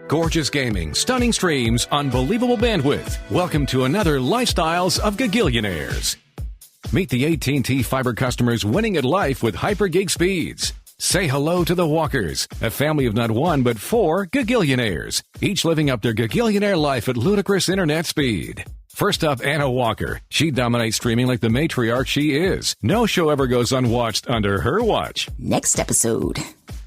Gorgeous gaming, stunning streams, unbelievable bandwidth. Welcome to another Lifestyles of Gagillionaires. Meet the AT&T Fiber customers winning at life with hyper-gig speeds. Say hello to the Walkers, a family of not one but 4 Gagillionaires, each living up their Gagillionaire life at ludicrous internet speed. First up, Anna Walker. She dominates streaming like the matriarch she is. No show ever goes unwatched under her watch. Next episode.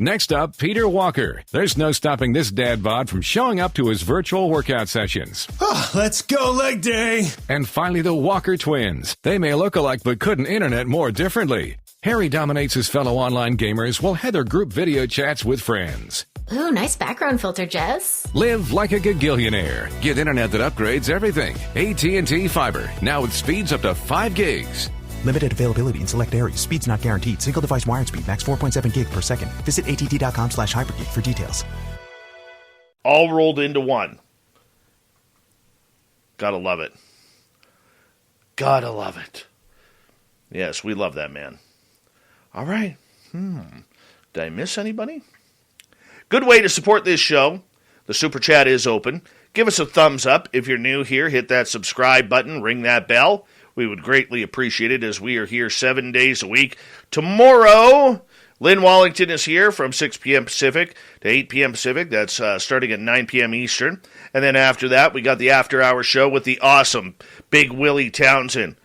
Next up, Peter Walker. There's no stopping this dad bod from showing up to his virtual workout sessions. Let's go leg day. And finally, the Walker twins. They may look alike but couldn't internet more differently. Harry dominates his fellow online gamers while Heather group video chats with friends. Ooh, nice background filter, Jess. Live like a Gagillionaire. Get internet that upgrades everything. AT&T Fiber, now with speeds up to 5 gigs. Limited availability in select areas. Speeds not guaranteed. Single device wired speed. Max 4.7 gig per second. Visit att.com/hypergig for details. All rolled into one. Gotta love it. Gotta love it. Yes, we love that man. All right. Did I miss anybody? Good way to support this show. The Super Chat is open. Give us a thumbs up. If you're new here, hit that subscribe button. Ring that bell. We would greatly appreciate it as we are here 7 days a week. Tomorrow, Lynn Wallington is here from 6 p.m. Pacific to 8 p.m. Pacific. That's starting at 9 p.m. Eastern. And then after that, we got the after-hour show with the awesome Big Willie Townsend,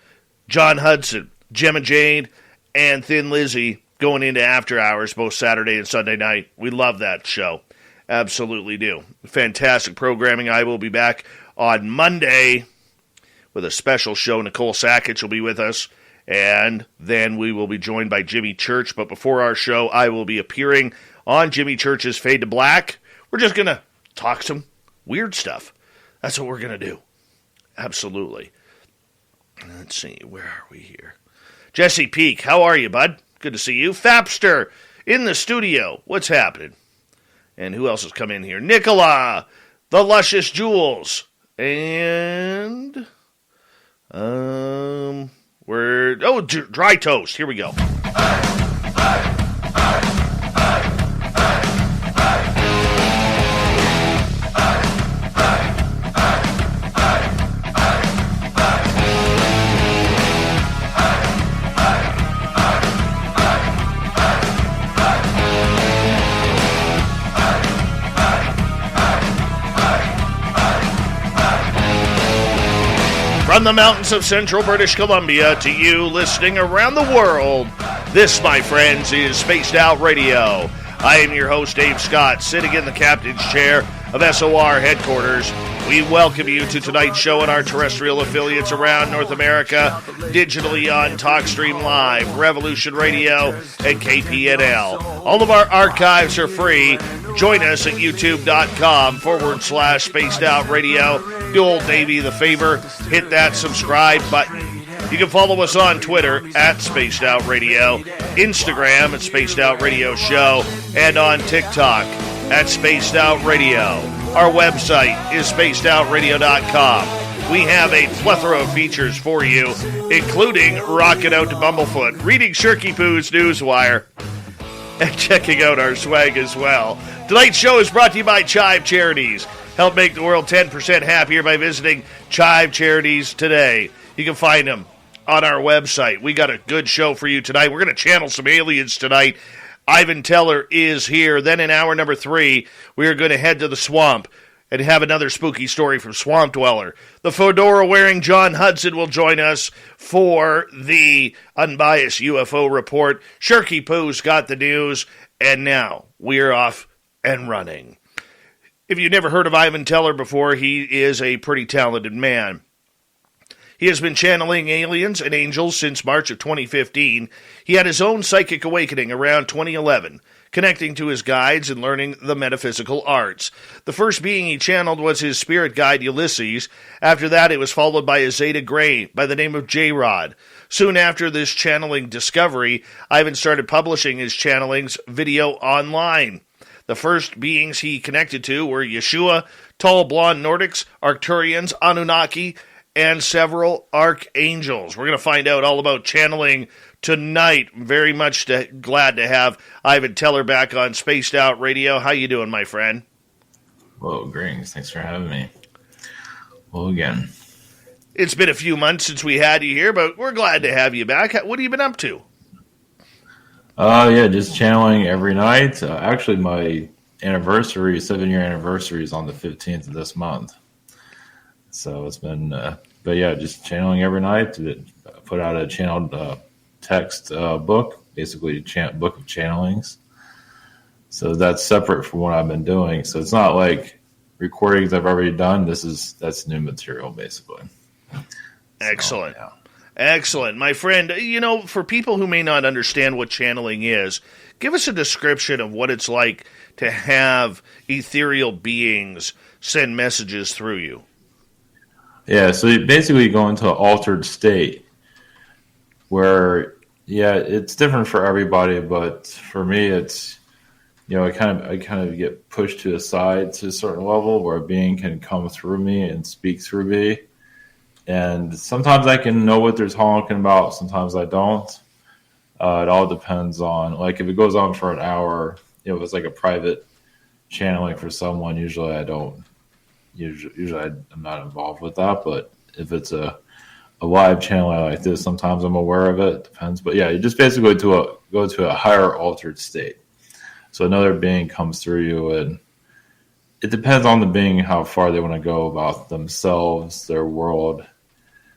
John Hudson, Gemma Jade, and Thin Lizzy going into after hours both Saturday and Sunday night. We love that show. Absolutely do. Fantastic programming. I will be back on Monday with a special show. Nicole Sackett will be with us, and then we will be joined by Jimmy Church. But before our show, I will be appearing on Jimmy Church's Fade to Black. We're just going to talk some weird stuff. That's what we're going to do. Absolutely. Let's see, where are we here? Jesse Peak, how are you, bud? Good to see you. Fapster in the studio. What's happening? And who else has come in here? Nicola, the Luscious Jewels, and Dry Toast. Here we go. From the mountains of central British Columbia to you listening around the world, this, my friends, is Spaced Out Radio. I am your host, Dave Scott, sitting in the captain's chair of SOR headquarters. We welcome you to tonight's show and our terrestrial affiliates around North America, digitally on TalkStream Live, Revolution Radio, and KPNL. All of our archives are free. Join us at youtube.com/Spaced Out Radio. Do old Davey the favor, hit that subscribe button. You can follow us on Twitter at Spaced Out Radio, Instagram at Spaced Out Radio Show, and on TikTok at Spaced Out Radio. Our website is spacedoutradio.com. We have a plethora of features for you, including rocking out to Bumblefoot, reading Shirky Poo's Newswire, and checking out our swag as well. Tonight's show is brought to you by Chive Charities. Help make the world 10% happier by visiting Chive Charities today. You can find them on our website. We got a good show for you tonight. We're going to channel some aliens tonight. Ivan Teller is here. Then in hour number 3, we are going to head to the swamp and have another spooky story from Swamp Dweller. The fedora-wearing John Hudson will join us for the Unbiased UFO Report. Shirky Poo's got the news, and now we're off and running. If you've never heard of Ivan Teller before, he is a pretty talented man. He has been channeling aliens and angels since March of 2015. He had his own psychic awakening around 2011, connecting to his guides and learning the metaphysical arts. The first being he channeled was his spirit guide Ulysses. After that, it was followed by a Zeta Gray by the name of J-Rod. Soon after this channeling discovery, Ivan started publishing his channelings video online. The first beings he connected to were Yeshua, tall blonde Nordics, Arcturians, Anunnaki, and several archangels. We're going to find out all about channeling tonight. Very much glad to have Ivan Teller back on Spaced Out Radio. How you doing, my friend? Whoa, greetings. Thanks for having me. Well, again. It's been a few months since we had you here, but we're glad to have you back. What have you been up to? Yeah, just channeling every night. Actually, my 7-year anniversary is on the 15th of this month. So it's been, but yeah, just channeling every night. Put out a channeled text book, basically book of channelings. So that's separate from what I've been doing. So it's not like recordings I've already done. That's new material, basically. Excellent. So, yeah. Excellent. My friend, for people who may not understand what channeling is, give us a description of what it's like to have ethereal beings send messages through you. Yeah, so you basically go into an altered state where, yeah, it's different for everybody, but for me, it's, I kind of get pushed to a side to a certain level where a being can come through me and speak through me. And sometimes I can know what they're talking about. Sometimes I don't. It all depends on, like, if it goes on for an hour, if it's like a private channeling for someone, usually I don't. Usually I'm not involved with that. But if it's a live channeling like this, sometimes I'm aware of it. It depends. But yeah, you just basically go to a higher altered state. So another being comes through you, and it depends on the being how far they want to go about themselves, their world.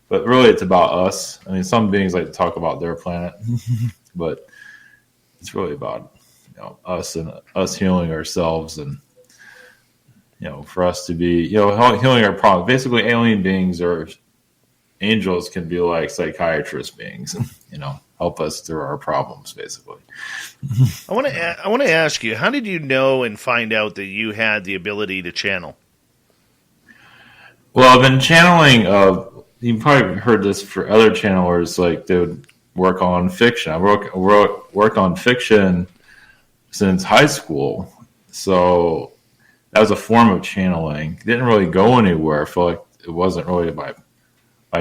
But really, it's about us. I mean, some beings like to talk about their planet, but it's really about us and us healing ourselves, and for us to be healing our problems. Basically, alien beings or angels can be like psychiatrist beings, help us through our problems. Basically, I want to ask you, how did you know and find out that you had the ability to channel? Well, I've been channeling. You probably heard this for other channelers, like they would work on fiction. I worked on fiction since high school, so that was a form of channeling. It didn't really go anywhere. I feel like it wasn't really my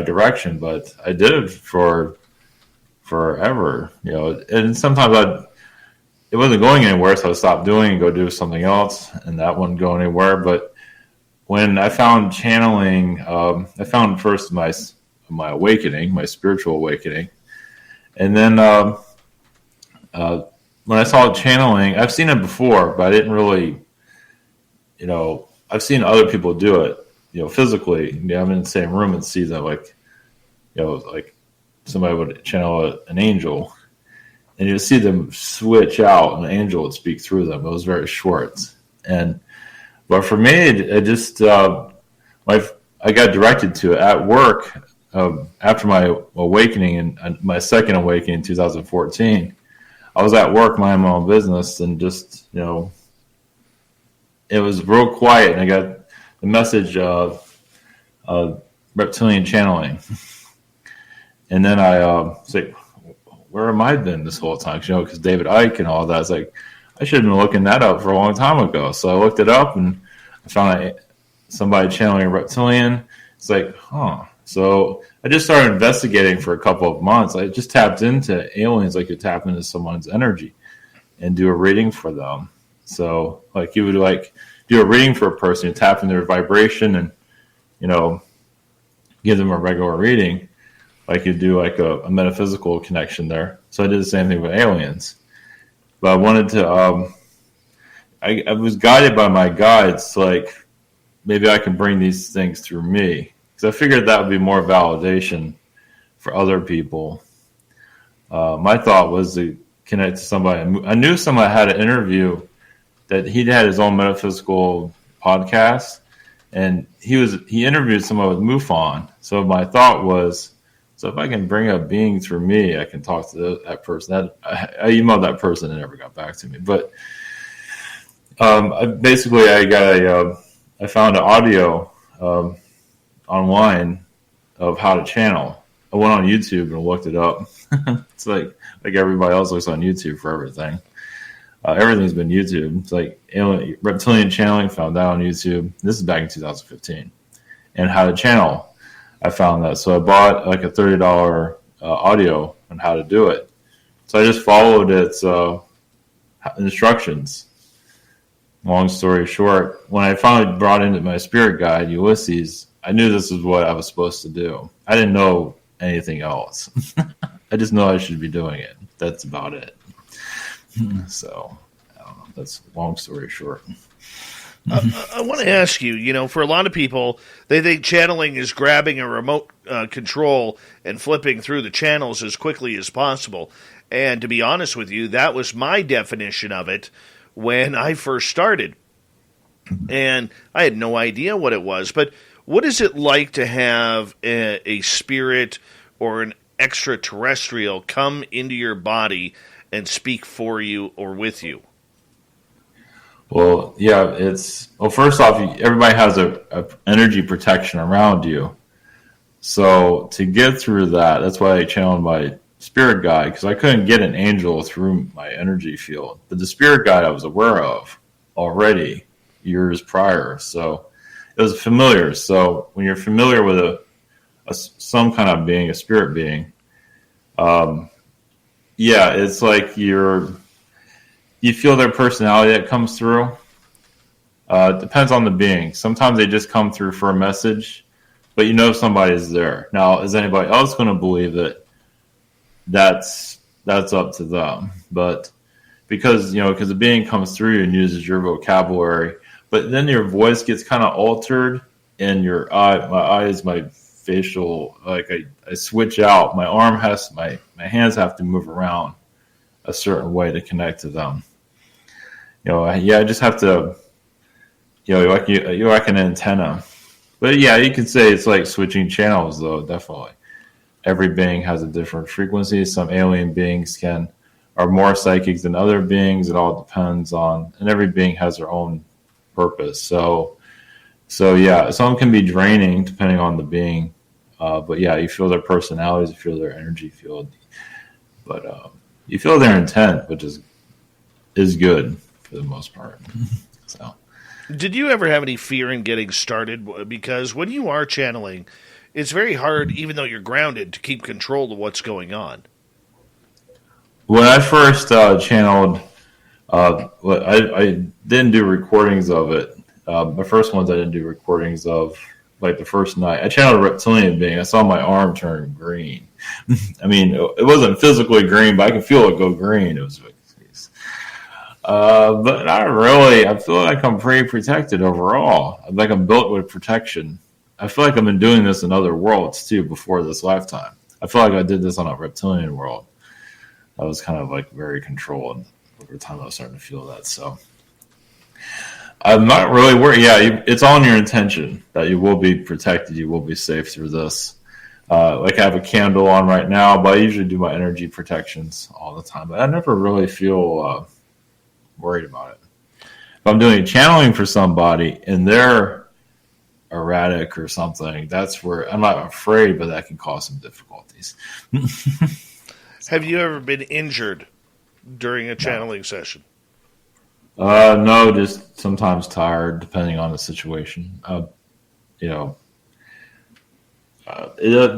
direction, but I did it for forever, and sometimes it wasn't going anywhere, so I stopped doing it and go do something else, and that wouldn't go anywhere. But when I found channeling, I found first my awakening, my spiritual awakening. And then when I saw channeling, I've seen it before, but I didn't really, I've seen other people do it, physically. I'm in the same room and see that, like somebody would channel an angel, and you'd see them switch out, and the angel would speak through them. It was very short. But for me, I just I got directed to it at work after my awakening and my second awakening in 2014. I was at work minding my own business, and just it was real quiet, and I got the message of reptilian channeling, and then I was like, where am I been this whole time? Because David Icke and all that. It's like, I should have been looking that up for a long time ago. So I looked it up, and I found somebody channeling a reptilian. It's like, So I just started investigating for a couple of months. I just tapped into aliens like you tap into someone's energy and do a reading for them. So like you would do a reading for a person, you tap into their vibration and, give them a regular reading. Like you do like a metaphysical connection there. So I did the same thing with aliens. But I wanted to, I was guided by my guides, like maybe I can bring these things through me. Because I figured that would be more validation for other people. My thought was to connect to somebody. I knew somebody had an interview that he'd had his own metaphysical podcast, and he interviewed someone with MUFON. So my thought was, so if I can bring a being through me, I can talk to that person. I emailed that person and never got back to me. But I found an audio online of how to channel. I went on YouTube and looked it up. It's like everybody else looks on YouTube for everything. Everything's been YouTube. It's like reptilian channeling, found that on YouTube. This is back in 2015. And how to channel. I found that. So I bought like a $30 audio on how to do it. So I just followed its instructions. long story short, when I finally brought into my spirit guide, Ulysses, I knew this is what I was supposed to do. I didn't know anything else. I just know I should be doing it. That's about it. So, I don't know. That's long story short. I want to ask you, for a lot of people, they think channeling is grabbing a remote control and flipping through the channels as quickly as possible. And to be honest with you, that was my definition of it when I first started. And I had no idea what it was. But what is it like to have a spirit or an extraterrestrial come into your body and speak for you or with you? Well, yeah, first off, everybody has a energy protection around you. So to get through that's why I channeled my spirit guide, because I couldn't get an angel through my energy field. But the spirit guide I was aware of already years prior. So it was familiar. So when you're familiar with some kind of being, a spirit being, it's like you feel their personality that comes through. It depends on the being. Sometimes they just come through for a message, but somebody's there. Now, is anybody else going to believe it? That's up to them. But because the being comes through and uses your vocabulary, but then your voice gets kind of altered, and my eyes, my facial, like I switch out. My hands have to move around a certain way to connect to them. I just have to, you're like an antenna. But yeah, you could say it's like switching channels, though, definitely. Every being has a different frequency. Some alien beings are more psychic than other beings. It all depends on, and every being has their own purpose. So yeah, some can be draining depending on the being. But yeah, you feel their personalities, you feel their energy field. But you feel their intent, which is good for the most part. So, did you ever have any fear in getting started? Because when you are channeling, it's very hard, even though you're grounded, to keep control of what's going on. When I first channeled, I didn't do recordings of it. The first ones I didn't do recordings of, like the first night. I channeled a reptilian being. I saw my arm turn green. I mean, it wasn't physically green, but I could feel it go green. It was but not really. I feel like I'm pretty protected overall. Like I'm built with protection. I feel like I've been doing this in other worlds too before this lifetime. I feel like I did this on a reptilian world. I was kind of like very controlled. Over time I was starting to feel that. So I'm not really worried. Yeah, it's all in your intention that you will be protected. You will be safe through this. Like I have a candle on right now, but I usually do my energy protections all the time. But I never really feel worried about it. If I'm doing channeling for somebody and they're erratic or something, that's where I'm not afraid, but that can cause some difficulties. Have you ever been injured during a channeling session? No, just sometimes tired, depending on the situation. It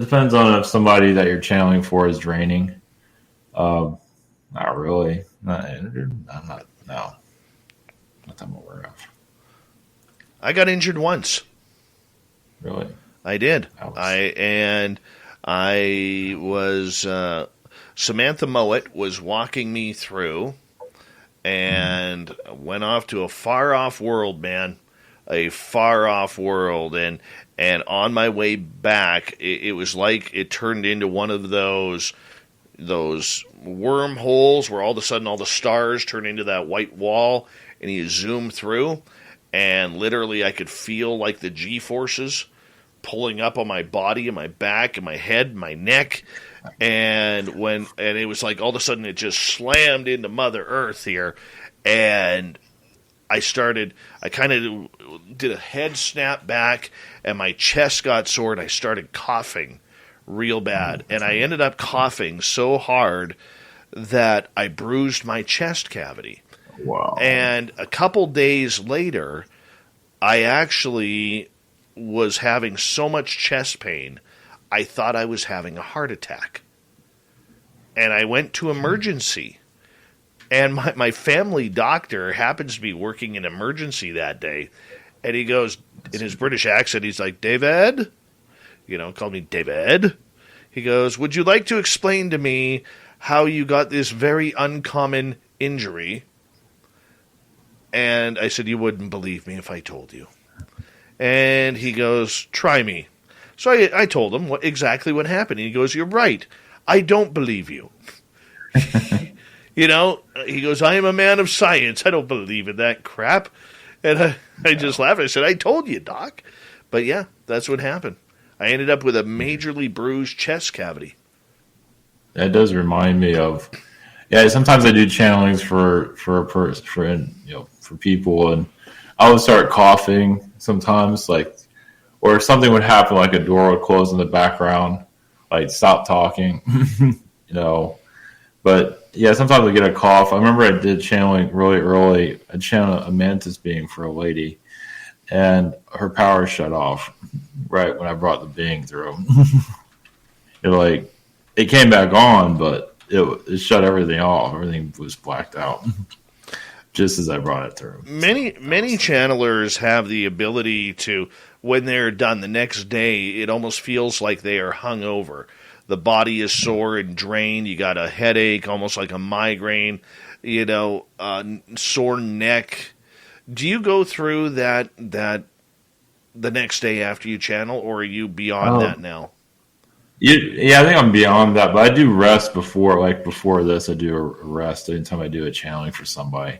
depends on if somebody that you're channeling for is draining. Not really. Not injured. No. Not that I'm aware of. I got injured once. Really? I did. Ouch. I was Samantha Mowat was walking me through, and went off to a far off world, man. A far off world, and on my way back, it was like it turned into one of those wormholes where all of a sudden all the stars turn into that white wall, and you zoom through, and literally I could feel like the G-forces pulling up on my body and my back and my head and my neck, and it was like all of a sudden it just slammed into Mother Earth here, and I kind of did a head snap back, and my chest got sore, and I started coughing real bad. And I ended up coughing so hard that I bruised my chest cavity. Wow. And a couple days later, I actually was having so much chest pain, I thought I was having a heart attack. And I went to emergency. And my family doctor happens to be working in emergency that day. And he goes, in his British accent, he's like, David? Called me David. He goes, would you like to explain to me how you got this very uncommon injury? And I said, you wouldn't believe me if I told you. And he goes, try me. So I told him exactly what happened. And he goes, you're right. I don't believe you. He goes, I am a man of science. I don't believe in that crap. And I just laughed. I said, I told you, Doc. But yeah, that's what happened. I ended up with a majorly bruised chest cavity. That does remind me of, sometimes I do channelings for people, and I would start coughing sometimes, or something would happen, like a door would close in the background, like stop talking, But yeah, sometimes I get a cough. I remember I did channeling really early. I channeled a mantis being for a lady, and her power shut off right when I brought the being through. It came back on, but it shut everything off. Everything was blacked out just as I brought it through. Many channelers have the ability to, when they're done the next day, it almost feels like they are hung over. The body is sore and drained. You got a headache, almost like a migraine, sore neck. Do you go through that the next day after you channel, or are you beyond that now? Yeah, I think I'm beyond that, but I do rest before this. I do a rest. Anytime I do a channeling for somebody,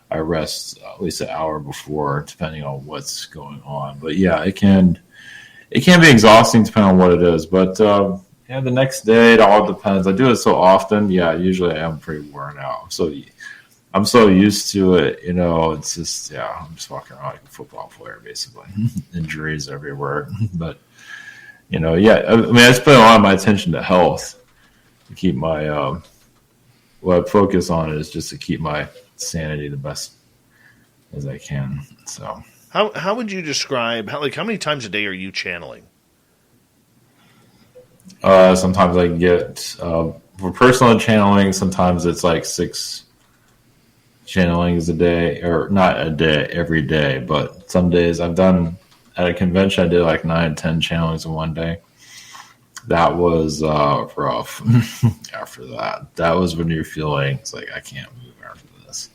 I rest at least an hour before, depending on what's going on. But yeah, it can be exhausting depending on what it is. But the next day, it all depends. I do it so often. Yeah, usually I am pretty worn out. So I'm so used to it. It's just, I'm just walking around like a football player, basically. Injuries everywhere. But, I spend a lot of my attention to health to keep my, what I focus on is just to keep my sanity the best as I can. So how would you describe, how many times a day are you channeling? Sometimes I can get, for personal channeling, sometimes it's like 6 channelings a day, or not a day, every day, but some days I've done at a convention, I did like 9, 10 channelings in one day. That was rough. After that was when you're feeling it's like, I can't move after this.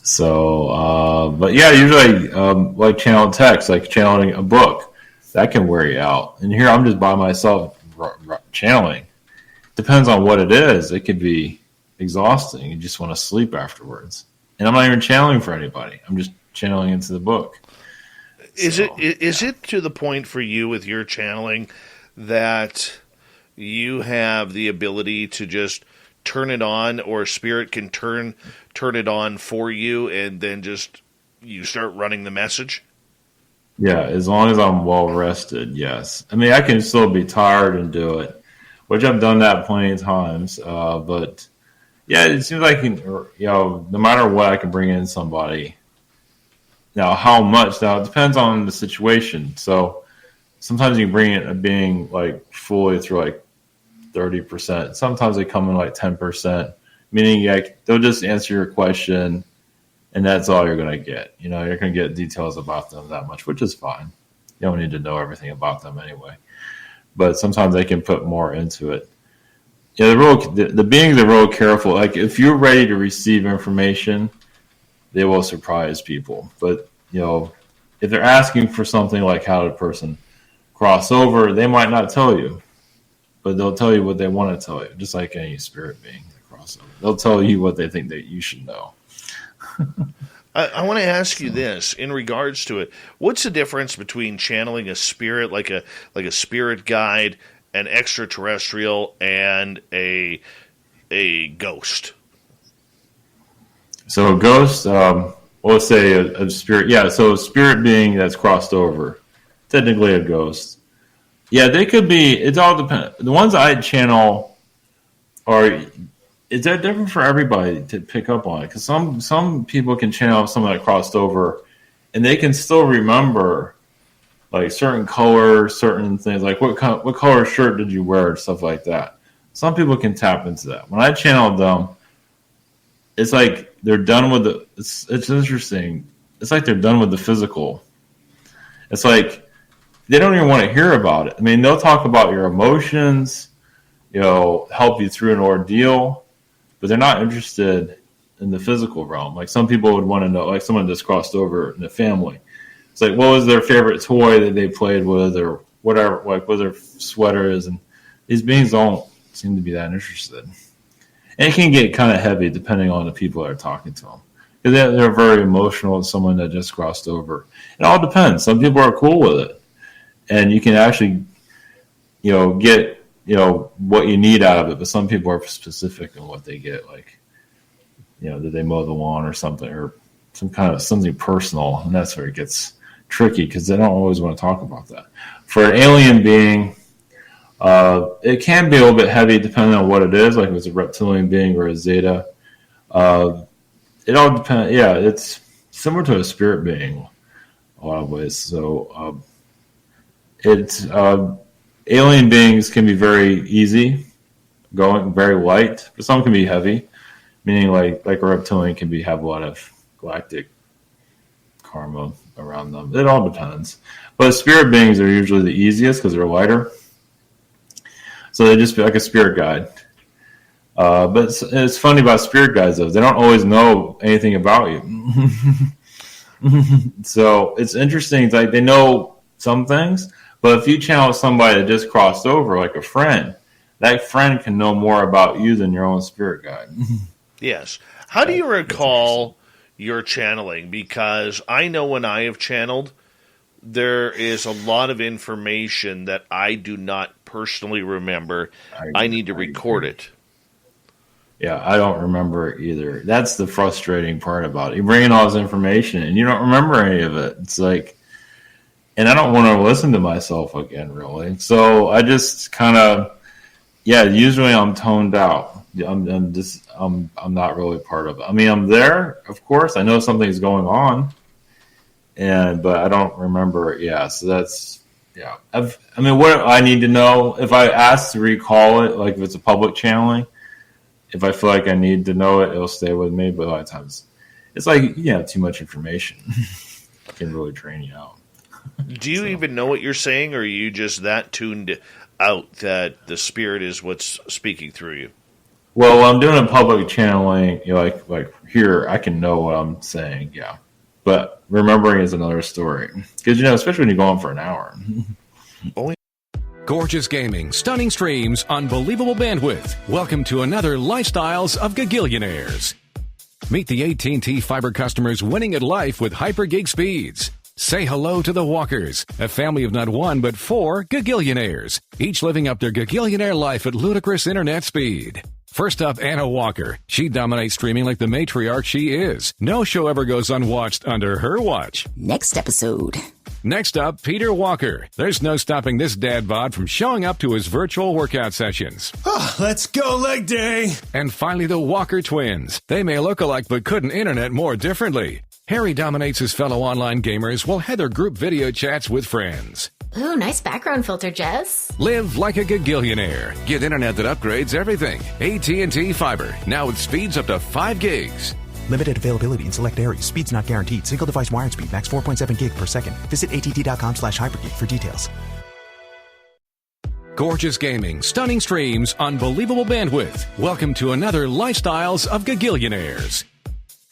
So, but yeah, usually like channel text, like channeling a book, that can wear you out. And here I'm just by myself channeling. Depends on what it is. It could be exhausting. You just want to sleep afterwards. And I'm not even channeling for anybody. I'm just channeling into the book. Is it to the point for you with your channeling that you have the ability to just turn it on, or spirit can turn it on for you, and then just you start running the message? Yeah, as long as I'm well rested, yes. I mean, I can still be tired and do it, which I've done that plenty of times. But yeah, it seems like, no matter what, I can bring in somebody. Now, how much? Now, it depends on the situation. So sometimes you can bring in a being like fully through like 30%. Sometimes they come in like 10%, meaning they'll just answer your question, and that's all you're going to get. You're going to get details about them that much, which is fine. You don't need to know everything about them anyway. But sometimes they can put more into it. The beings are real careful. Like, if you're ready to receive information, they will surprise people. But, if they're asking for something like how did a person cross over, they might not tell you. But they'll tell you what they want to tell you, just like any spirit being that cross over. They'll tell you what they think that you should know. I want to ask you this in regards to it. What's the difference between channeling a spirit, like a spirit guide, an extraterrestrial, and a ghost? So a ghost, let's say a spirit. Yeah, so a spirit being that's crossed over, technically a ghost. Yeah, they could be. It all depends. The ones I channel they're different for everybody to pick up on it, because some people can channel someone that crossed over, and they can still remember like certain colors, certain things, like what color shirt did you wear, and stuff like that. Some people can tap into that. When I channeled them, it's like they're done with the. It's interesting. It's like they're done with the physical. It's like they don't even want to hear about it. I mean, they'll talk about your emotions, help you through an ordeal, but they're not interested in the physical realm. Like some people would want to know, like someone just crossed over in the family. It's like, what was their favorite toy that they played with or whatever, like what their sweaters, and these beings don't seem to be that interested. And it can get kind of heavy depending on the people that are talking to them. Because they're very emotional with someone that just crossed over. It all depends. Some people are cool with it. And you can actually, get, what you need out of it. But some people are specific in what they get. Like, did they mow the lawn or something, or something personal. And that's where it gets tricky because they don't always want to talk about that. For an alien being, it can be a little bit heavy depending on what it is, like if it's a reptilian being or a Zeta. It all depends. Yeah, it's similar to a spirit being a lot of ways. So alien beings can be very easy going, very light, but some can be heavy, meaning like a reptilian can have a lot of galactic karma around them. It all depends. But spirit beings are usually the easiest because they're lighter. So they just be like a spirit guide. But it's funny about spirit guides, though. They don't always know anything about you. So it's interesting. It's like they know some things, but if you channel somebody that just crossed over, like a friend, that friend can know more about you than your own spirit guide. Yes. How do you recall your channeling? Because I know when I have channeled, there is a lot of information that I do not personally remember. I need to record it. Yeah, I don't remember it either. That's the frustrating part about it. You bring in all this information and you don't remember any of it. It's like, and I don't want to listen to myself again, really. So I just kind of, usually I'm toned out. I'm not really part of it. I mean, I'm there, of course. I know something's going on, but I don't remember it. Yeah, so that's, what I need to know, if I ask to recall it, like if it's a public channeling, if I feel like I need to know it, it'll stay with me. But a lot of times, it's like you have too much information. It can really train you out. Do you even know what you're saying, or are you just that tuned out that the spirit is what's speaking through you? Well, I'm doing a public channeling, like here, I can know what I'm saying, yeah. But remembering is another story. Because, especially when you go on for an hour. Oh, Gorgeous gaming, stunning streams, unbelievable bandwidth. Welcome to another Lifestyles of Gagillionaires. Meet the AT&T Fiber customers winning at life with hyper gig speeds. Say hello to the Walkers, a family of not one but 4 Gagillionaires, each living up their Gagillionaire life at ludicrous internet speed. First up, Anna Walker. She dominates streaming like the matriarch she is. No show ever goes unwatched under her watch. Next episode. Next up, Peter Walker. There's no stopping this dad bod from showing up to his virtual workout sessions. Let's go leg day. And finally, the Walker twins. They may look alike but couldn't internet more differently. Harry dominates his fellow online gamers while Heather group video chats with friends. Ooh, nice background filter, Jess. Live like a Gagillionaire. Get internet that upgrades everything. AT&T Fiber, now with speeds up to 5 gigs. Limited availability in select areas. Speeds not guaranteed. Single device wired speed max 4.7 gig per second. Visit att.com/hypergig for details. Gorgeous gaming, stunning streams, unbelievable bandwidth. Welcome to another Lifestyles of Gagillionaires.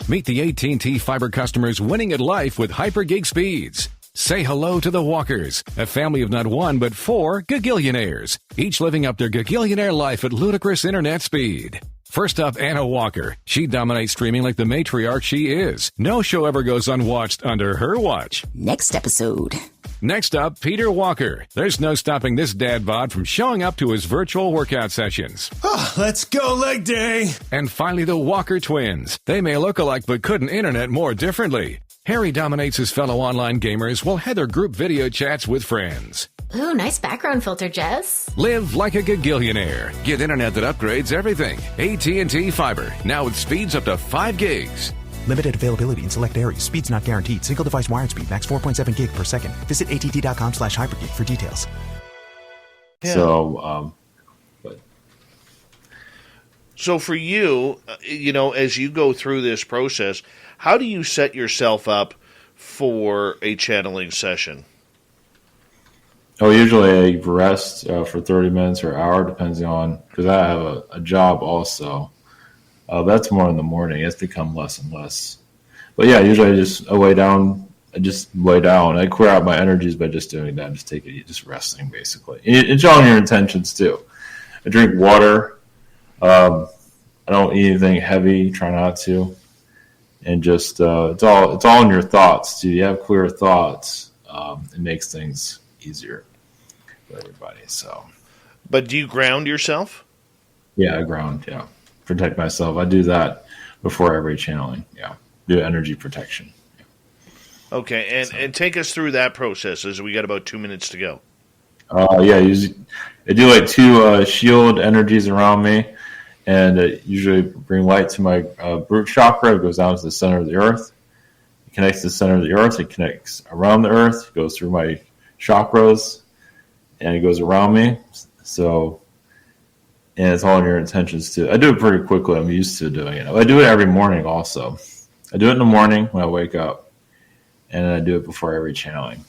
Meet the AT&T Fiber customers winning at life with hyper gig speeds. Say hello to the Walkers, a family of not one but 4 Gagillionaires, each living up their Gagillionaire life at ludicrous internet speed. First up, Anna Walker. She dominates streaming like the matriarch she is. No show ever goes unwatched under her watch. Next episode. Next up, Peter Walker. There's no stopping this dad bod from showing up to his virtual workout sessions. Let's go leg day. And finally, the Walker twins. They may look alike but couldn't internet more differently. Harry dominates his fellow online gamers while Heather group video chats with friends. Ooh, nice background filter, Jess. Live like a Gagillionaire. Get internet that upgrades everything. AT&T Fiber, now with speeds up to 5 gigs. Limited availability in select areas. Speeds not guaranteed. Single device wired speed max 4.7 gig per second. Visit att.com/hypergig for details. Yeah. So for you, as you go through this process, how do you set yourself up for a channeling session? Oh, usually I rest for 30 minutes or an hour, depending on, because I have a job also. That's more in the morning. It's become less and less. But yeah, usually I lay down. I clear out my energies by just doing that. Just resting, basically. And showing your intentions, too. I drink water. I don't eat anything heavy. Try not to. And just, it's all in your thoughts, too. You have clear thoughts. It makes things easier for everybody. So, but do you ground yourself? Yeah, I ground. Yeah, protect myself. I do that before every channeling. Yeah, do energy protection. Yeah. Okay, and take us through that process as we got about 2 minutes to go. I do like two shield energies around me, and usually bring light to my root chakra. It goes down to the center of the earth. It connects to the center of the earth. It connects around the earth. It goes through my chakras, and it goes around me. So, and it's all in your intentions too. I do it pretty quickly. I'm used to doing it. I do it every morning also. I do it in the morning when I wake up, and I do it before every channeling,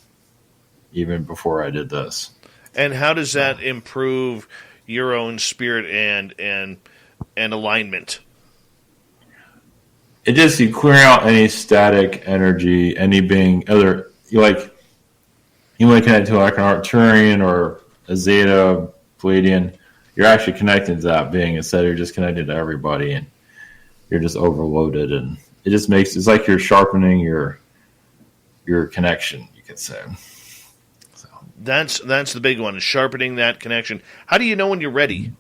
even before I did this. And how does that improve your own spirit and alignment? It just, you clear out any static energy, any being other, you want to connect to like an Arcturian or a Zeta Pleiadian, you're actually connected to that being instead of you're just connected to everybody and you're just overloaded, and it just makes, it's like you're sharpening your connection, you could say. So that's the big one, is sharpening that connection. How do you know when you're ready?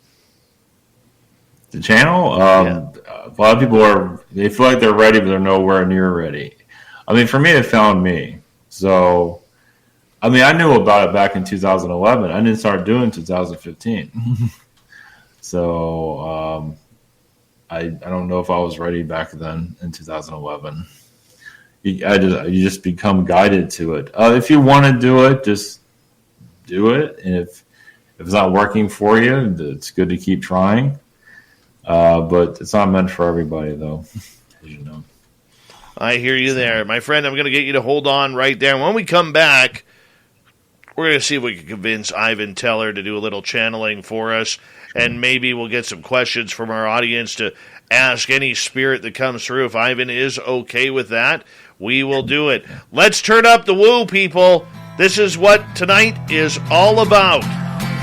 The channel, a lot of people they feel like they're ready, but they're nowhere near ready. I mean, for me, it found me. So, I mean, I knew about it back in 2011. I didn't start doing it in 2015. So, I don't know if I was ready back then in 2011. You just become guided to it. If you want to do it, just do it. And if it's not working for you, it's good to keep trying. But it's not meant for everybody, though, as you know. I hear you there. My friend, I'm going to get you to hold on right there. When we come back, we're going to see if we can convince Ivan Teller to do a little channeling for us, and maybe we'll get some questions from our audience to ask any spirit that comes through. If Ivan is okay with that, we will do it. Let's turn up the woo, people. This is what tonight is all about.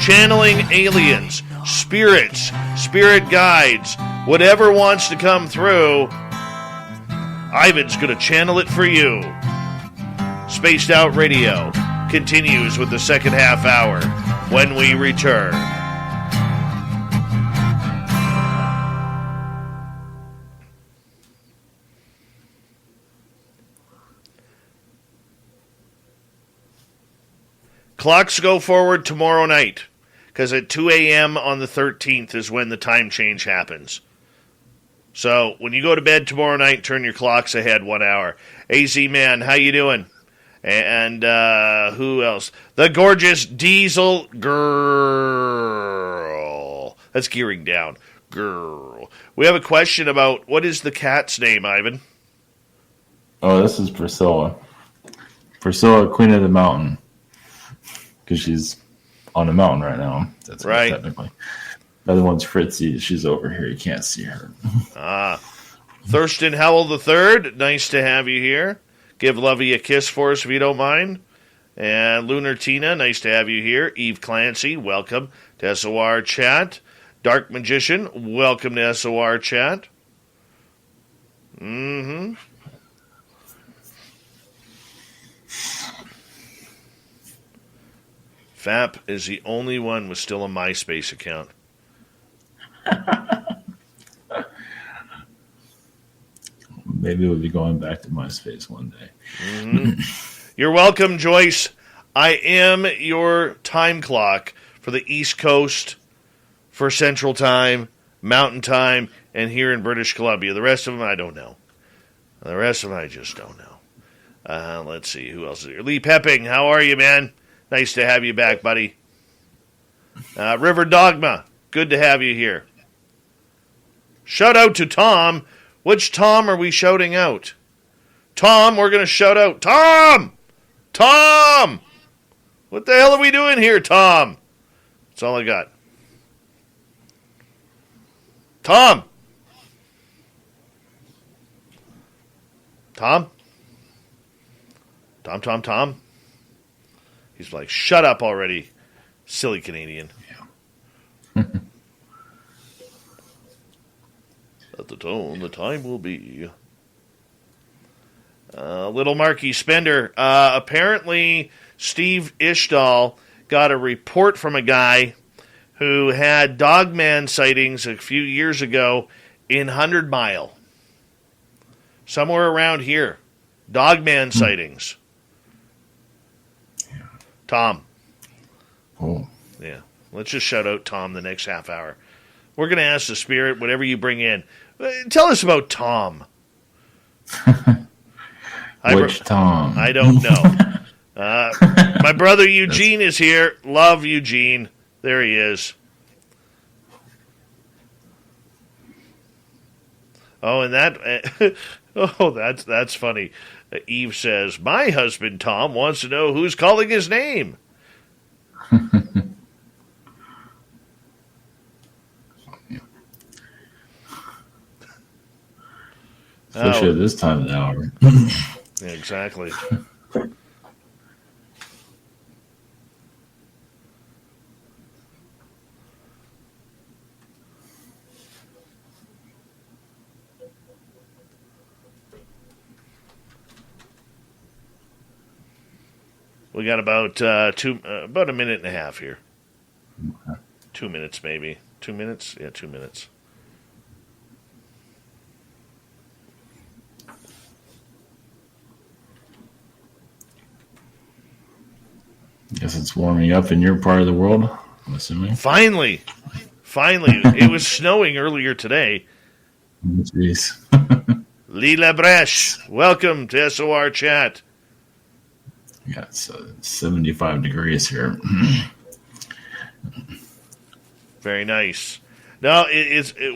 Channeling aliens, spirits, spirit guides, whatever wants to come through, Ivan's going to channel it for you. Spaced Out Radio continues with the second half hour when we return. Clocks go forward tomorrow night, because at 2 a.m. on the 13th is when the time change happens. So when you go to bed tomorrow night, turn your clocks ahead 1 hour. AZ Man, how you doing? And who else? The gorgeous Diesel Girl. That's gearing down. Girl. We have a question about, what is the cat's name, Ivan? Oh, this is Priscilla. Priscilla, Queen of the Mountain. Because she's on the mountain right now. That's right. Technically. The other one's Fritzy. She's over here. You can't see her. Thurston Howell III, nice to have you here. Give Lovey a kiss for us if you don't mind. And Lunar Tina, nice to have you here. Eve Clancy, welcome to SOR Chat. Dark Magician, welcome to SOR Chat. Fap is the only one with still a MySpace account. Maybe we'll be going back to MySpace one day. You're welcome, Joyce. I am your time clock for the East Coast, for Central Time, Mountain Time, and here in British Columbia. The rest of them, I don't know. The rest of them, I just don't know. Let's see, who else is here? Lee Pepping, how are you, man? Nice to have you back, buddy. River Dogma, good to have you here. Shout out to Tom. Which Tom are we shouting out? Tom, we're going to shout out. Tom! Tom! What the hell are we doing here, Tom? That's all I got. Tom! Tom? Tom? He's like, shut up already, silly Canadian. Yeah. At the tone, the time will be. Little Marky Spender. Apparently, Steve Ishdahl got a report from a guy who had dogman sightings a few years ago in 100 Mile. Somewhere around here. Dogman sightings. Tom. Oh. Yeah. Let's just shout out Tom the next half hour. We're going to ask the spirit, whatever you bring in. Tell us about Tom. Which Tom? I don't know. My brother Eugene is here. Love Eugene. There he is. Oh, and that's funny. Eve says, my husband Tom wants to know who's calling his name. Especially at this time of the hour. Yeah, exactly. We got about about a minute and a half here. Okay. 2 minutes, maybe. 2 minutes? Yeah, 2 minutes. Guess it's warming up in your part of the world, I'm assuming. Finally. It was snowing earlier today. Jeez. Lee Labrèche, welcome to SOR Chat. Yeah, it's 75 degrees here. Very nice. No,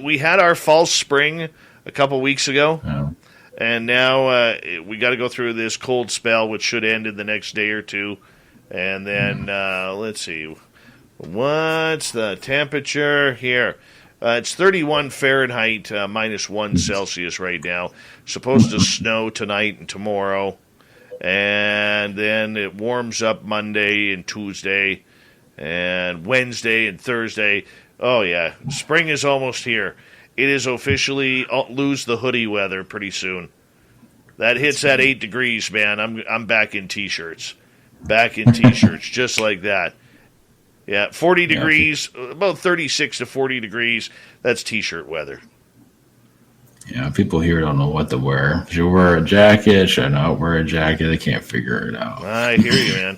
we had our false spring a couple weeks ago, Yeah. and now we got to go through this cold spell, which should end in the next day or two. And then, let's see, what's the temperature here? It's 31 Fahrenheit, -1 Celsius right now. Supposed to snow tonight and tomorrow. And then it warms up Monday and Tuesday and Wednesday and Thursday. Oh, yeah. Spring is almost here. It is officially lose the hoodie weather pretty soon. That hits at 8 degrees, man. I'm back in T-shirts. Just like that. Yeah, 40 degrees, about 36 to 40 degrees. That's T-shirt weather. Yeah, people here don't know what to wear. Should you wear a jacket? Should I not wear a jacket? They can't figure it out. I hear you, man.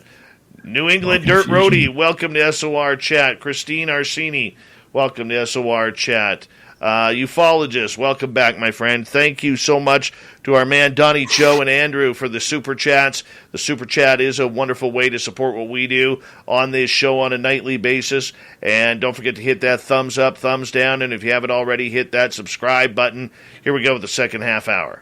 New England Dirt Roadie, welcome to SOR Chat. Christine Arsini, welcome to SOR Chat. Ufologist, welcome back, my friend. Thank you so much to our man Donnie, Joe, and Andrew for the Super Chats. The Super Chat is a wonderful way to support what we do on this show on a nightly basis. And don't forget to hit that thumbs up, thumbs down, and if you haven't already, hit that subscribe button. Here we go with the second half hour.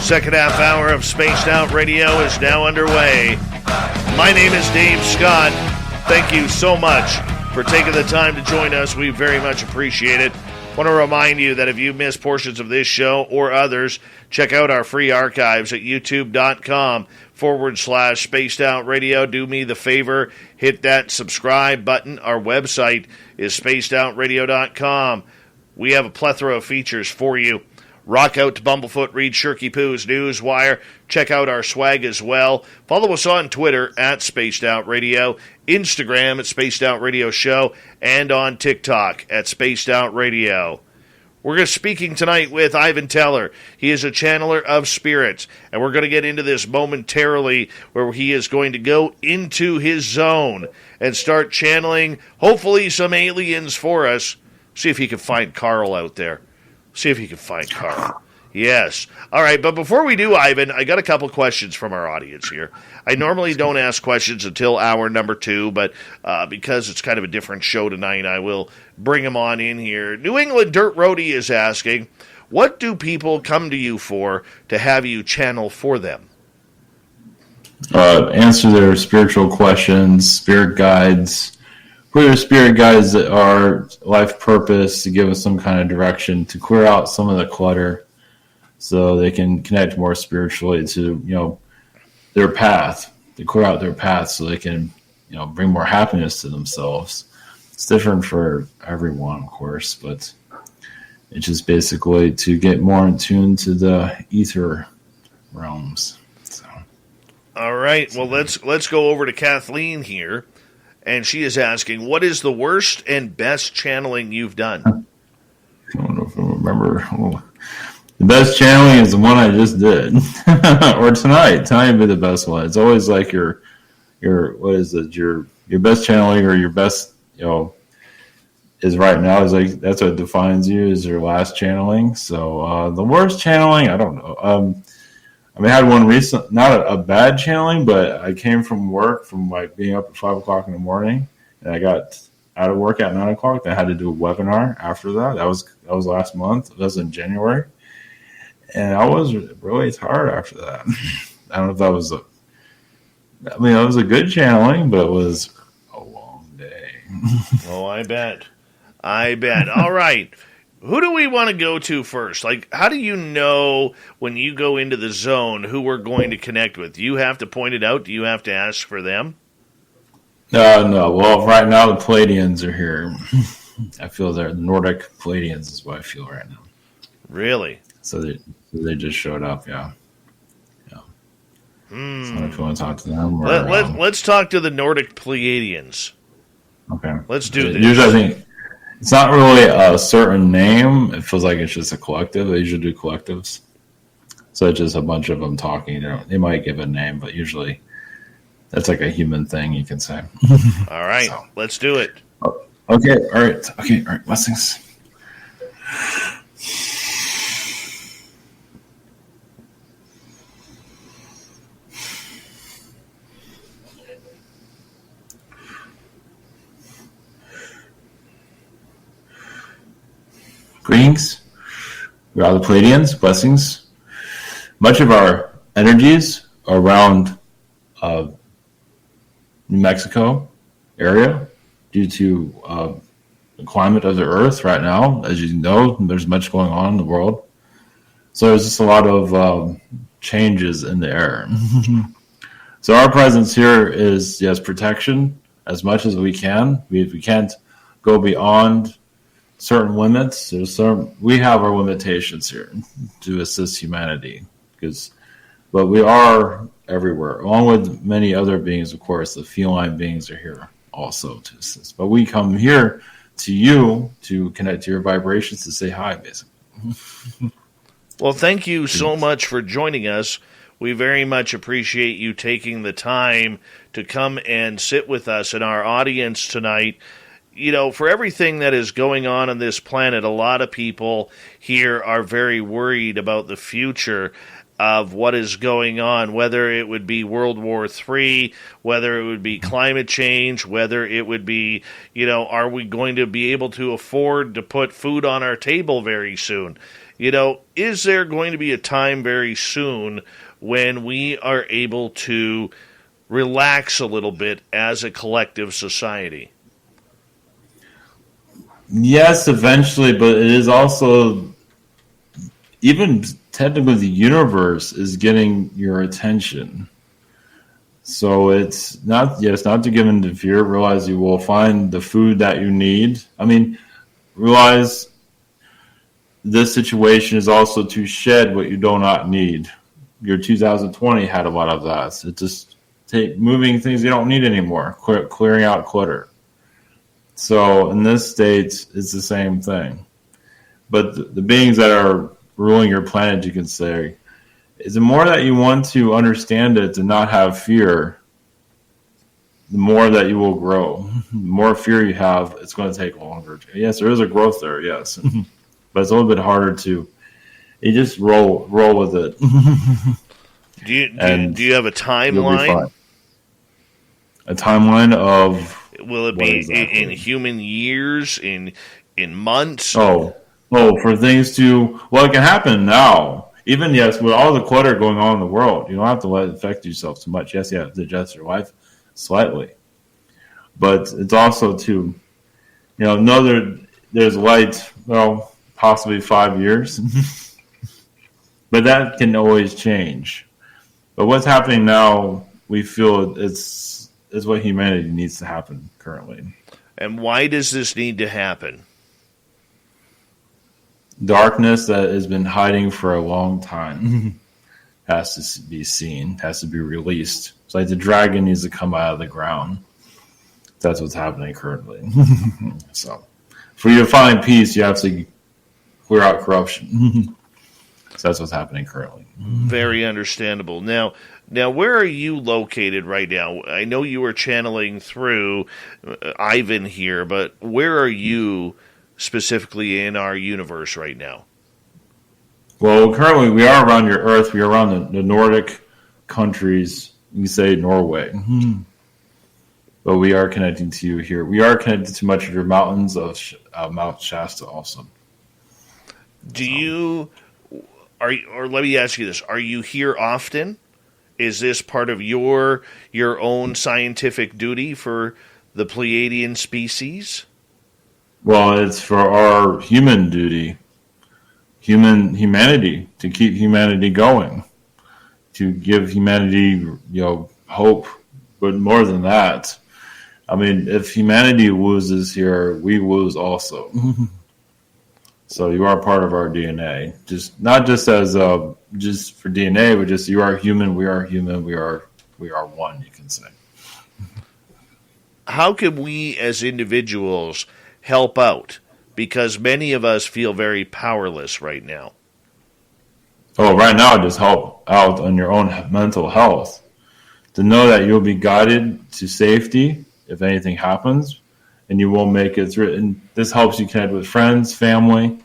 Second half hour of Spaced Out Radio is now underway. My name is Dave Scott. Thank you so much for taking the time to join us. We very much appreciate it. Want to remind you that if you missed portions of this show or others, check out our free archives at youtube.com/Spaced Out Radio. Do me the favor, hit that subscribe button. Our website is spacedoutradio.com. We have a plethora of features for you. Rock out to Bumblefoot, read Shirky Poo's Newswire. Check out our swag as well. Follow us on Twitter at Spaced Out Radio, Instagram at Spaced Out Radio Show, and on TikTok at Spaced Out Radio. We're speaking tonight with Ivan Teller. He is a channeler of spirits, and we're going to get into this momentarily, where he is going to go into his zone and start channeling, hopefully, some aliens for us. See if he can find Carl out there. See if he can find Carl. Yes. All right, but before we do, Ivan, I got a couple questions from our audience here. I normally don't ask questions until hour number 2, but because it's kind of a different show tonight, I will bring them on in here. New England Dirt Roadie is asking, what do people come to you for to have you channel for them? Answer their spiritual questions, spirit guides. Clear spirit guides that are life purpose, to give us some kind of direction, to clear out some of the clutter, so they can connect more spiritually to, their path, to clear out their path so they can, bring more happiness to themselves. It's different for everyone, of course, but it's just basically to get more in tune to the ether realms. So. All right. Well, let's go over to Kathleen here, and she is asking, what is the worst and best channeling you've done? I don't know if I remember. The best channeling is the one I just did, or tonight. Tonight would be the best one. It's always like your what is it? Your best channeling, or your best, is right now, is like, that's what defines you, is your last channeling. So the worst channeling, I don't know. I had one recent, not a bad channeling, but I came from work, from like being up at 5 o'clock in the morning, and I got out of work at 9 o'clock. I had to do a webinar after that. That was last month. That was in January. And I was really tired after that. I don't know if that was it was a good channeling, but it was a long day. Oh, I bet. All right. Who do we want to go to first? Like, how do you know when you go into the zone who we're going to connect with? Do you have to point it out? Do you have to ask for them? No. Well, right now the Pleiadians are here. I feel the Nordic Pleiadians is what I feel right now. Really? So they just showed up, yeah. So if you want to talk to them, let's talk to the Nordic Pleiadians. Okay. Let's do this. Usually, I think it's not really a certain name. It feels like it's just a collective. They usually do collectives, so it's just a bunch of them talking. They might give a name, but usually that's like a human thing, you can say. All right, let's do it. Okay. All right. Blessings. Greetings. We are the Pleiadians. Blessings. Much of our energies are around New Mexico area due to the climate of the earth right now. As you know, there's much going on in the world. So there's just a lot of changes in the air. So our presence here is, yes, protection as much as we can. We can't go beyond certain limits. We have our limitations here to assist humanity, but we are everywhere, along with many other beings. Of course, the feline beings are here also to assist. But we come here to you to connect to your vibrations, to say hi, basically. Well, thank you so much for joining us. We very much appreciate you taking the time to come and sit with us and our audience tonight. For everything that is going on this planet, a lot of people here are very worried about the future of what is going on, whether it would be World War III, whether it would be climate change, whether it would be, are we going to be able to afford to put food on our table very soon? Is there going to be a time very soon when we are able to relax a little bit as a collective society? Yes, eventually, but it is also, even technically, the universe is getting your attention. So it's not to give in to fear. Realize you will find the food that you need. Realize this situation is also to shed what you do not need. Your 2020 had a lot of that. So just moving things you don't need anymore, clearing out clutter. So in this state, it's the same thing. but the beings that are ruling your planet, you can say, is the more that you want to understand it and not have fear, the more that you will grow. The more fear you have, it's going to take longer. Yes, there is a growth there, yes. But it's a little bit harder to, you just roll with it. Do you have a timeline? A timeline of... Will it be exactly? In human years, in months? Oh, for things to... Well, it can happen now. Even, yes, with all the clutter going on in the world, you don't have to let it affect yourself too much. Yes, you have to adjust your life slightly. But it's also to, know there's light, well, possibly 5 years. But that can always change. But what's happening now, we feel is what humanity needs to happen currently. And why does this need to happen? Darkness that has been hiding for a long time has to be seen, has to be released. It's like the dragon needs to come out of the ground. That's what's happening currently. So, for you to find peace, you have to clear out corruption. So that's what's happening currently. Very understandable. Now, where are you located right now? I know you were channeling through Ivan here, but where are you specifically in our universe right now? Well, currently we are around your Earth. We are around the Nordic countries. You say Norway. But we are connecting to you here. We are connected to much of your mountains of Mount Shasta also. Or let me ask you this: are you here often? Is this part of your own scientific duty for the Pleiadian species? Well, it's for our human duty, humanity, to keep humanity going, to give humanity, hope. But more than that, I mean, if humanity loses here, we lose also. So you are part of our DNA, not just as just for DNA, but just you are human, we are human, we are one. You can say. How can we as individuals help out? Because many of us feel very powerless right now. Oh, right now, just help out on your own mental health. To know that you'll be guided to safety if anything happens, and you will make it through. And this helps you connect with friends, family.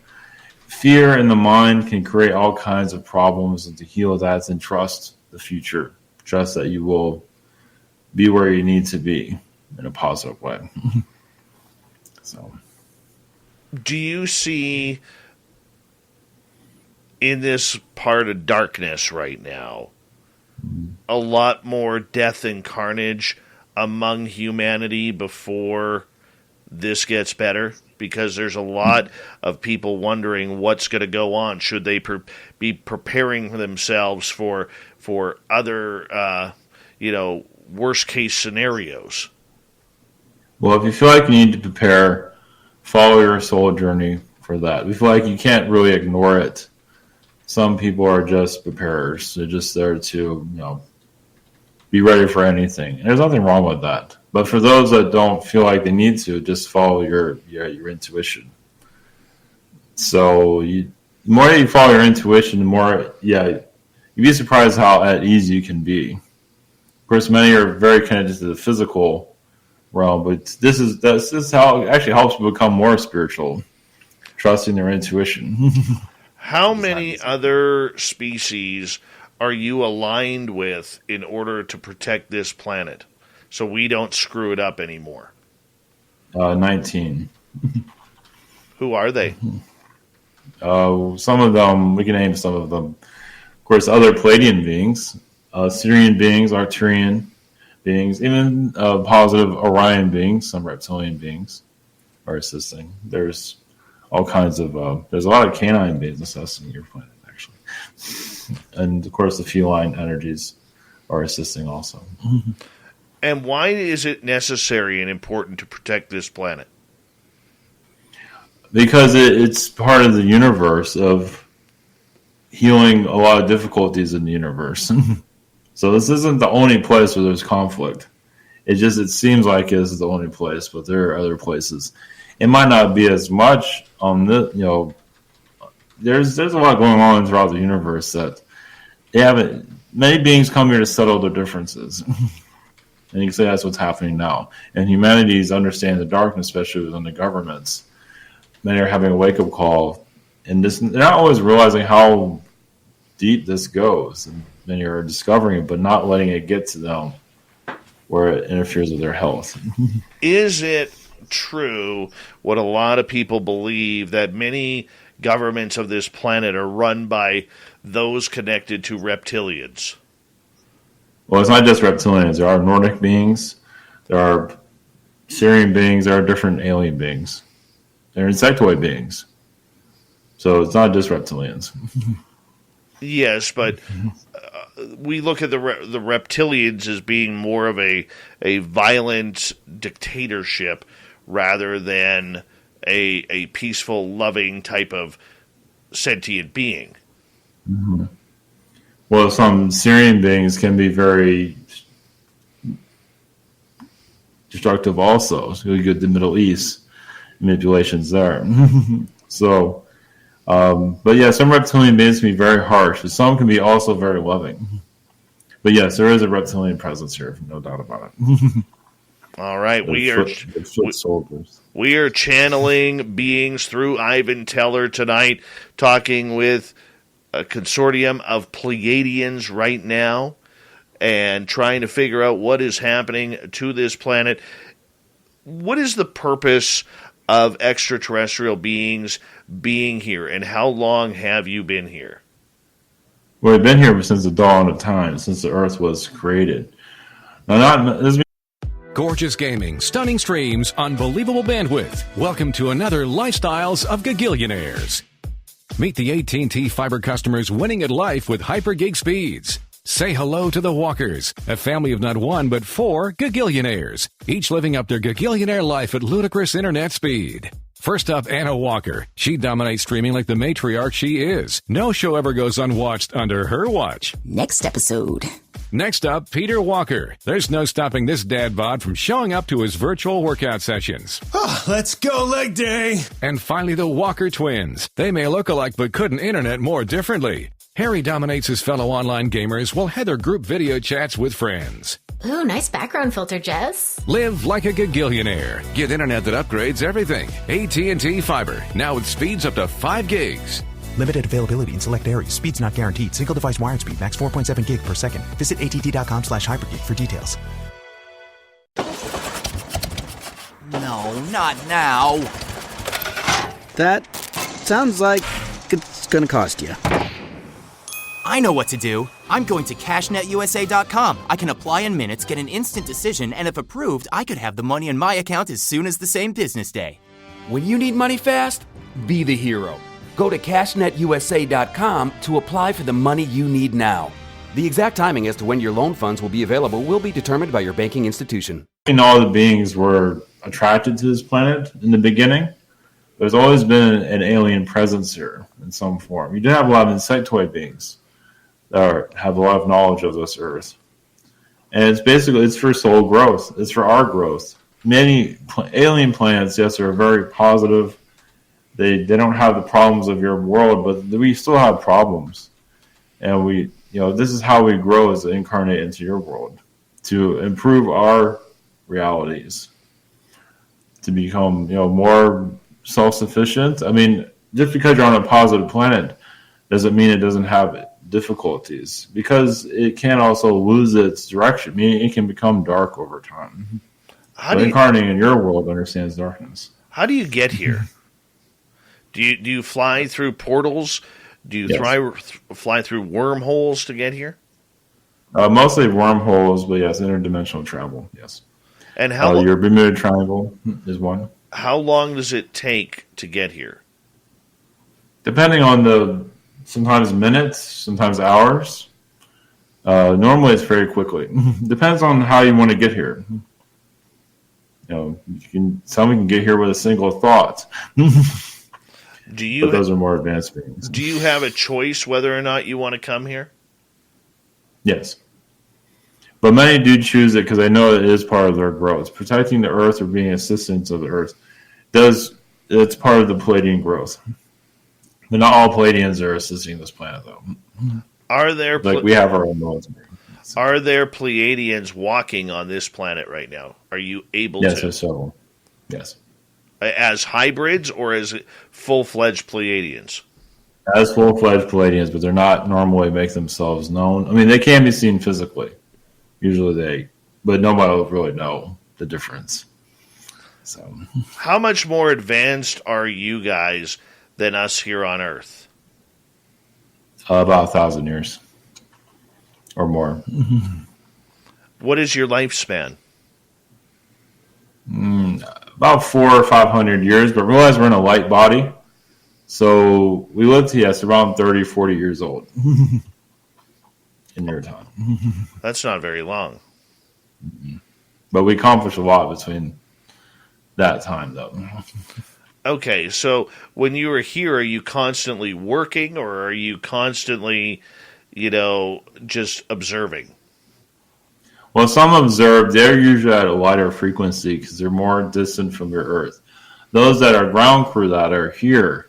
Fear in the mind can create all kinds of problems, and to heal that and trust the future. Trust that you will be where you need to be in a positive way. So, do you see in this part of darkness right now a lot more death and carnage among humanity before this gets better? Because there's a lot of people wondering what's going to go on. Should they be preparing themselves for other, worst case scenarios? Well, if you feel like you need to prepare, follow your soul journey for that. We feel like you can't really ignore it. Some people are just preparers. They're just there to, be ready for anything. And there's nothing wrong with that. But for those that don't feel like they need to, just follow your intuition. So the more you follow your intuition, the more, you'd be surprised how at ease you can be. Of course, many are very connected to the physical realm, but this is how it actually helps you become more spiritual, trusting their intuition. How many other species are you aligned with in order to protect this planet so we don't screw it up anymore? 19. Who are they? Some of them, we can name some of them. Of course, other Pleiadian beings, Sirian beings, Arcturian beings, even positive Orion beings, some reptilian beings are assisting. There's all kinds of, there's a lot of canine beings assisting your planet, actually. And, of course, the feline energies are assisting also. And why is it necessary and important to protect this planet? Because it's part of the universe of healing a lot of difficulties in the universe. So this isn't the only place where there's conflict. It seems like it's the only place, but there are other places. It might not be as much on the there's a lot going on throughout the universe that they haven't. Many beings come here to settle their differences, and you can say that's what's happening now. And humanity is understanding the darkness, especially within the governments. Many are having a wake-up call, and they're not always realizing how deep this goes. And many are discovering it, but not letting it get to them where it interferes with their health. Is it true what a lot of people believe, that many governments of this planet are run by those connected to reptilians? Well, it's not just reptilians. There are Nordic beings, there are Syrian beings, there are different alien beings. There are insectoid beings. So it's not just reptilians. Yes, but we look at the reptilians as being more of a violent dictatorship rather than a peaceful, loving type of sentient being. Mm-hmm. Well, some Syrian beings can be very destructive also. So you get the Middle East manipulations there. So, but yeah, some reptilian beings can be very harsh, but some can be also very loving. But yes, there is a reptilian presence here, no doubt about it. All right, we are channeling beings through Ivan Teller tonight, talking with a consortium of Pleiadians right now, and trying to figure out what is happening to this planet. What is the purpose of extraterrestrial beings being here, and how long have you been here? Well, we've been here since the dawn of time, since the Earth was created. Gorgeous gaming, stunning streams, unbelievable bandwidth. Welcome to another Lifestyles of Gagillionaires. Meet the AT&T Fiber customers winning at life with hyper-gig speeds. Say hello to the Walkers, a family of not one but 4 Gagillionaires, each living up their Gagillionaire life at ludicrous internet speed. First up, Anna Walker. She dominates streaming like the matriarch she is. No show ever goes unwatched under her watch. Next episode. Next up, Peter Walker. There's no stopping this dad bod from showing up to his virtual workout sessions. Let's go leg day. And finally, the Walker twins. They may look alike but couldn't internet more differently. Harry dominates his fellow online gamers while Heather group video chats with friends. Ooh, nice background filter, Jess. Live like a Gagillionaire. Get internet that upgrades everything. AT&T Fiber, now with speeds up to 5 gigs. Limited availability in select areas. Speeds not guaranteed. Single device wired speed max 4.7 gig per second. Visit att.com/hypergig for details. No, not now. That sounds like it's gonna cost you. I know what to do. I'm going to CashNetUSA.com. I can apply in minutes, get an instant decision, and if approved, I could have the money in my account as soon as the same business day. When you need money fast, be the hero. Go to CashNetUSA.com to apply for the money you need now. The exact timing as to when your loan funds will be available will be determined by your banking institution. All the beings were attracted to this planet in the beginning. There's always been an alien presence here in some form. You do have a lot of insectoid beings that have a lot of knowledge of this Earth. And it's for soul growth. It's for our growth. Many alien planets, yes, are very positive. They don't have the problems of your world, but we still have problems. And this is how we grow, as to incarnate into your world, to improve our realities, to become, more self-sufficient. I mean, just because you're on a positive planet doesn't mean it doesn't have difficulties, because it can also lose its direction, meaning it can become dark over time. But incarnating in your world understands darkness. How do you get here? Do you fly through portals? Do you fly through wormholes to get here? Mostly wormholes, but yes, interdimensional travel, yes. And how your Bermuda Triangle is one. How long does it take to get here? Depending on sometimes minutes, sometimes hours. Normally it's very quickly. Depends on how you want to get here. Someone can get here with a single thought. But those are more advanced beings. Do you have a choice whether or not you want to come here? Yes. But many do choose it because they know it is part of their growth. Protecting the Earth or being assistants of the Earth it's part of the Pleiadian growth. But not all Pleiadians are assisting this planet, though. Are there we have our own military. Are there Pleiadians walking on this planet right now? Are you able to? Yes, there's several. Yes. As hybrids or as full-fledged Pleiadians? As full-fledged Pleiadians, but they're not normally make themselves known. I mean, they can be seen physically. Usually but nobody will really know the difference. So, how much more advanced are you guys than us here on Earth? About 1,000 years or more. What is your lifespan? About 400 or 500 years, but realize we're in a light body. So we live to, around 30, 40 years old in your time. That's not very long. But we accomplish a lot between that time, though. Okay, so when you are here, are you constantly working or are you constantly, just observing? Well, some observe, they're usually at a wider frequency because they're more distant from your Earth. Those that are ground crew that are here,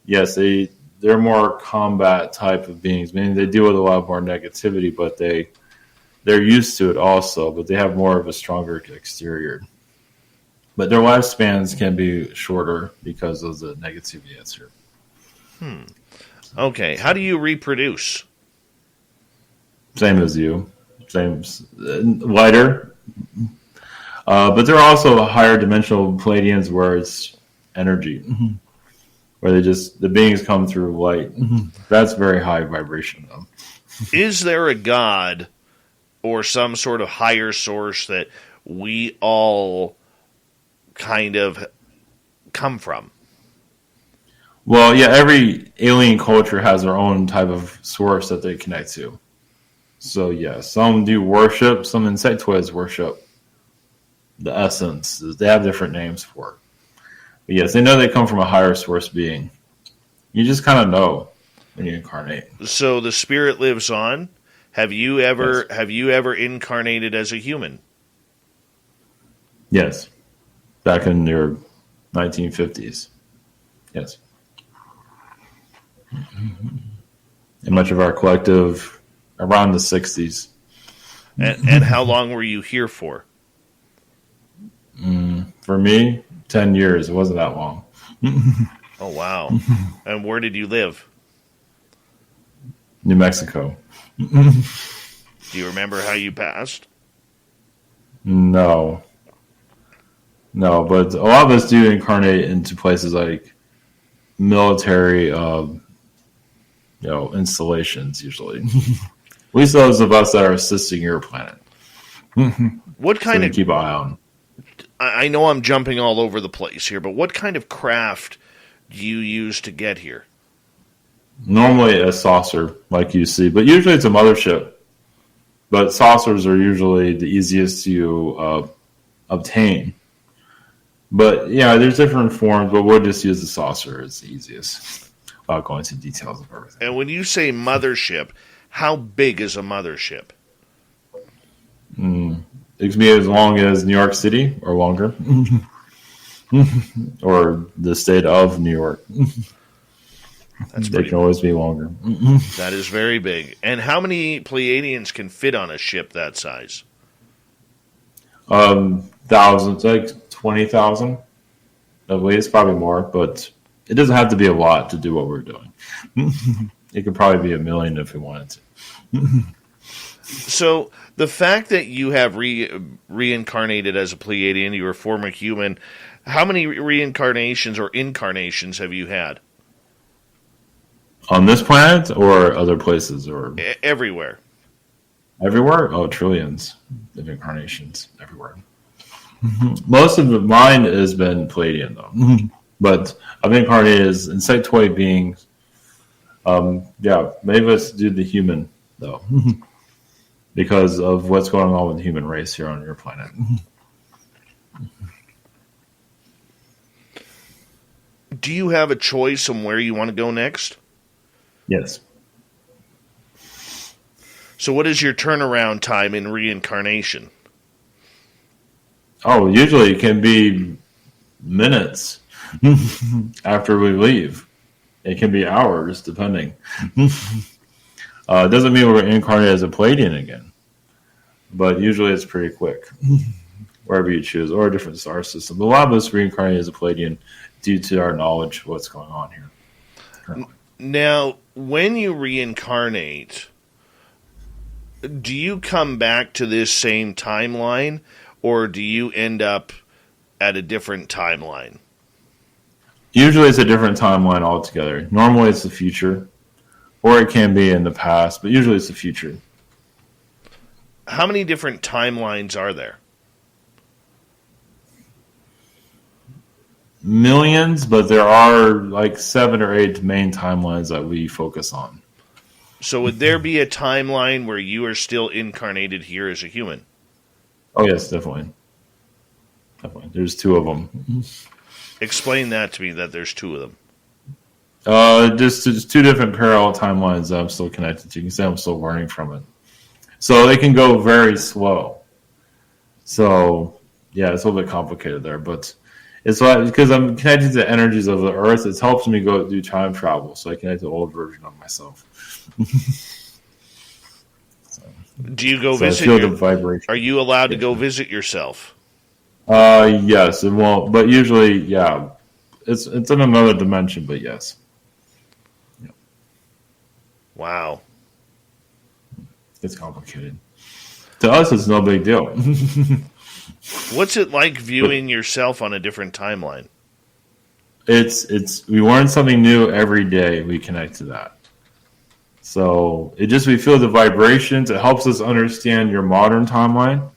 yes, they're more combat type of beings, meaning they deal with a lot more negativity, but they're used to it also, but they have more of a stronger exterior. But their lifespans can be shorter because of the negativity that's here. Okay, how do you reproduce? Same as you. Same, lighter. But there are also higher dimensional Pleiadians where it's energy, where the beings come through light. That's very high vibration, though. Is there a god or some sort of higher source that we all kind of come from? Well, yeah, every alien culture has their own type of source that they connect to. So, yeah, some do worship, some insectoids worship the essence. They have different names for it. But yes, they know they come from a higher source being. You just kind of know when you incarnate. So the spirit lives on. Have you ever incarnated as a human? Yes. Back in your 1950s. Yes. And much of our collective around the 60s. And how long were you here for? For me, 10 years. It wasn't that long. Oh, wow. And where did you live? New Mexico. Do you remember how you passed? No, but a lot of us do incarnate into places like military, installations usually. At least those of us that are assisting your planet. What kind of keep an eye on? I know I'm jumping all over the place here, but what kind of craft do you use to get here? Normally a saucer, like you see, but usually it's a mothership. But saucers are usually the easiest to obtain. But yeah, there's different forms, but we'll just use the saucer. It's the easiest. Without going into details of everything. And when you say mothership, how big is a mothership? It can be as long as New York City or longer. Or the state of New York. They can always be longer. That is very big. And how many Pleiadians can fit on a ship that size? Thousands, like 20,000. At least, probably more, but it doesn't have to be a lot to do what we're doing. It could probably be 1 million if we wanted to. So the fact that you have reincarnated as a Pleiadian, you were a former human, how many reincarnations or incarnations have you had? On this planet or other places? Or everywhere. Everywhere? Oh, trillions of incarnations everywhere. Most of mine has been Pleiadian, though. But I've incarnated as insectoid beings. Many of us do the human, though. Because of what's going on with the human race here on your planet. Do you have a choice on where you want to go next? Yes. So what is your turnaround time in reincarnation? Oh, usually it can be minutes after we leave. It can be hours, depending. It doesn't mean we're incarnated as a Pleiadian again, but usually it's pretty quick, wherever you choose, or a different star system. But a lot of us reincarnate as a Pleiadian due to our knowledge of what's going on here currently. Now, when you reincarnate, do you come back to this same timeline, or do you end up at a different timeline? Usually it's a different timeline altogether. Normally it's the future, or it can be in the past, but usually it's the future. How many different timelines are there? Millions, but there are like 7 or 8 main timelines that we focus on. So would there be a timeline where you are still incarnated here as a human? Oh, yes, definitely. Definitely. There's 2 of them. Explain that to me, that there's 2 of them. Just 2 different parallel timelines that I'm still connected to. You can say I'm still learning from it. So they can go very slow. So, yeah, it's a little bit complicated there, but it's like, because I'm connected to the energies of the earth, it helps me go do time travel, so I connect to the old version of myself. Do you go visit? The vibration. Are you allowed to go visit yourself? Yes, it won't, but usually, yeah, it's in another dimension, but yes. Yeah. Wow, it's complicated. To us, it's no big deal. What's it like viewing yourself on a different timeline? It's we learn something new every day. We connect to that. So we feel the vibrations. It helps us understand your modern timeline.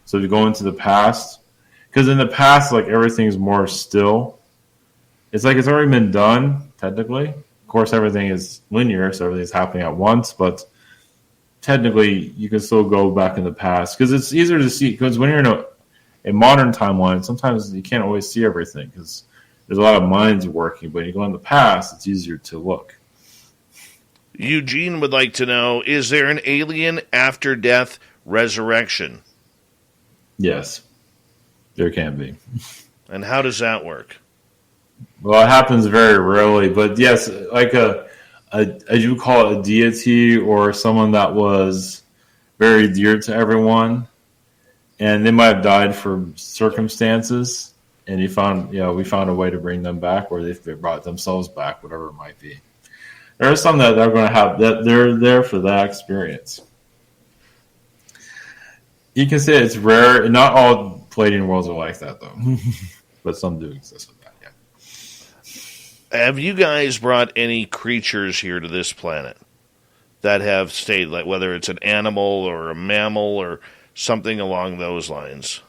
So if you go into the past, because in the past, like everything's more still. It's like it's already been done, technically. Of course, everything is linear, so everything's happening at once, but technically you can still go back in the past because it's easier to see, because when you're in a modern timeline, sometimes you can't always see everything because there's a lot of minds working, but when you go in the past, it's easier to look. Eugene would like to know, is there an alien after death resurrection? Yes, there can be. And how does that work? Well, it happens very rarely, but yes, like as you call it, a deity or someone that was very dear to everyone, and they might have died for circumstances, and we found a way to bring them back, or they brought themselves back, whatever it might be. There are some that are going to have that they're there for that experience. You can say it's rare. Not all Pleiadian worlds are like that, though, but some do exist with that. Yeah. Have you guys brought any creatures here to this planet that have stayed, like whether it's an animal or a mammal or something along those lines?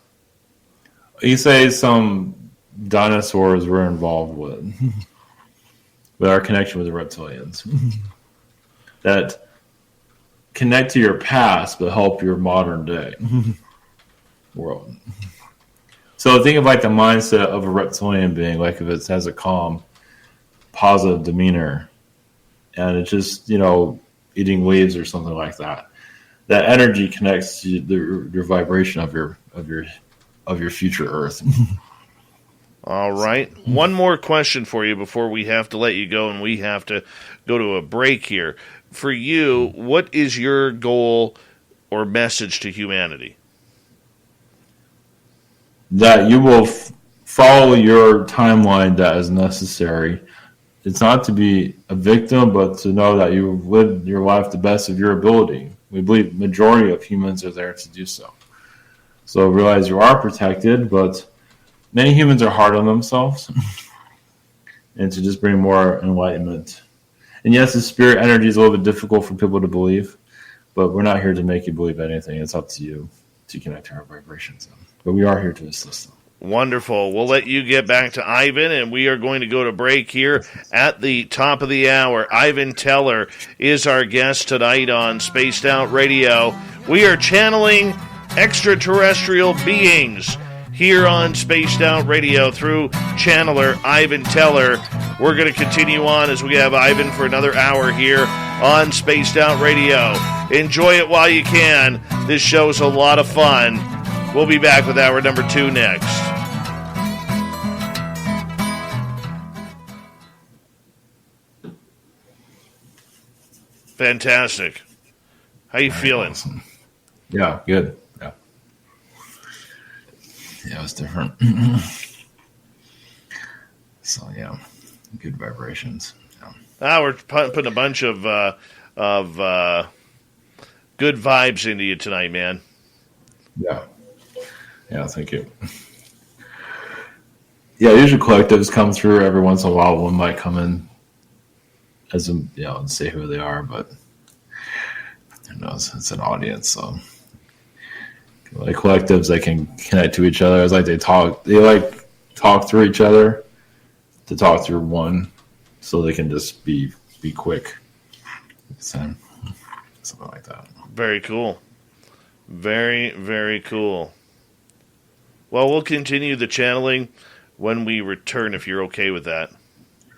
You say some dinosaurs were involved with our connection with the reptilians that connect to your past but help your modern day world. So think of like the mindset of a reptilian being, like if it has a calm, positive demeanor and it's just, eating leaves or something like that. That energy connects to your vibration of your future Earth. All right. One more question for you before we have to let you go, and we have to go to a break here. For you, what is your goal or message to humanity? That you will follow your timeline that is necessary. It's not to be a victim, but to know that you've lived your life the best of your ability. We believe the majority of humans are there to do so. So realize you are protected, but many humans are hard on themselves. And to just bring more enlightenment. And yes, the spirit energy is a little bit difficult for people to believe, but we're not here to make you believe anything. It's up to you to connect to our vibrations. But we are here to assist them. Wonderful. We'll let you get back to Ivan, and we are going to go to break here at the top of the hour. Ivan Teller is our guest tonight on Spaced Out Radio. We are channeling extraterrestrial beings here on Spaced Out Radio through channeler Ivan Teller. We're going to continue on as we have Ivan for another hour here on Spaced Out Radio. Enjoy it while you can. This show's a lot of fun. We'll be back with hour number 2 next. Fantastic. How you feeling? Awesome. Yeah, good. Yeah, it was different. So yeah, good vibrations. Yeah. We're putting a bunch of good vibes into you tonight, man. Yeah. Yeah, thank you. Yeah, usually collectives come through every once in a while. One might come in as a, and say who they are, but who knows? It's an audience, so like collectives, they can connect to each other. It's like they talk through each other to talk through one, so they can just be quick. Something like that. Very cool. Very, very cool. Well, we'll continue the channeling when we return, if you're okay with that.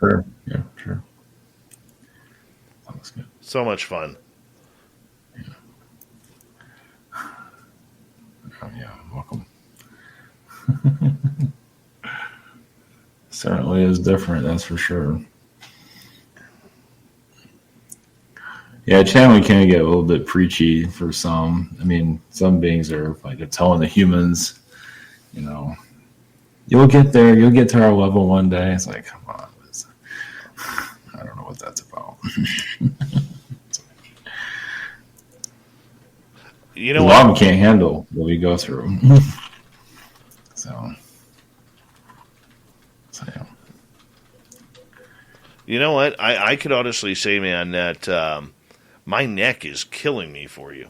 Sure. Yeah, sure. Sounds good. So much fun. Yeah, welcome. Certainly is different, that's for sure. Yeah, channeling can get a little bit preachy for some. I mean, some beings are like they're telling the humans, you'll get there, you'll get to our level one day. It's like, come on. I don't know what that's about. You know a lot of them can't handle what we go through. So yeah. You know what? I could honestly say, man, that my neck is killing me for you.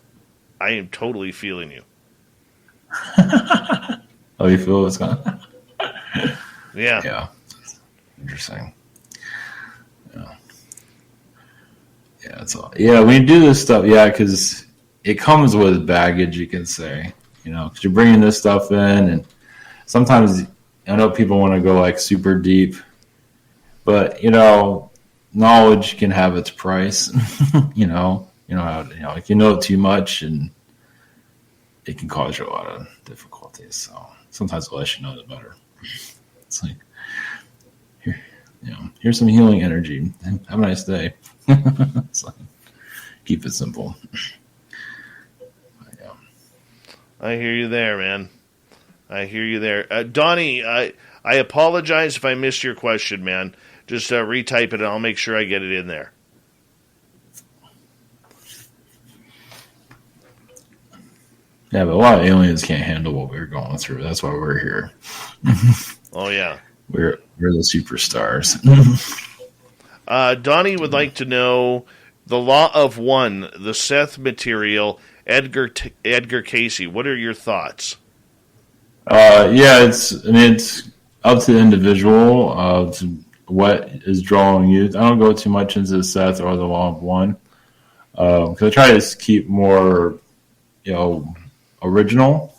I am totally feeling you. Oh, you feel it's going? Yeah. Yeah. Interesting. Yeah. Yeah. When you do this stuff, because it comes with baggage, you can say, because you're bringing this stuff in, and sometimes I know people want to go like super deep, but knowledge can have its price. If you know too much, and it can cause you a lot of difficulties. So sometimes the less you know, the better. It's like, here's some healing energy. Have a nice day. It's like, keep it simple. I hear you there, man. I hear you there. Donnie, I apologize if I missed your question, man. Just retype it, and I'll make sure I get it in there. Yeah, but a lot of aliens can't handle what we're going through. That's why we're here. Oh, yeah. We're the superstars. Donnie would like to know the Law of One, the Seth material, Edgar Casey. What are your thoughts? It's up to the individual to what is drawing you. I don't go too much into Seth or the Law of One because I try to keep more, original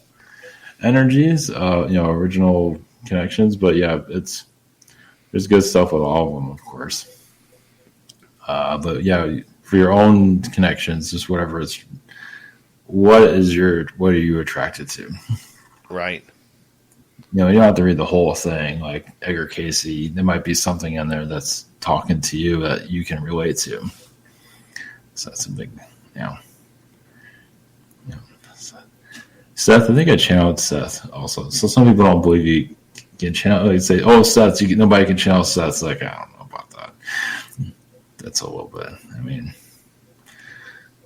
energies, original connections. But yeah, there's good stuff with all of them, of course. But yeah, for your own connections, just whatever it's. What are you attracted to? Right. You don't have to read the whole thing. Like Edgar Casey, there might be something in there that's talking to you that you can relate to. So that's a big, Seth, I think I channeled Seth also. So some people don't believe you can channel. They say, "Oh, Seth, nobody can channel Seth." It's like, I don't know about that. That's a little bit. I mean,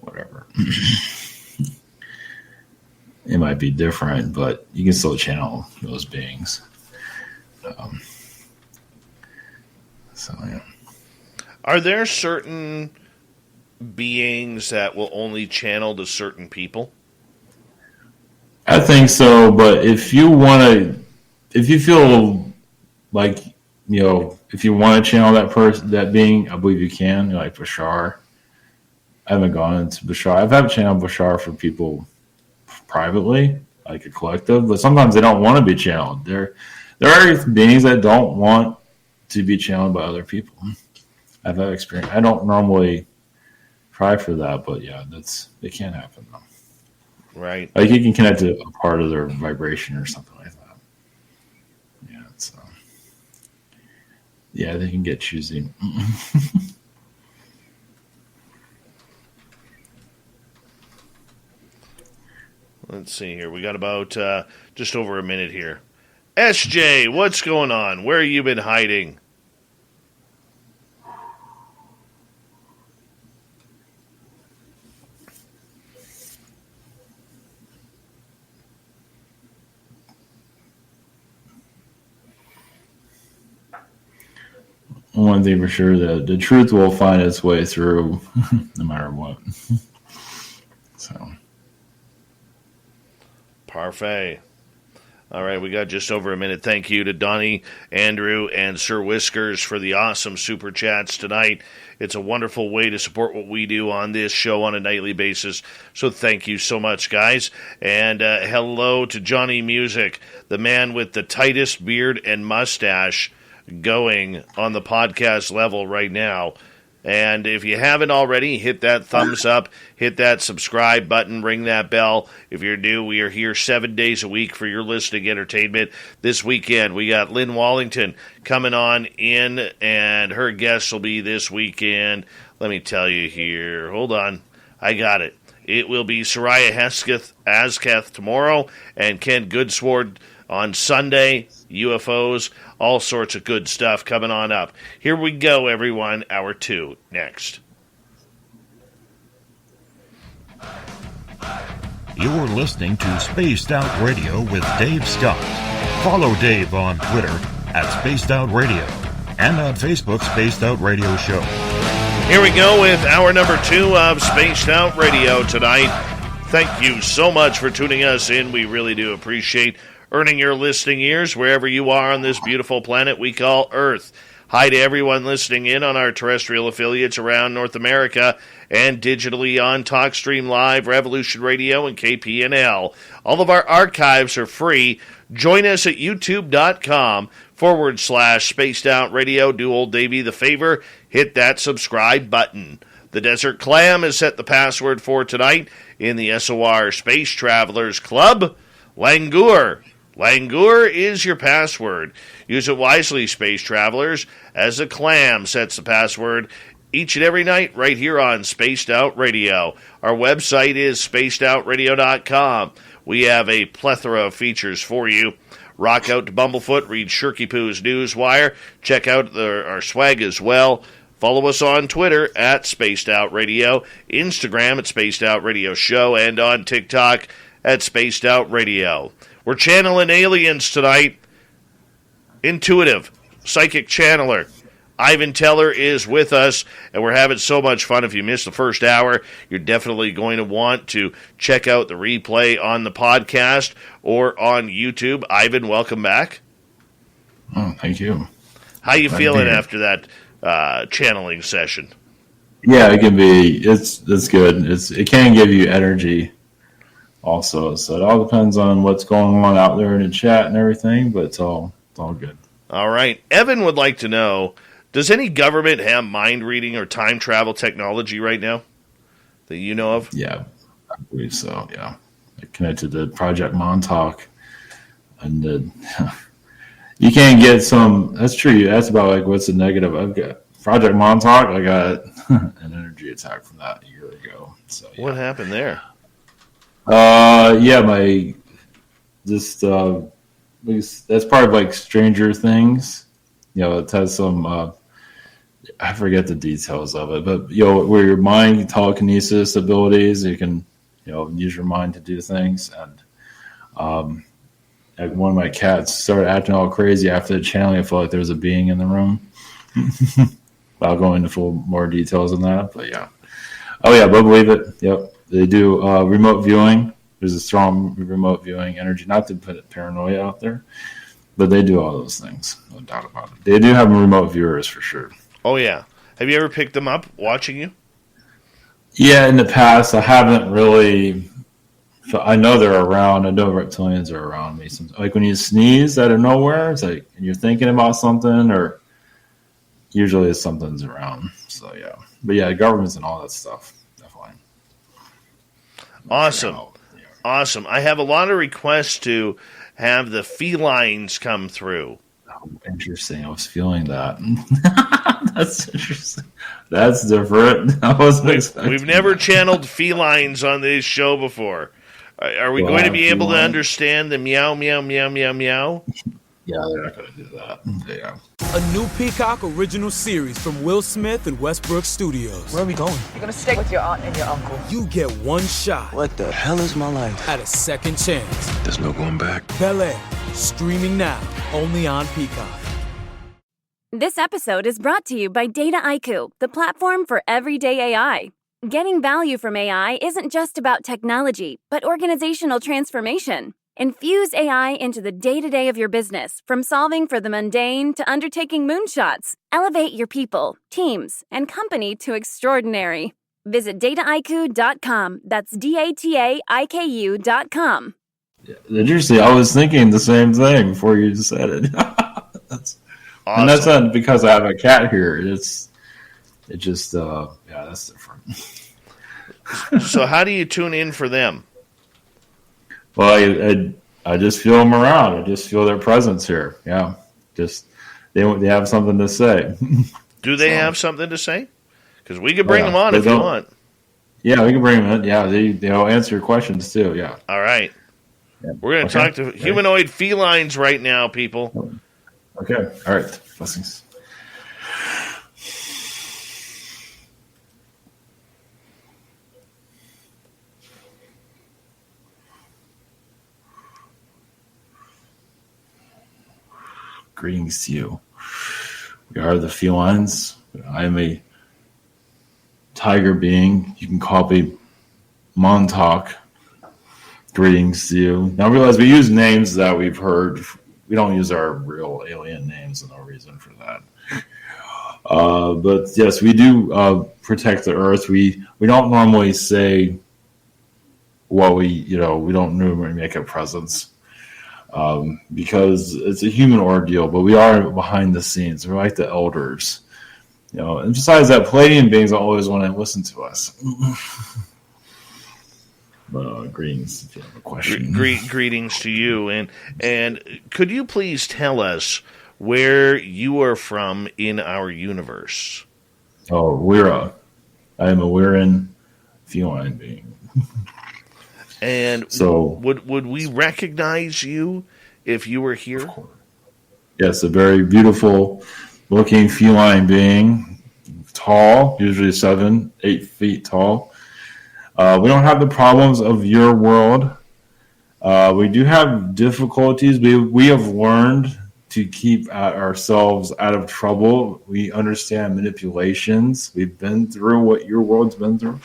whatever. It might be different, but you can still channel those beings. Yeah. Are there certain beings that will only channel to certain people? I think so, but if you feel like, if you want to channel that being, I believe you can, like Bashar. I haven't gone into Bashar. I've had channeled Bashar for people privately, like a collective, but sometimes they don't want to be channeled. There are beings that don't want to be channeled by other people. I've had experience. I don't normally try for that, but yeah, it can happen though. Right. Like you can connect to a part of their vibration or something like that. Yeah, they can get choosy. Let's see here. We got about just over a minute here. SJ, what's going on? Where have you been hiding? One thing for sure, the truth will find its way through no matter what. So, parfait. All right, we got just over a minute. Thank you to Donnie, Andrew, and Sir Whiskers for the awesome super chats tonight. It's a wonderful way to support what we do on this show on a nightly basis. So thank you so much, guys. And hello to Johnny Music, the man with the tightest beard and mustache going on the podcast level right now. And if you haven't already, hit that thumbs up, hit that subscribe button, ring that bell. If you're new, we are here 7 days a week for your listening entertainment. This weekend, we got Lynn Wallington coming on in, and her guests will be this weekend. Let me tell you here. Hold on. I got it. It will be Soraya Asketh tomorrow, and Ken Goodsword on Sunday. UFOs, all sorts of good stuff coming on up. Here we go, everyone. Hour 2 next. You're listening to Spaced Out Radio with Dave Scott. Follow Dave on Twitter at Spaced Out Radio and on Facebook, Spaced Out Radio Show. Here we go with hour number 2 of Spaced Out Radio tonight. Thank you so much for tuning us in. We really do appreciate earning your listening ears wherever you are on this beautiful planet we call Earth. Hi to everyone listening in on our terrestrial affiliates around North America and digitally on TalkStream Live, Revolution Radio, and KPNL. All of our archives are free. Join us at youtube.com/Spaced Out Radio. Do old Davey the favor. Hit that subscribe button. The Desert Clam has set the password for tonight in the SOR Space Travelers Club. Langur. Langur is your password. Use it wisely, Space Travelers, as the Clam sets the password each and every night right here on Spaced Out Radio. Our website is spacedoutradio.com. We have a plethora of features for you. Rock out to Bumblefoot, read Shirky Poo's Newswire, check out our swag as well. Follow us on Twitter at Spaced Out Radio, Instagram at Spaced Out Radio Show, and on TikTok at Spaced Out Radio. We're channeling aliens tonight. Intuitive, psychic channeler. Ivan Teller is with us, and we're having so much fun. If you missed the first hour, you're definitely going to want to check out the replay on the podcast or on YouTube. Ivan, welcome back. Oh, thank you. How you feeling after that channeling session? Yeah, it can be. It's good. It can give you energy also. So it all depends on what's going on out there in the chat and everything, but it's all good. All right. Evan would like to know, does any government have mind reading or time travel technology right now that you know of? Yeah, I believe so, yeah. Connected to Project Montauk. And you can get some, that's true, you asked about like what's the negative. I've got Project Montauk, I got an energy attack from that a year ago. So yeah. What happened there? That's part of like Stranger Things. You know, it has some I forget the details of it, but where your mind telekinesis abilities, you can use your mind to do things. And like one of my cats started acting all crazy after the channeling. I felt like there was a being in the room. I'll go into full more details on that, but yeah. Oh yeah, but believe it. Yep. They do remote viewing. There's a strong remote viewing energy. Not to put paranoia out there, but they do all those things. No doubt about it. They do have remote viewers for sure. Oh, yeah. Have you ever picked them up watching you? Yeah, in the past. I haven't really. I know they're around. I know reptilians are around me. Like when you sneeze out of nowhere, it's like you're thinking about something, or usually something's around. So, yeah. But yeah, governments and all that stuff. Awesome. Awesome. I have a lot of requests to have the felines come through. Oh, interesting. I was feeling that. That's interesting. That's different. I wasn't expecting We've never channeled felines on this show before. Are we going to be able to understand the meow, meow, meow, meow, meow? Yeah, they're not going to do that. Yeah. A new Peacock original series from Will Smith and Westbrook Studios. Where are we going? You're gonna stay with your aunt and your uncle. You get one shot. What the hell is my life? At a second chance. There's no going back. Bel-Air, streaming now, only on Peacock. This episode is brought to you by Data IQ, the platform for everyday AI. Getting value from AI isn't just about technology, but organizational transformation. Infuse AI into the day-to-day of your business, from solving for the mundane to undertaking moonshots. Elevate your people, teams, and company to extraordinary. Visit dataiku.com. That's DATAIKU.com. Interesting. I was thinking the same thing before you said it. That's awesome. And that's not because I have a cat here. It's just, that's different. So how do you tune in for them? Well, I just feel them around. I just feel their presence here. Yeah, just they have something to say. Do they have something to say? Because we could bring them on if you want. Yeah, we can bring them in. Yeah, they'll answer your questions too. Yeah. All right. Yeah. We're going to talk to humanoid felines right now, people. Okay. All right. Blessings. Greetings to you. We are the felines. I am a tiger being. You can call me Montauk. Greetings to you. Now realize we use names that we've heard. We don't use our real alien names, and no reason for that. But yes, we do protect the earth. We don't normally say we don't normally make a presence. Because it's a human ordeal, but we are behind the scenes. We're like the elders, And besides that, Palladian beings always want to listen to us. But greetings, if you have a question. Greetings to you, and could you please tell us where you are from in our universe? Oh, I am a Weiran feline being. And so, would we recognize you if you were here? Yes, a very beautiful looking feline being, tall, usually 7-8 feet tall. We don't have the problems of your world. We do have difficulties. We have learned to keep ourselves out of trouble. We understand manipulations. We've been through what your world's been through.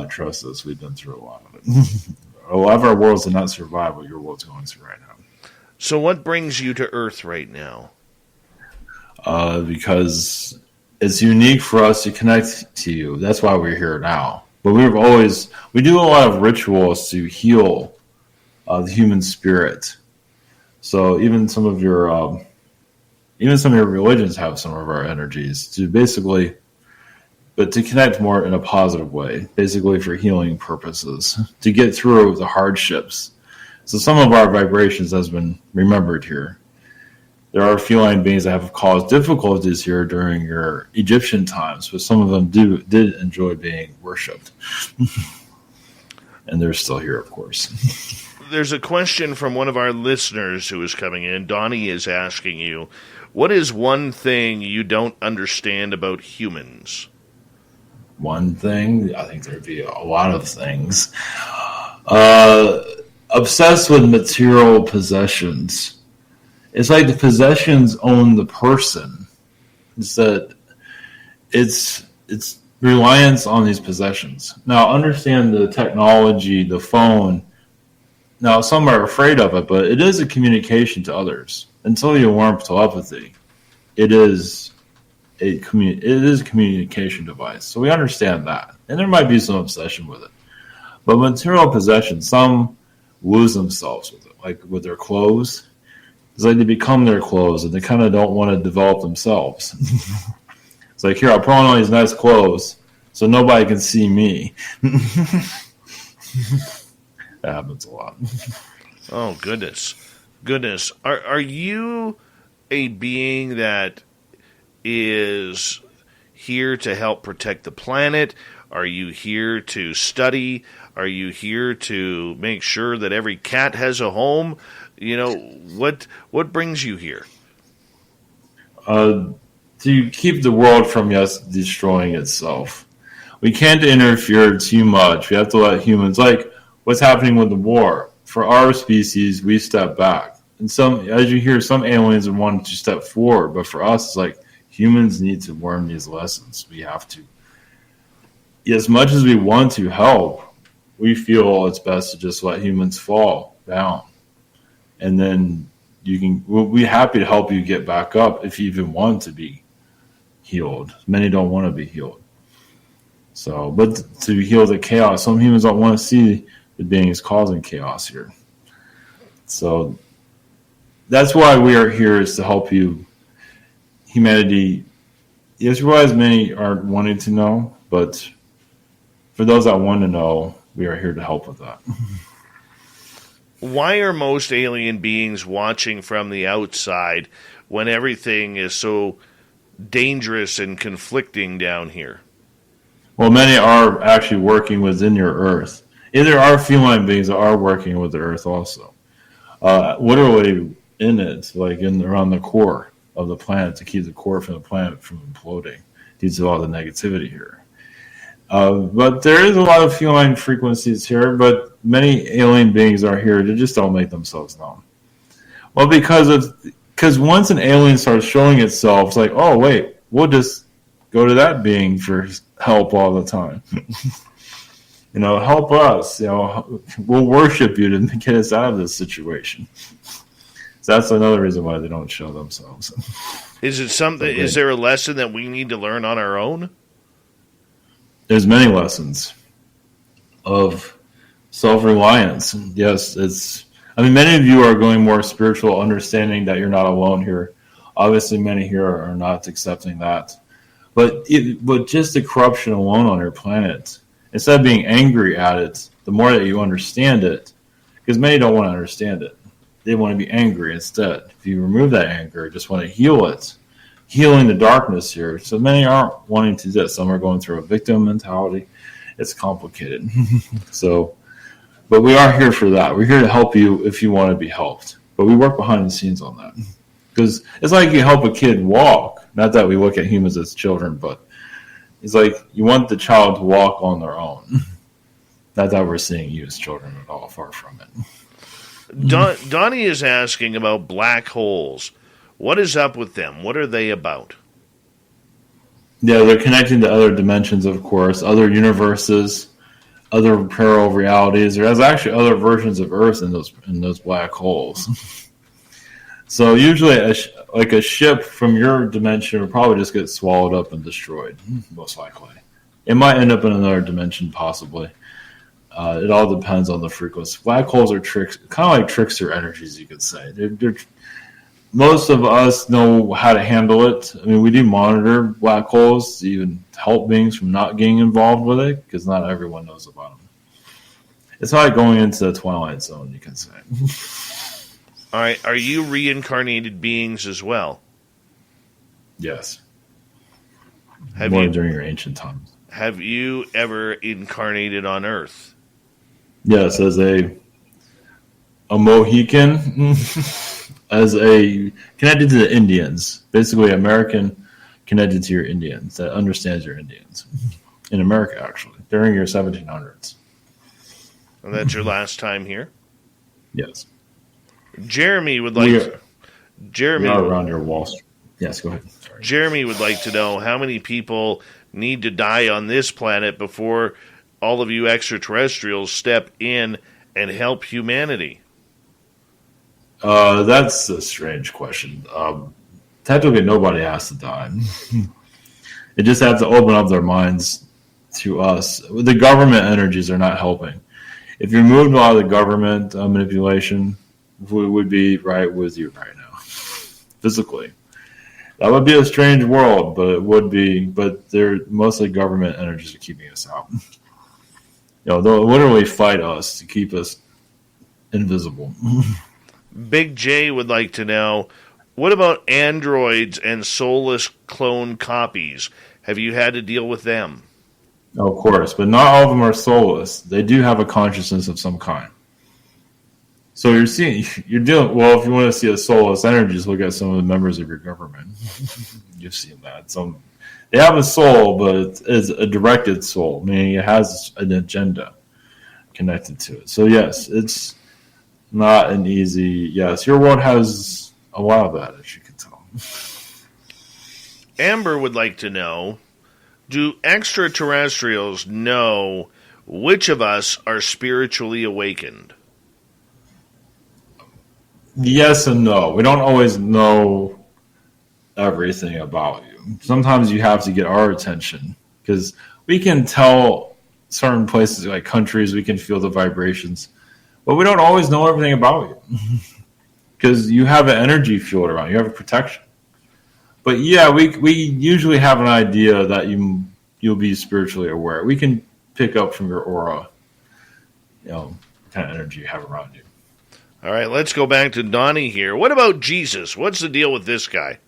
Trust us, we've been through a lot of it. A lot of our worlds did not survive what your world's going through right now. So what brings you to Earth right now? Because it's unique for us to connect to you. That's why we're here now. But we do a lot of rituals to heal the human spirit. So even some of your religions have some of our energies to basically, but to connect more in a positive way, basically for healing purposes, to get through the hardships. So some of our vibrations has been remembered here. There are feline beings that have caused difficulties here during your Egyptian times, but some of them did enjoy being worshipped. And they're still here, of course. There's a question from one of our listeners who is coming in. Donnie is asking you, what is one thing you don't understand about humans? One thing? I think there'd be a lot of things. Obsessed with material possessions. It's like the possessions own the person. It's that it's reliance on these possessions. Now, understand the technology, the phone. Now, some are afraid of it, but it is a communication to others. Until you learn telepathy, it is a communication device. So we understand that. And there might be some obsession with it. But material possessions, some lose themselves with it, like with their clothes. It's like they become their clothes and they kind of don't want to develop themselves. It's like, here, I'll put on all these nice clothes so nobody can see me. That happens a lot. Oh, goodness. Are you a being that is here to help protect the planet? Are you here to study? Are you here to make sure that every cat has a home? What brings you here? To keep the world from just destroying itself. We can't interfere too much. We have to let humans, like what's happening with the war. For our species, we step back. And as you hear, some aliens want to step forward, but for us, it's like humans need to learn these lessons. We have to. As much as we want to help, we feel it's best to just let humans fall down. And then we'll be happy to help you get back up if you even want to be healed. Many don't want to be healed. So, but to heal the chaos, some humans don't want to see the beings causing chaos here. So that's why we are here, is to help you. Humanity, yes, realize many aren't wanting to know, but for those that want to know, we are here to help with that. Why are most alien beings watching from the outside when everything is so dangerous and conflicting down here? Well, many are actually working within your Earth. There are feline beings that are working with the Earth also. Literally in it, like around the core of the planet, to keep the core from the planet from imploding due to all the negativity here. But there is a lot of feline frequencies here, but many alien beings are here. They just don't make themselves known. Well, because once an alien starts showing itself, it's like, oh, wait, we'll just go to that being for help all the time. Help us. We'll worship you to get us out of this situation. So that's another reason why they don't show themselves. Is it something? Is there a lesson that we need to learn on our own? There's many lessons of self-reliance. Yes, many of you are going more spiritual, understanding that you're not alone here. Obviously, many here are not accepting that. But just the corruption alone on your planet, instead of being angry at it, the more that you understand it, because many don't want to understand it. They want to be angry instead. If you remove that anger, just want to heal it. Healing the darkness here. So many aren't wanting to do this. Some are going through a victim mentality. It's complicated. But we are here for that. We're here to help you if you want to be helped. But we work behind the scenes on that. Because it's like you help a kid walk. Not that we look at humans as children, but it's like you want the child to walk on their own. Not that we're seeing you as children at all, far from it. Donnie is asking about black holes. What is up with them? What are they about? Yeah, they're connecting to other dimensions, of course, other universes, other parallel realities. There's actually other versions of Earth in those black holes. So usually, a ship from your dimension will probably just get swallowed up and destroyed, most likely. It might end up in another dimension, possibly. It all depends on the frequency. Black holes are kind of like trickster energies, you could say. Most of us know how to handle it. We do monitor black holes to even help beings from not getting involved with it, because not everyone knows about them. It's like going into the Twilight Zone, you can say. All right. Are you reincarnated beings as well? Yes. During your ancient times. Have you ever incarnated on Earth? Yes, as a Mohican, connected to the Indians, basically American connected to your Indians, that understands your Indians. In America, actually, during your 1700s. And that's your last time here? Yes. Jeremy would like Jeremy, we are around your Wall Street. Yes, go ahead. Sorry. Jeremy would like to know how many people need to die on this planet before all of you extraterrestrials step in and help humanity. That's a strange question. Technically, nobody has to die. It just has to open up their minds to us. The government energies are not helping. If you removed a lot of the government manipulation, we would be right with you right now, physically. That would be a strange world, but it would be. But they're mostly government energies are keeping us out. They'll literally fight us to keep us invisible. Big J would like to know, what about androids and soulless clone copies? Have you had to deal with them? Of course, but not all of them are soulless. They do have a consciousness of some kind. So you're dealing, well, if you want to see a soulless energy, just look at some of the members of your government. You've seen that. They have a soul, but it's a directed soul, meaning it has an agenda connected to it. So yes, it's not an easy, yes, your world has a lot of that, as you can tell. Amber would like to know, do extraterrestrials know which of us are spiritually awakened? Yes and no. We don't always know everything about you. Sometimes you have to get our attention because we can tell certain places, like countries, we can feel the vibrations, but we don't always know everything about you because you have an energy field around you. You have a protection. But yeah, we usually have an idea that you'll be spiritually aware. We can pick up from your aura, what kind of energy you have around you. All right, let's go back to Donnie here. What about Jesus? What's the deal with this guy?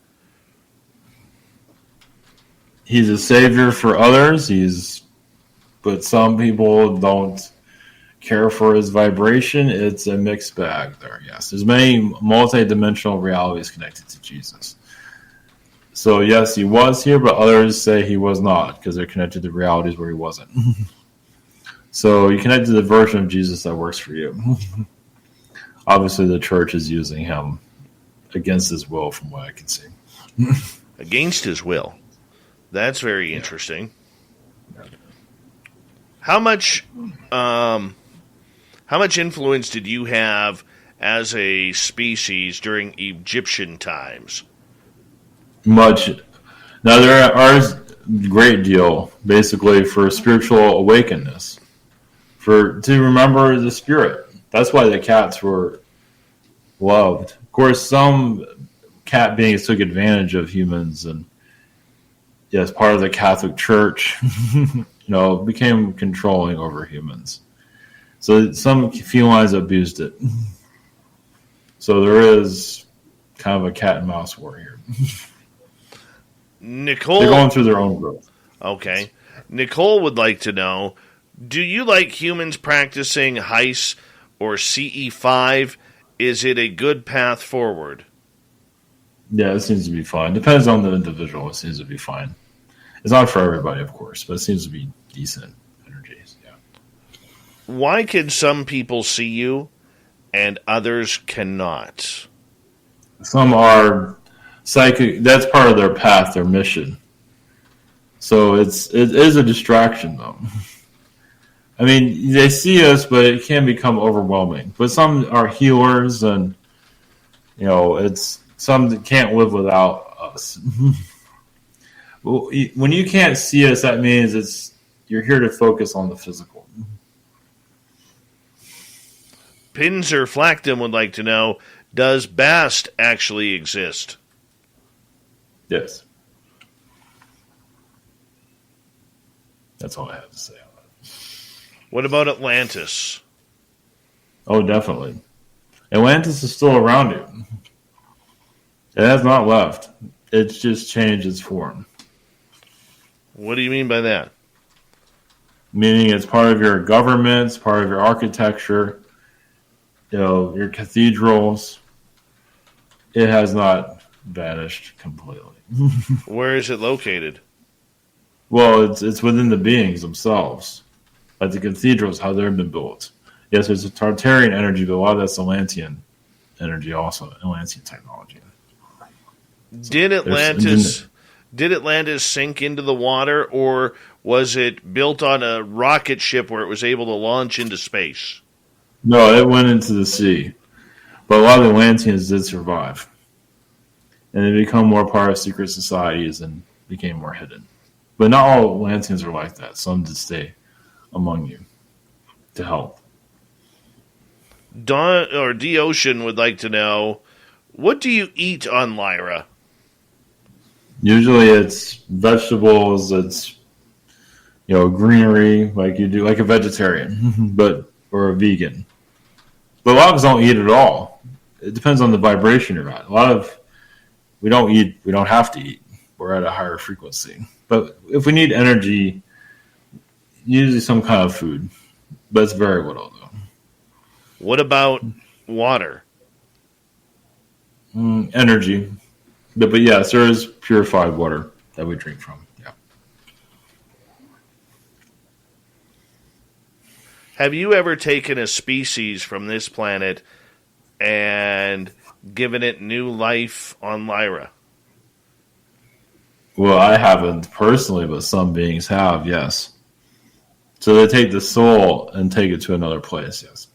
He's a savior for others. But some people don't care for his vibration. It's a mixed bag there, yes. There's many multi-dimensional realities connected to Jesus. So yes, he was here, but others say he was not because they're connected to realities where he wasn't. So you connect to the version of Jesus that works for you. Obviously, the church is using him against his will, from what I can see. Against his will. That's very interesting. How much influence did you have as a species during Egyptian times? Much. Now, there are a great deal, basically, for spiritual awakeness, to remember the spirit. That's why the cats were loved. Of course, some cat beings took advantage of humans, and yes, part of the Catholic Church, became controlling over humans. So some felines abused it. So there is kind of a cat and mouse war here. Nicole, they're going through their own growth. Okay. Nicole would like to know, do you like humans practicing Heis or CE5? Is it a good path forward? Yeah, it seems to be fine. Depends on the individual. It seems to be fine. It's not for everybody, of course, but it seems to be decent energies. Yeah. Why can some people see you and others cannot? Some are psychic. That's part of their path, their mission. So it is a distraction, though. I mean, they see us, but it can become overwhelming. But some are healers, and it's some that can't live without us. When you can't see us, that means you're here to focus on the physical. Pinzer Flackton would like to know, does Bast actually exist? Yes. That's all I have to say on that. What about Atlantis? Oh, definitely. Atlantis is still around you. It has not left. It's just changed its form. What do you mean by that? Meaning it's part of your government, it's part of your architecture, your cathedrals. It has not vanished completely. Where is it located? Well, it's within the beings themselves. Like the cathedrals, how they've been built. Yes, there's a Tartarian energy, but a lot of that's Atlantean energy also, Atlantean technology. Did Atlantis sink into the water, or was it built on a rocket ship where it was able to launch into space? No, it went into the sea. But a lot of the Atlanteans did survive. And they become more part of secret societies and became more hidden. But not all Atlanteans are like that. Some did stay among you to help. D Ocean would like to know, what do you eat on Lyra? Usually it's vegetables, it's greenery, like you do, like a vegetarian, or a vegan. But a lot of us don't eat at all. It depends on the vibration you're at. We don't eat, we don't have to eat. We're at a higher frequency. But if we need energy, usually some kind of food, but it's very little though. What about water? Energy, but yes, there is purified water that we drink from. Yeah. Have you ever taken a species from this planet and given it new life on Lyra? Well, I haven't personally, but some beings have, yes. So they take the soul and take it to another place, yes.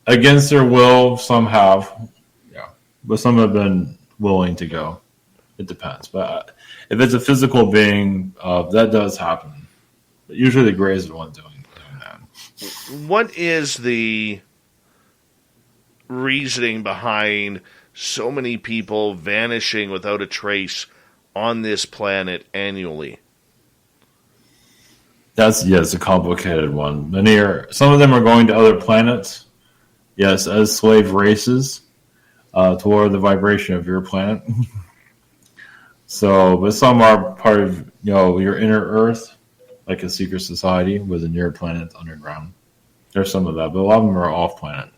Against their will, some have, yeah. But some have been willing to go. It depends. But if it's a physical being, that does happen. But usually the Greys are the one doing that. What is the reasoning behind so many people vanishing without a trace on this planet annually? That's, yes, a complicated one. Some of them are going to other planets, yes, as slave races, toward the vibration of your planet. So, but some are part of, your inner Earth, like a secret society within your planet underground. There's some of that, but a lot of them are off planet.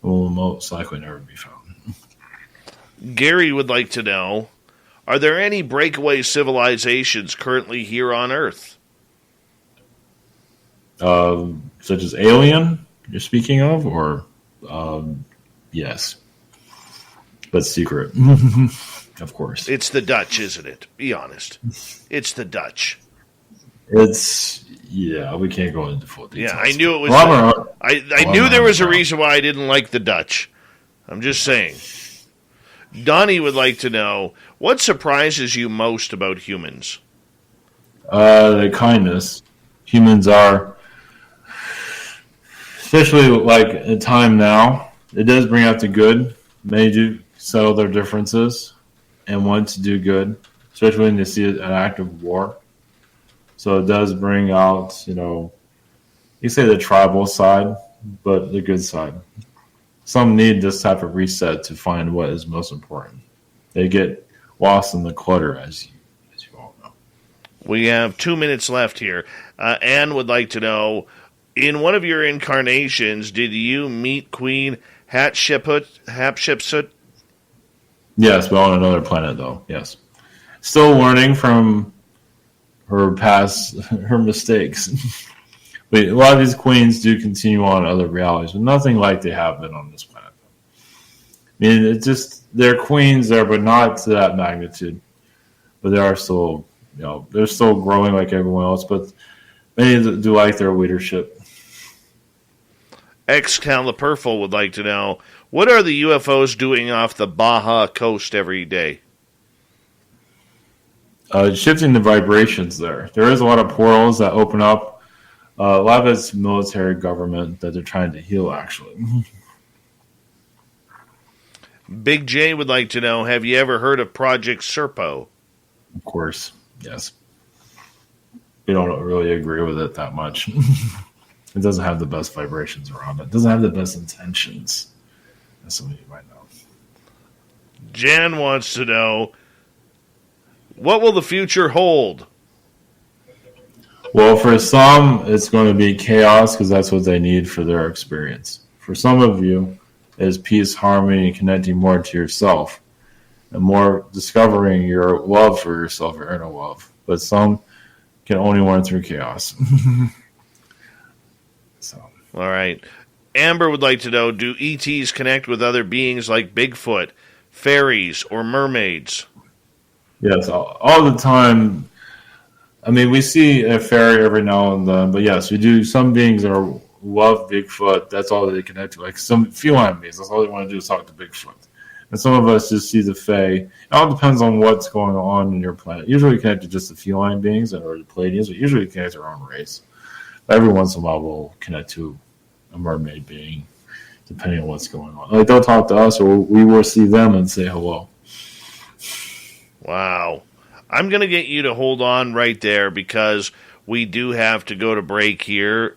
Will most likely never be found. Gary would like to know, are there any breakaway civilizations currently here on Earth? Such as Alien, you're speaking of, or yes, but secret, of course. It's the Dutch, isn't it? Be honest. It's the Dutch. We can't go into full details. Yeah, I knew it was. I knew there was a reason why I didn't like the Dutch. I'm just saying. Donnie would like to know, what surprises you most about humans? The kindness. Humans are, especially like in time now, it does bring out the good. Many do settle their differences and want to do good, especially when they see an act of war. So it does bring out, you say the tribal side, but the good side. Some need this type of reset to find what is most important. They get lost in the clutter, as you all know. We have 2 minutes left here. Anne would like to know, in one of your incarnations, did you meet Queen Hatshepsut? Yes, but on another planet, though, yes. Still learning from her past, her mistakes. But a lot of these queens do continue on other realities, but nothing like they have been on this planet. I mean, it's just, they're queens there, but not to that magnitude. But they are still, they're still growing like everyone else, but many do like their leadership. Excalibur would like to know, what are the UFOs doing off the Baja coast every day? Shifting the vibrations there. There is a lot of portals that open up. A lot of it's military government that they're trying to heal, actually. Big J would like to know, have you ever heard of Project Serpo? Of course, yes. We don't really agree with it that much. It doesn't have the best vibrations around it. It doesn't have the best intentions, as some of you might know. Jan wants to know, what will the future hold? Well, for some, it's going to be chaos because that's what they need for their experience. For some of you, it's peace, harmony, and connecting more to yourself and more discovering your love for yourself, your inner love. But some can only learn through chaos. All right. Amber would like to know, do ETs connect with other beings like Bigfoot, fairies, or mermaids? Yes, all the time. I mean, we see a fairy every now and then, but yes, we do. Some beings love Bigfoot. That's all they connect to. Like some feline beings, that's all they want to do is talk to Bigfoot. And some of us just see the Fae. It all depends on what's going on in your planet. Usually we connect to just the feline beings or the Pleiadians, but usually we connect to our own race. But every once in a while we'll connect to a mermaid being, depending on what's going on. Like they'll talk to us, or we will see them and say hello. Wow. I'm going to get you to hold on right there because we do have to go to break here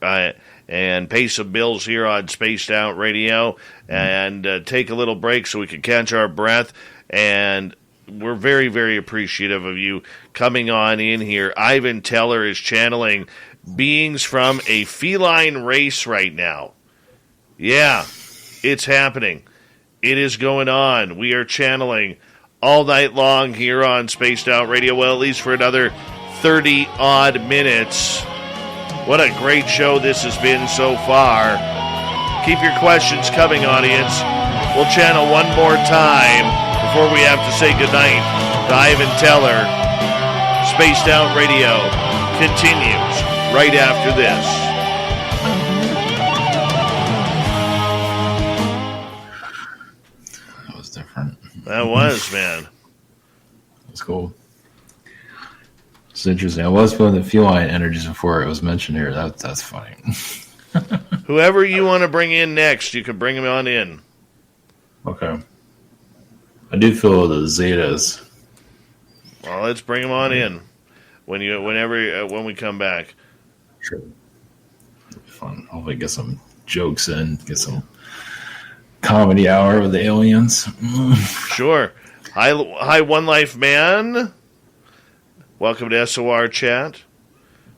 and pay some bills here on Spaced Out Radio and take a little break so we can catch our breath. And we're very, very appreciative of you coming on in here. Ivan Teller is channeling beings from a feline race right now. Yeah, it's happening. It is going on. We are channeling all night long here on Spaced Out Radio. Well, at least for another 30-odd minutes. What a great show this has been so far. Keep your questions coming, audience. We'll channel one more time before we have to say goodnight to Ivan Teller. Spaced Out Radio continues right after this. That was different. That was, man. That's cool. It's interesting. I was feeling the feline energies before it was mentioned here. That's funny. Whoever you want to bring in next, you can bring him on in. Okay. I do feel the Zetas. Well, let's bring him on in when we come back. Sure. It'll be fun. Hopefully get some jokes in, get some comedy hour with the aliens. Sure. Hi, One Life Man. Welcome to SOR Chat.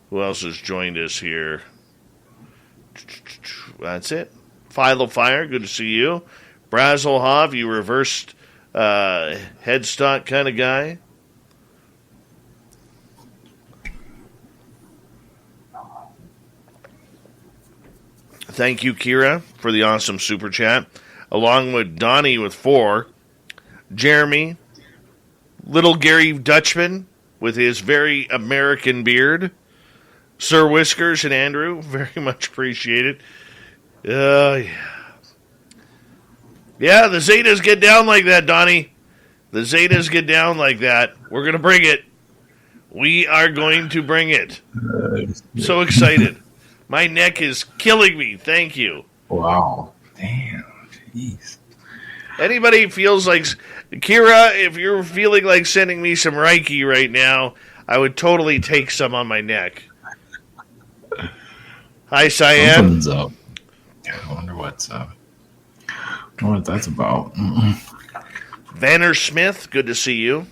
Who else has joined us here? That's it. Philo Fire, good to see you. Brazel Hav, you reversed headstock kind of guy. Thank you, Kira, for the awesome super chat. Along with Donnie with 4. Jeremy. Little Gary Dutchman with his very American beard. Sir Whiskers and Andrew, very much appreciated. Yeah, the Zetas get down like that, Donnie. The Zetas get down like that. We're going to bring it. We are going to bring it. So excited. My neck is killing me. Thank you. Wow. Damn. Jeez. Anybody feels like... Kira, if you're feeling like sending me some Reiki right now, I would totally take some on my neck. Hi, Cyan. Something's up. I wonder what's up. I wonder what that's about. Vanner Smith, good to see you.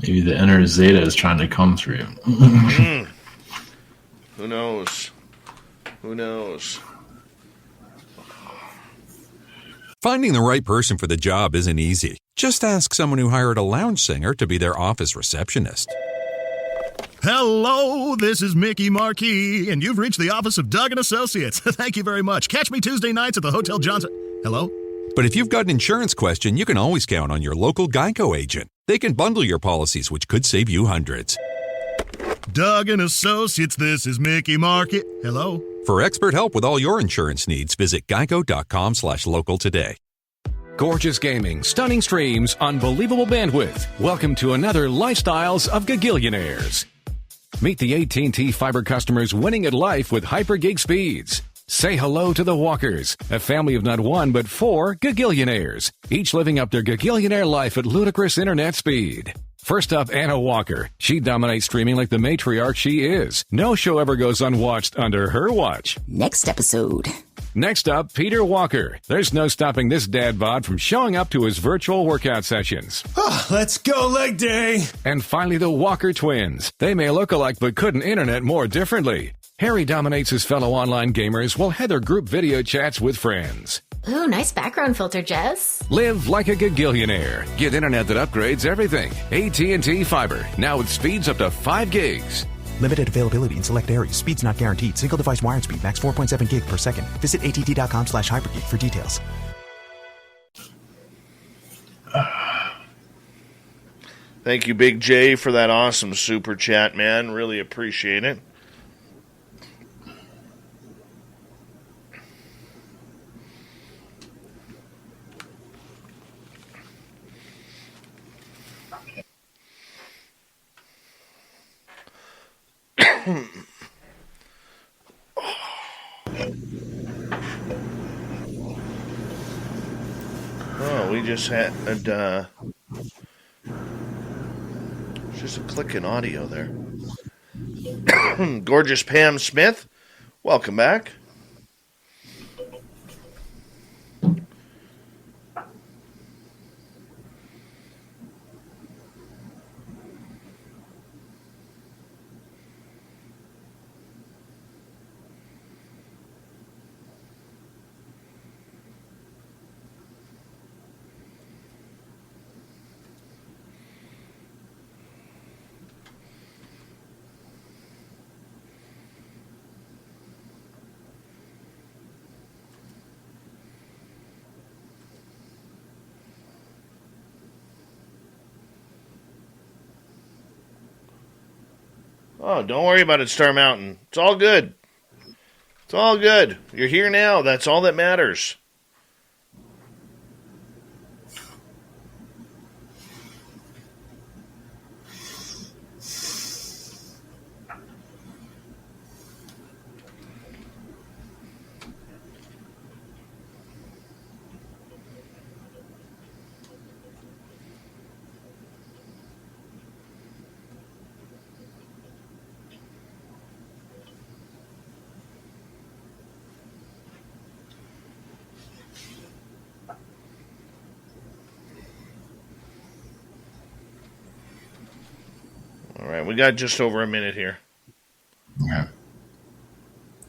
Maybe the inner Zeta is trying to come through. Who knows? Who knows? Finding the right person for the job isn't easy. Just ask someone who hired a lounge singer to be their office receptionist. Hello, this is Mickey Marquis, and you've reached the office of Doug & Associates. Thank you very much. Catch me Tuesday nights at the Hotel Johnson. Hello? But if you've got an insurance question, you can always count on your local Geico agent. They can bundle your policies, which could save you hundreds. Doug & Associates, this is Mickey Marquis. Hello? For expert help with all your insurance needs, visit geico.com/local today. Gorgeous gaming, stunning streams, unbelievable bandwidth. Welcome to another Lifestyles of Gagillionaires. Meet the AT&T Fiber customers winning at life with hyper-gig speeds. Say hello to the Walkers, a family of not 1 but 4 Gagillionaires, each living up their Gagillionaire life at ludicrous internet speed. First up, Anna Walker. She dominates streaming like the matriarch she is. No show ever goes unwatched under her watch. Next episode. Next up, Peter Walker. There's no stopping this dad bod from showing up to his virtual workout sessions. Let's go leg day. And finally, the Walker twins. They may look alike but couldn't internet more differently. Harry dominates his fellow online gamers while Heather group video chats with friends. Ooh, nice background filter, Jess. Live like a Gagillionaire. Get internet that upgrades everything. AT&T Fiber, now with speeds up to 5 gigs. Limited availability in select areas. Speeds not guaranteed. Single device wired speed. Max 4.7 gig per second. Visit att.com/hypergig for details. Thank you, Big J, for that awesome super chat, man. Really appreciate it. Oh, we just had just a click in audio there. Gorgeous Pam Smith, welcome back. Oh, don't worry about it, Star Mountain. It's all good. It's all good. You're here now. That's all that matters. All right, we got just over a minute here. Okay.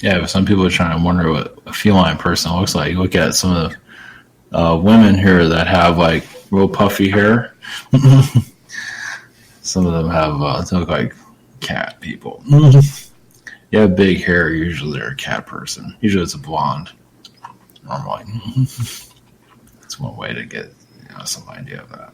Yeah, but some people are trying to wonder what a feline person looks like. You look at some of the women here that have like real puffy hair. Some of them have they look like cat people. You have big hair, usually they're a cat person. Usually it's a blonde. Normally. That's one way to get some idea of that.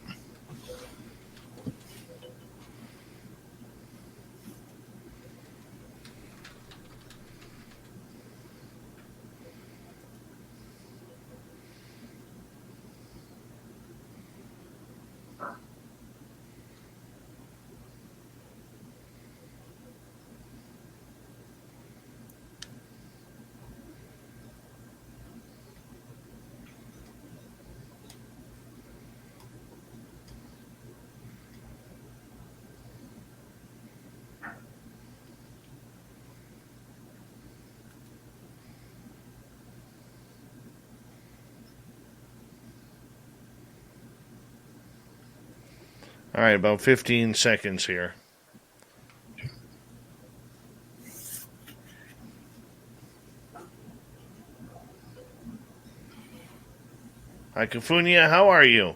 All right, about 15 seconds here. Hi, Kafunia. How are you?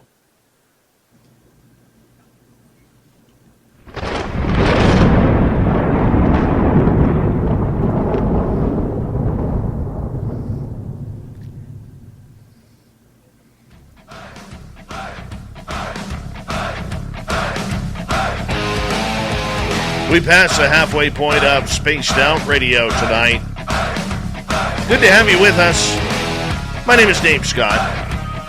We passed the halfway point of Spaced Out Radio tonight. Good to have you with us. My name is Dave Scott.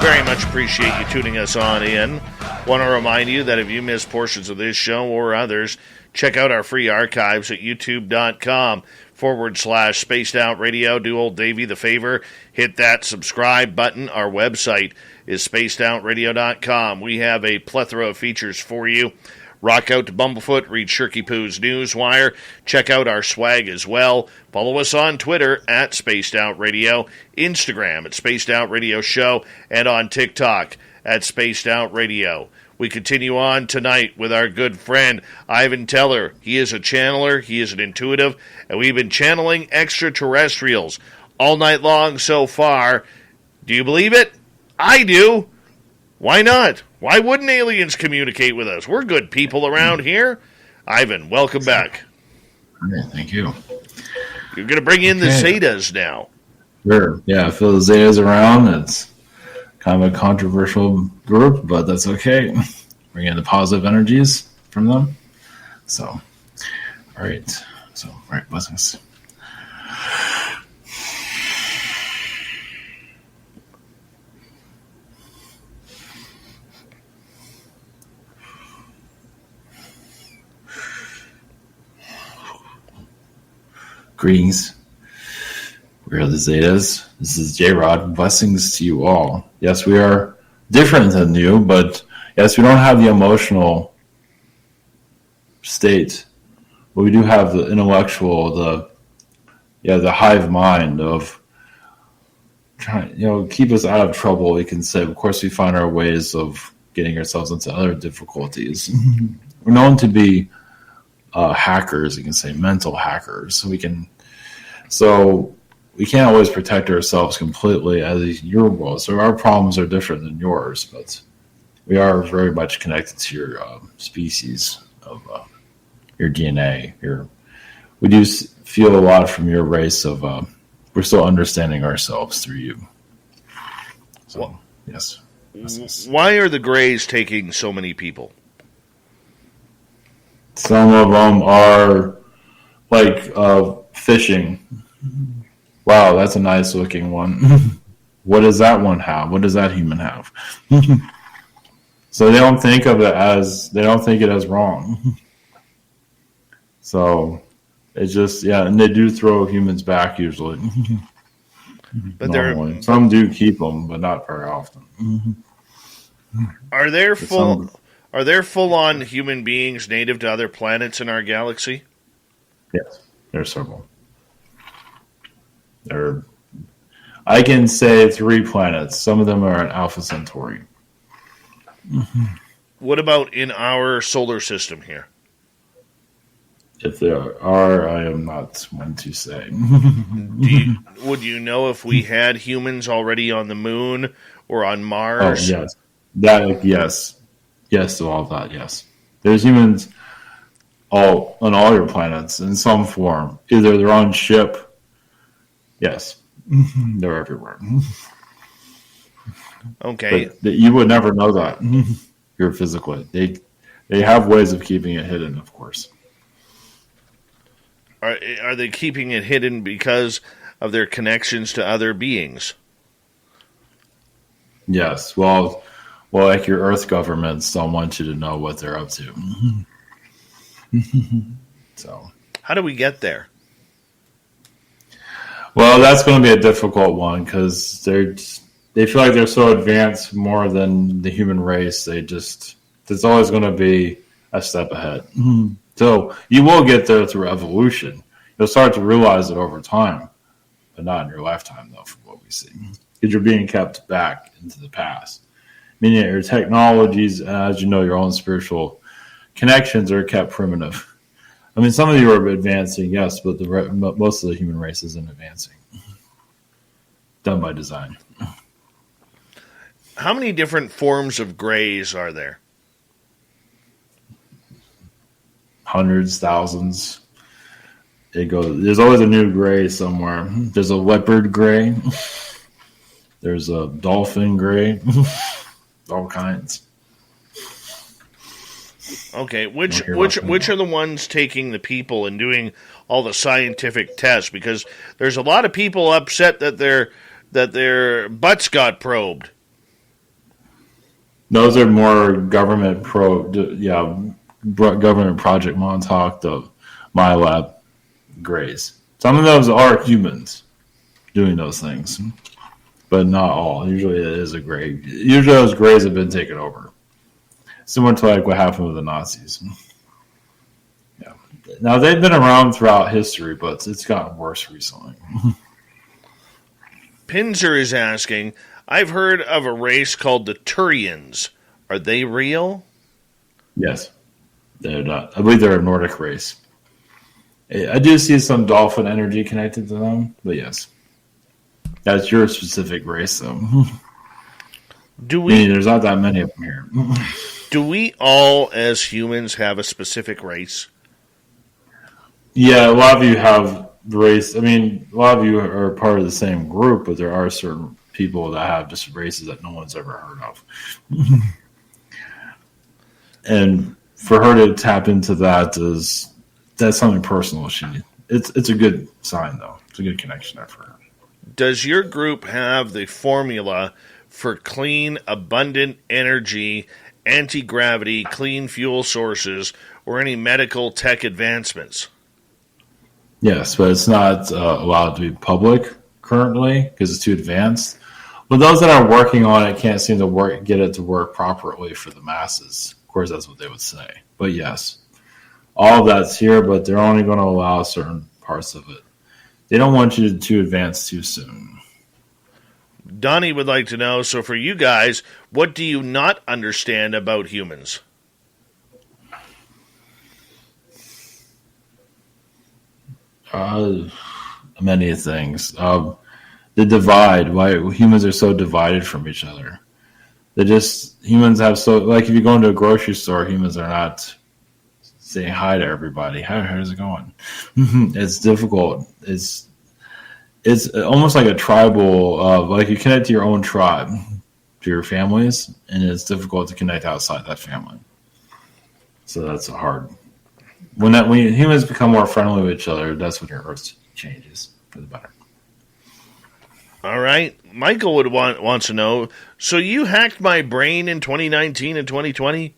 Very much appreciate you tuning us on in. Want to remind you that if you missed portions of this show or others, check out our free archives at youtube.com/Spaced Out Radio. Do old Davey the favor. Hit that subscribe button. Our website is spacedoutradio.com. We have a plethora of features for you. Rock out to Bumblefoot, read Shirky Poo's Newswire. Check out our swag as well. Follow us on Twitter at Spaced Out Radio, Instagram at Spaced Out Radio Show, and on TikTok at Spaced Out Radio. We continue on tonight with our good friend Ivan Teller. He is a channeler, he is an intuitive, and we've been channeling extraterrestrials all night long so far. Do you believe it? I do. Why not? Why wouldn't aliens communicate with us? We're good people around here. Ivan, welcome back. Okay, thank you. You're going to bring in the Zetas now. Sure. Yeah, I feel the Zetas around. It's kind of a controversial group, but that's okay. Bring in the positive energies from them. So, all right. So, all right, blessings. Greetings. We are the Zetas. This is J-Rod. Blessings to you all. Yes, we are different than you, but yes, we don't have the emotional state, but we do have the intellectual, the hive mind of trying, keep us out of trouble. We can say, of course, we find our ways of getting ourselves into other difficulties. We're known to be hackers. You can say mental hackers. So we can't always protect ourselves completely as your world. So our problems are different than yours, but we are very much connected to your species of your DNA. We do feel a lot from your race of we're still understanding ourselves through you. So, yes. Why are the Greys taking so many people? Some of them are Like fishing. Wow, that's a nice looking one. What does that one have? What does that human have? So they don't think of it as wrong. So it's just, and they do throw humans back usually. But some do keep them, but not very often. Are there full-on human beings native to other planets in our galaxy? Yes, there are several. I can say 3 planets. Some of them are in Alpha Centauri. What about in our solar system here? If there are, I am not one to say. Would you know if we had humans already on the moon or on Mars? Oh, yes. Yes to all of that, yes. There's humans on all your planets in some form. Either they're on ship. Yes. They're everywhere. Okay. But you would never know that here physically. They have ways of keeping it hidden, of course. Are they keeping it hidden because of their connections to other beings? Yes. Well, like your Earth governments don't want you to know what they're up to. So, how do we get there? Well, that's going to be a difficult one because they feel like they're so advanced more than the human race. There's always going to be a step ahead. So you will get there through evolution. You'll start to realize it over time, but not in your lifetime, though, from what we see. Because you're being kept back into the past. Meaning your technologies, as you know, your own spiritual connections are kept primitive. I mean, some of you are advancing, yes, but most of the human race isn't advancing. Done by design. How many different forms of grays are there? Hundreds, thousands. There's always a new gray somewhere. There's a leopard gray. There's a dolphin gray. All kinds. Okay, which are the ones taking the people and doing all the scientific tests? Because there's a lot of people upset that their butts got probed. Those are more government government Project Montauk, the MyLab grays. Some of those are humans doing those things, but not all. Usually it is a gray. Usually those grays have been taken over. Similar to like what happened with the Nazis. Yeah. Now they've been around throughout history, but it's gotten worse recently. Pinzer is asking, I've heard of a race called the Turians. Are they real? Yes. They're not. I believe they're a Nordic race. I do see some dolphin energy connected to them, but yes. That's your specific race, though. There's not that many of them here. Do we all, as humans, have a specific race? Yeah, a lot of you have race. I mean, a lot of you are part of the same group, but there are certain people that have just races that no one's ever heard of. And for her to tap into that's something personal. It's a good sign, though. It's a good connection there for her. Does your group have the formula for clean, abundant energy, anti-gravity, clean fuel sources, or any medical tech advancements? Yes, but it's not allowed to be public currently because it's too advanced. But those that are working on it can't seem to get it to work properly for the masses. Of course, that's what they would say. But yes, all of that's here, but they're only going to allow certain parts of it. They don't want you to advance too soon. Donnie would like to know, so for you guys, what do you not understand about humans? Many things. The divide, why humans are so divided from each other. Humans have like if you go into a grocery store, humans are not saying hi to everybody. How's it going? It's difficult. It's almost like a tribal, like you connect to your own tribe, to your families, and it's difficult to connect outside that family. So that's hard. when humans become more friendly with each other, that's when your Earth changes for the better. All right. Michael wants to know, so you hacked my brain in 2019 and 2020?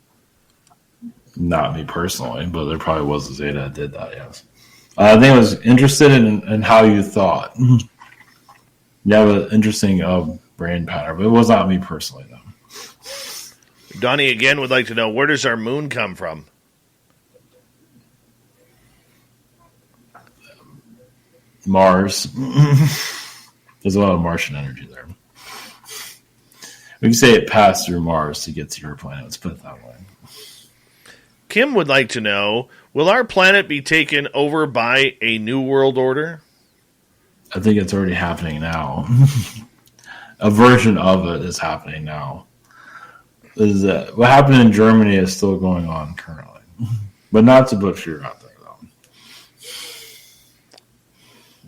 Not me personally, but there probably was a Zeta that did that, yes. I think I was interested in how you thought. You have an interesting brain pattern, but it was not me personally, though. Donnie again would like to know, where does our moon come from? Mars. There's a lot of Martian energy there. We can say it passed through Mars to get to your planet. Let's put it that way. Kim would like to know, will our planet be taken over by a new world order? I think it's already happening now. A version of it is happening now. What happened in Germany is still going on currently. But not to butcher out there, though.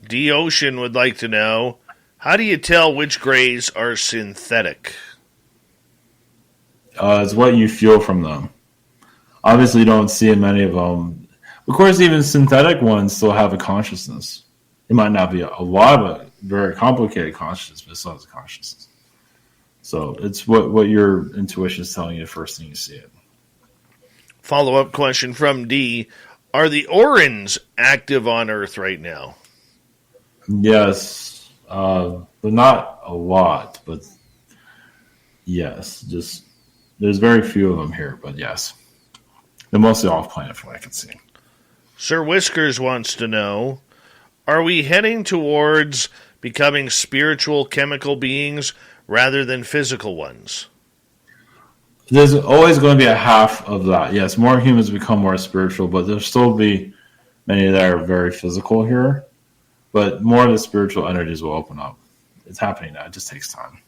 D. Ocean would like to know, how do you tell which grays are synthetic? It's what you feel from them. Obviously, you don't see many of them. Of course, even synthetic ones still have a consciousness. It might not be a lot of a very complicated consciousness, but it still has a consciousness. So it's what your intuition is telling you the first thing you see it. Follow-up question from D. Are the Orans active on Earth right now? Yes. But not a lot. But yes. Just there's very few of them here, but yes. They're mostly off-planet from what I can see. Sir Whiskers wants to know, are we heading towards becoming spiritual chemical beings rather than physical ones? There's always going to be a half of that. Yes, more humans become more spiritual, but there'll still be many that are very physical here. But more of the spiritual energies will open up. It's happening now. It just takes time.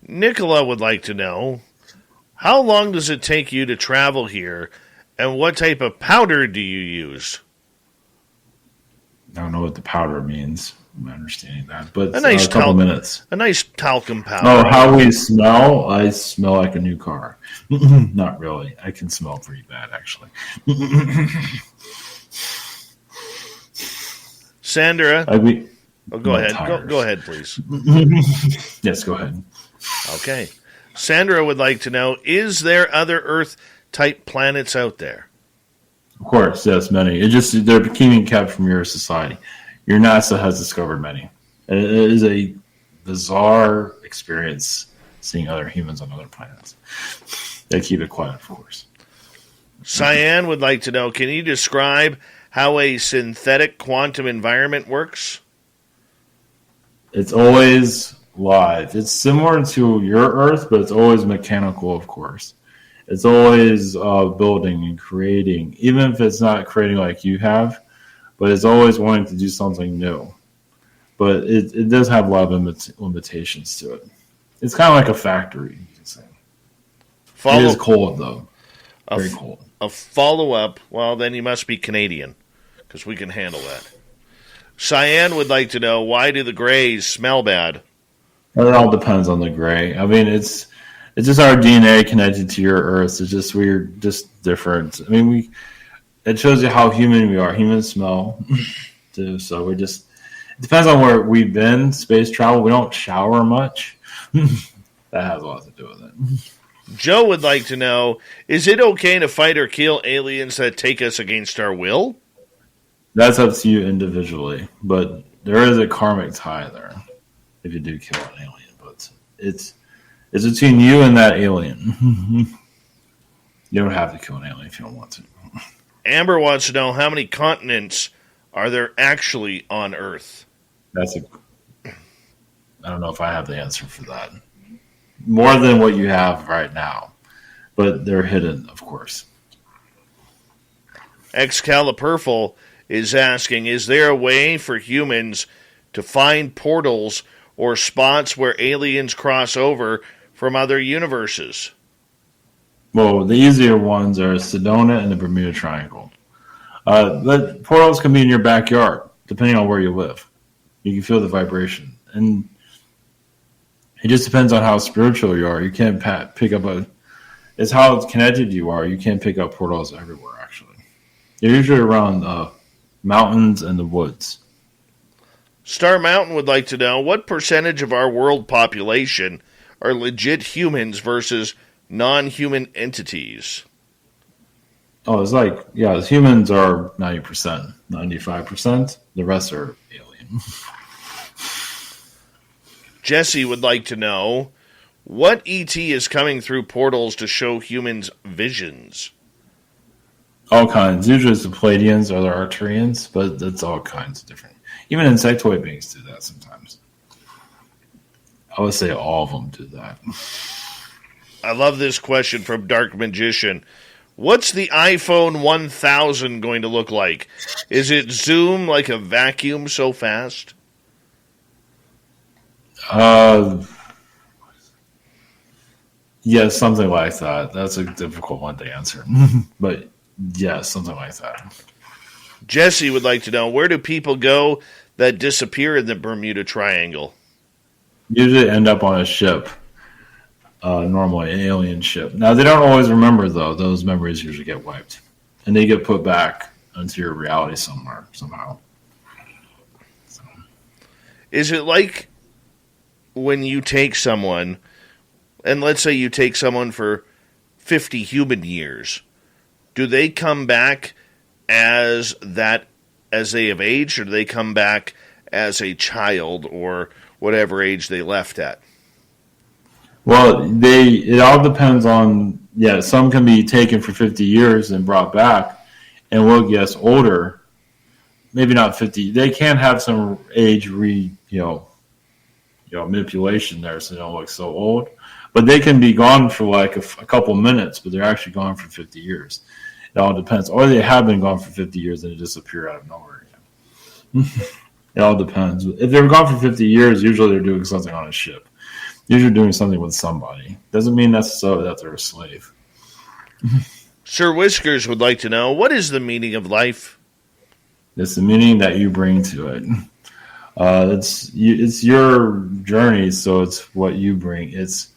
Nicola would like to know, how long does it take you to travel here, and what type of powder do you use? I don't know what the powder means. I'm not understanding that, but a nice couple minutes. A nice talcum powder. Oh, how we smell? I smell like a new car. Not really. I can smell pretty bad, actually. Sandra. Go ahead. Go ahead, please. Yes, go ahead. Okay. Sandra would like to know, is there other Earth-type planets out there? Of course, yes, many. They're being kept from your society. Your NASA has discovered many. It is a bizarre experience seeing other humans on other planets. They keep it quiet, of course. Cyan would like to know, can you describe how a synthetic quantum environment works? It's always live. It's similar to your Earth, but it's always mechanical, of course. It's always building and creating, even if it's not creating like you have, but it's always wanting to do something new. But it does have a lot of limitations to it. It's kind of like a factory, you can say. It is cold, though. Very cold. A follow-up, well, then you must be Canadian, because we can handle that. Cyan would like to know, why do the grays smell bad? It all depends on the gray. I mean, it's just our DNA connected to your Earth. It's just we're just different. I mean, it shows you how human we are. Humans smell too, so it depends on where we've been. Space travel, we don't shower much. That has a lot to do with it. Joe would like to know, is it okay to fight or kill aliens that take us against our will? That's up to you individually, but there is a karmic tie there if you do kill an alien. But it's between you and that alien. You don't have to kill an alien if you don't want to. Amber wants to know, how many continents are there actually on Earth? I don't know if I have the answer for that. More than what you have right now, but they're hidden, of course. Excalipurful is asking, is there a way for humans to find portals or spots where aliens cross over from other universes? Well, the easier ones are Sedona and the Bermuda Triangle. But portals can be in your backyard, depending on where you live. You can feel the vibration. And it just depends on how spiritual you are. You can't pick up it's how connected you are. You can't pick up portals everywhere, actually. They're usually around mountains and the woods. Star Mountain would like to know, what percentage of our world population are legit humans versus non-human entities? Oh, it's like, yeah, humans are 90%, 95%. The rest are alien. Jesse would like to know, what ET is coming through portals to show humans visions? All kinds. Usually it's the Pleiadians or the Arcturians, but it's all kinds of different. Even insectoid beings do that sometimes. I would say all of them do that. I love this question from Dark Magician. What's the iPhone 1000 going to look like? Is it zoom like a vacuum so fast? Yes, something like that. That's a difficult one to answer. But yes, something like that. Jesse would like to know, where do people go that disappear in the Bermuda Triangle? Usually end up on a ship. Normally an alien ship. Now, they don't always remember, though. Those memories usually get wiped. And they get put back into your reality somewhere, somehow. So. Is it like when you take someone, and let's say you take someone for 50 human years, do they come back as they have aged, or do they come back as a child or whatever age they left at? Well, it all depends on, some can be taken for 50 years and brought back and will get older. Maybe not 50. They can have some age manipulation there so they don't look so old. But they can be gone for like a couple minutes, but they're actually gone for 50 years. It all depends. Or they have been gone for 50 years and they disappear out of nowhere again. It all depends. If they're gone for 50 years, usually they're doing something on a ship. Usually doing something with somebody. Doesn't mean necessarily that they're a slave. Sir Whiskers would like to know, what is the meaning of life? It's the meaning that you bring to it. It's your journey, so it's what you bring. It's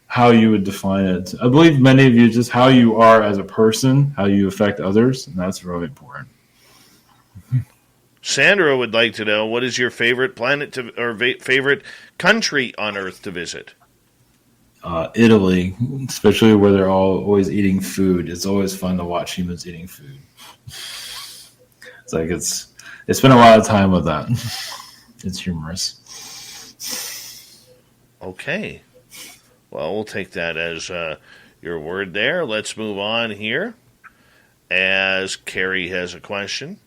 how you would define it. I believe many of you, just how you are as a person, how you affect others, and that's really important. Sandra would like to know, what is your favorite planet favorite country on Earth to visit? Italy, especially where they're always eating food. It's always fun to watch humans eating food. It's like it's spent a lot of time with that. It's humorous. Okay. Well, we'll take that as your word there. Let's move on here, as Carrie has a question.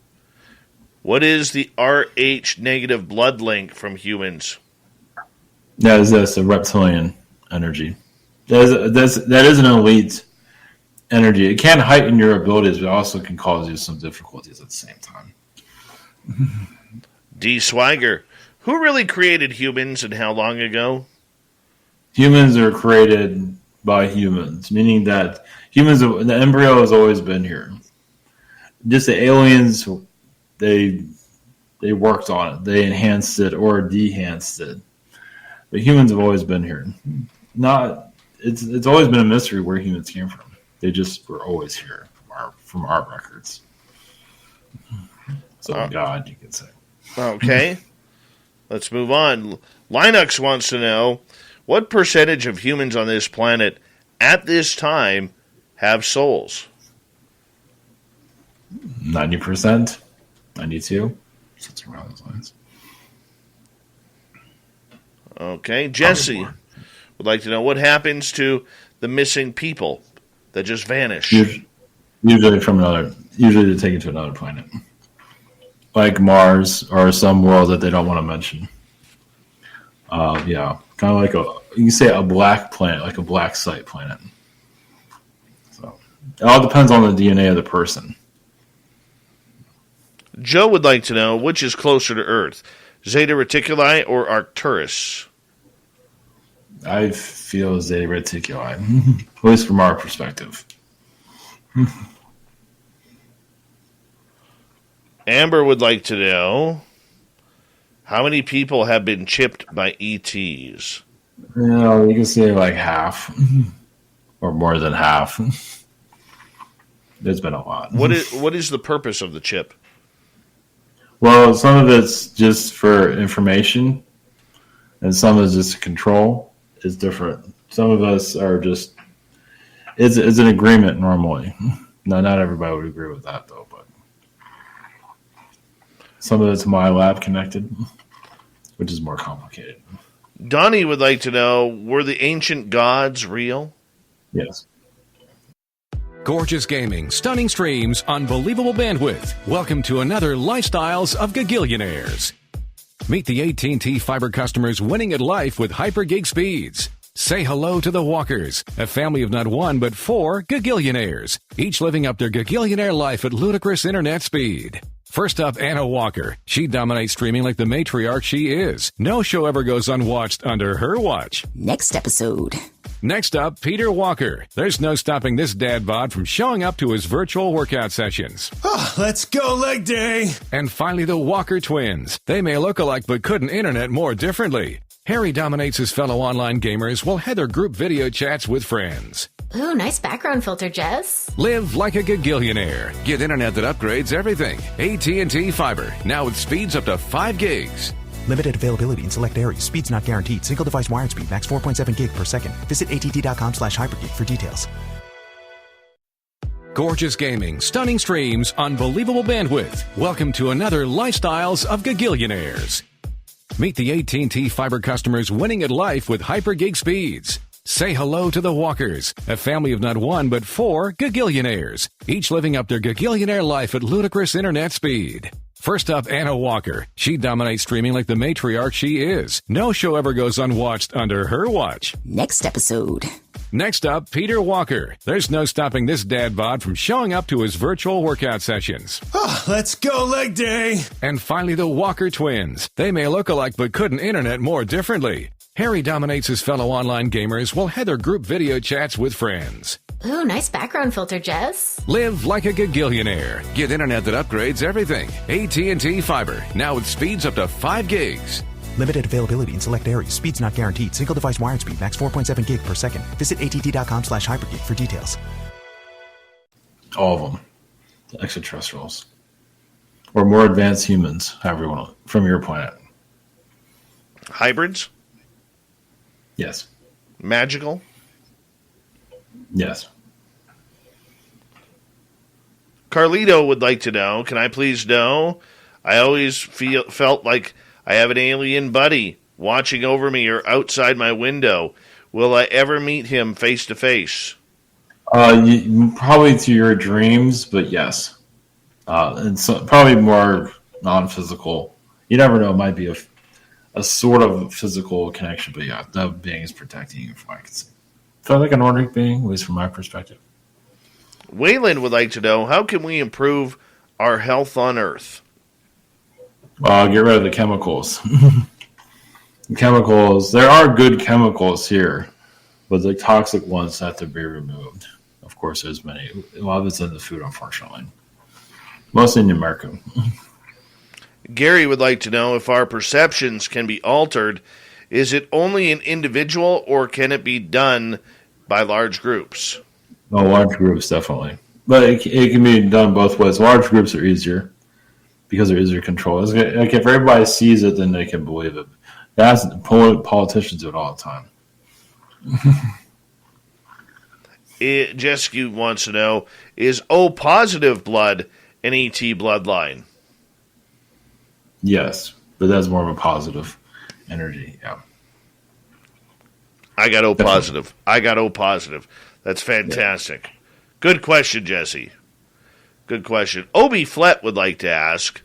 What is the Rh negative blood link from humans? That is a reptilian energy. That is an elite energy. It can heighten your abilities, but also can cause you some difficulties at the same time. D. Swigger, who really created humans and how long ago? Humans are created by humans, meaning that the embryo has always been here. Just the aliens, they worked on it. They enhanced it or de-enhanced it. But humans have always been here. It's always been a mystery where humans came from. They just were always here from our records. So God, you could say. Okay. Let's move on. Linux wants to know, what percentage of humans on this planet at this time have souls? 90%, 92%. Something around those lines. Okay. Jesse would like to know, what happens to the missing people that just vanish? Usually they're taken to another planet. Like Mars or some world that they don't want to mention. Kind of like you can say a black planet, like a black site planet. So it all depends on the DNA of the person. Joe would like to know, which is closer to Earth, Zeta Reticuli or Arcturus? I feel Zeta Reticuli, at least from our perspective. Amber would like to know, how many people have been chipped by ETs? You can say like half, or more than half. There's been a lot. What is the purpose of the chip? Well, some of it's just for information, and some is just control. It's different. Some of us are just, it's an agreement normally. Not everybody would agree with that, though. But some of it's MyLab connected, which is more complicated. Donnie would like to know, were the ancient gods real? Yes. Gorgeous gaming, stunning streams, unbelievable bandwidth. Welcome to another Lifestyles of Gagillionaires. Meet the AT&T Fiber customers winning at life with hyper-gig speeds. Say hello to the Walkers, a family of not one but 4 Gagillionaires, each living up their Gagillionaire life at ludicrous internet speed. First up, Anna Walker. She dominates streaming like the matriarch she is. No show ever goes unwatched under her watch. Next episode. Next up, Peter Walker. There's no stopping this dad bod from showing up to his virtual workout sessions. Oh, let's go leg day. And finally, the Walker twins. They may look alike but couldn't internet more differently. Harry dominates his fellow online gamers while Heather group video chats with friends. Ooh, nice background filter, Jess. Live like a Gagillionaire. Get internet that upgrades everything. AT&T Fiber, now with speeds up to 5 gigs. Limited availability in select areas. Speeds not guaranteed. Single device wired speed. Max 4.7 gig per second. Visit att.com/hypergig for details. Gorgeous gaming, stunning streams, unbelievable bandwidth. Welcome to another Lifestyles of Gagillionaires. Meet the AT&T Fiber customers winning at life with hyper-gig speeds. Say hello to the Walkers, a family of not one but 4 Gagillionaires, each living up their Gagillionaire life at ludicrous internet speed. First up, Anna Walker. She dominates streaming like the matriarch she is. No show ever goes unwatched under her watch. Next episode. Next up, Peter Walker. There's no stopping this dad bod from showing up to his virtual workout sessions. Oh, let's go leg day. And finally, the Walker twins. They may look alike but couldn't internet more differently. Harry dominates his fellow online gamers while Heather group video chats with friends. Ooh, nice background filter, Jess. Live like a Gagillionaire. Get internet that upgrades everything. AT&T Fiber, now with speeds up to 5 gigs. Limited availability in select areas. Speeds not guaranteed. Single device wired speed. Max 4.7 gig per second. Visit att.com/hypergig for details. All of them. The extraterrestrials. Or more advanced humans, however you want to, from your planet. Hybrids? Yes. Magical? Yes. Carlito would like to know, can I please know? I always felt like I have an alien buddy watching over me or outside my window. Will I ever meet him face to face? Probably to your dreams, but yes. And so, probably more non-physical. You never know. It might be a sort of physical connection, but yeah, that being is protecting you from what I can see. So like a Nordic being, at least from my perspective. Wayland would like to know, how can we improve our health on Earth? Get rid of the chemicals. The chemicals, there are good chemicals here, but the toxic ones have to be removed. Of course, there's many. A lot of it's in the food, unfortunately. Mostly in America. Gary would like to know if our perceptions can be altered. Is it only an individual, or can it be done by large groups? No, large groups, definitely. But it can be done both ways. Large groups are easier because they're easier to control. It's like if everybody sees it, then they can believe it. That's politicians do it all the time. Jessica wants to know, is O positive blood an ET bloodline? Yes, but that's more of a positive energy. Yeah. I got O positive. I got O positive. That's fantastic. Yeah. Good question, Jesse. Good question. Obi Flett would like to ask,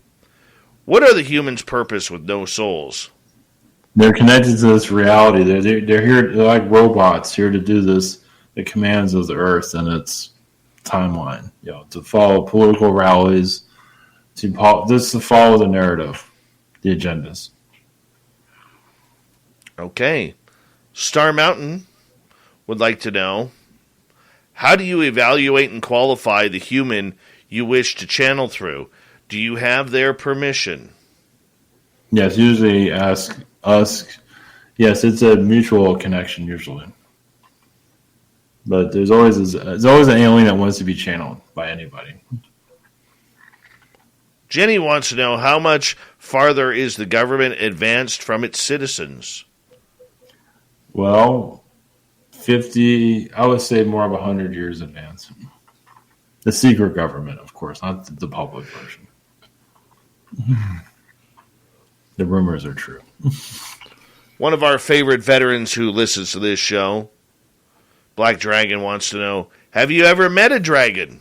what are the humans' purpose with no souls? They're connected to this reality. They're here. They're like robots here to do this. The commands of the Earth and its timeline. To follow political rallies. To follow the narrative, the agendas. Okay. Star Mountain would like to know, how do you evaluate and qualify the human you wish to channel through? Do you have their permission? Yes, usually ask us. Yes, it's a mutual connection usually. But there's always an alien that wants to be channeled by anybody. Jenny wants to know how much farther is the government advanced from its citizens? Well, 50, I would say more of 100 years advanced. The secret government, of course, not the public version. The rumors are true. One of our favorite veterans who listens to this show, Black Dragon, wants to know, have you ever met a dragon?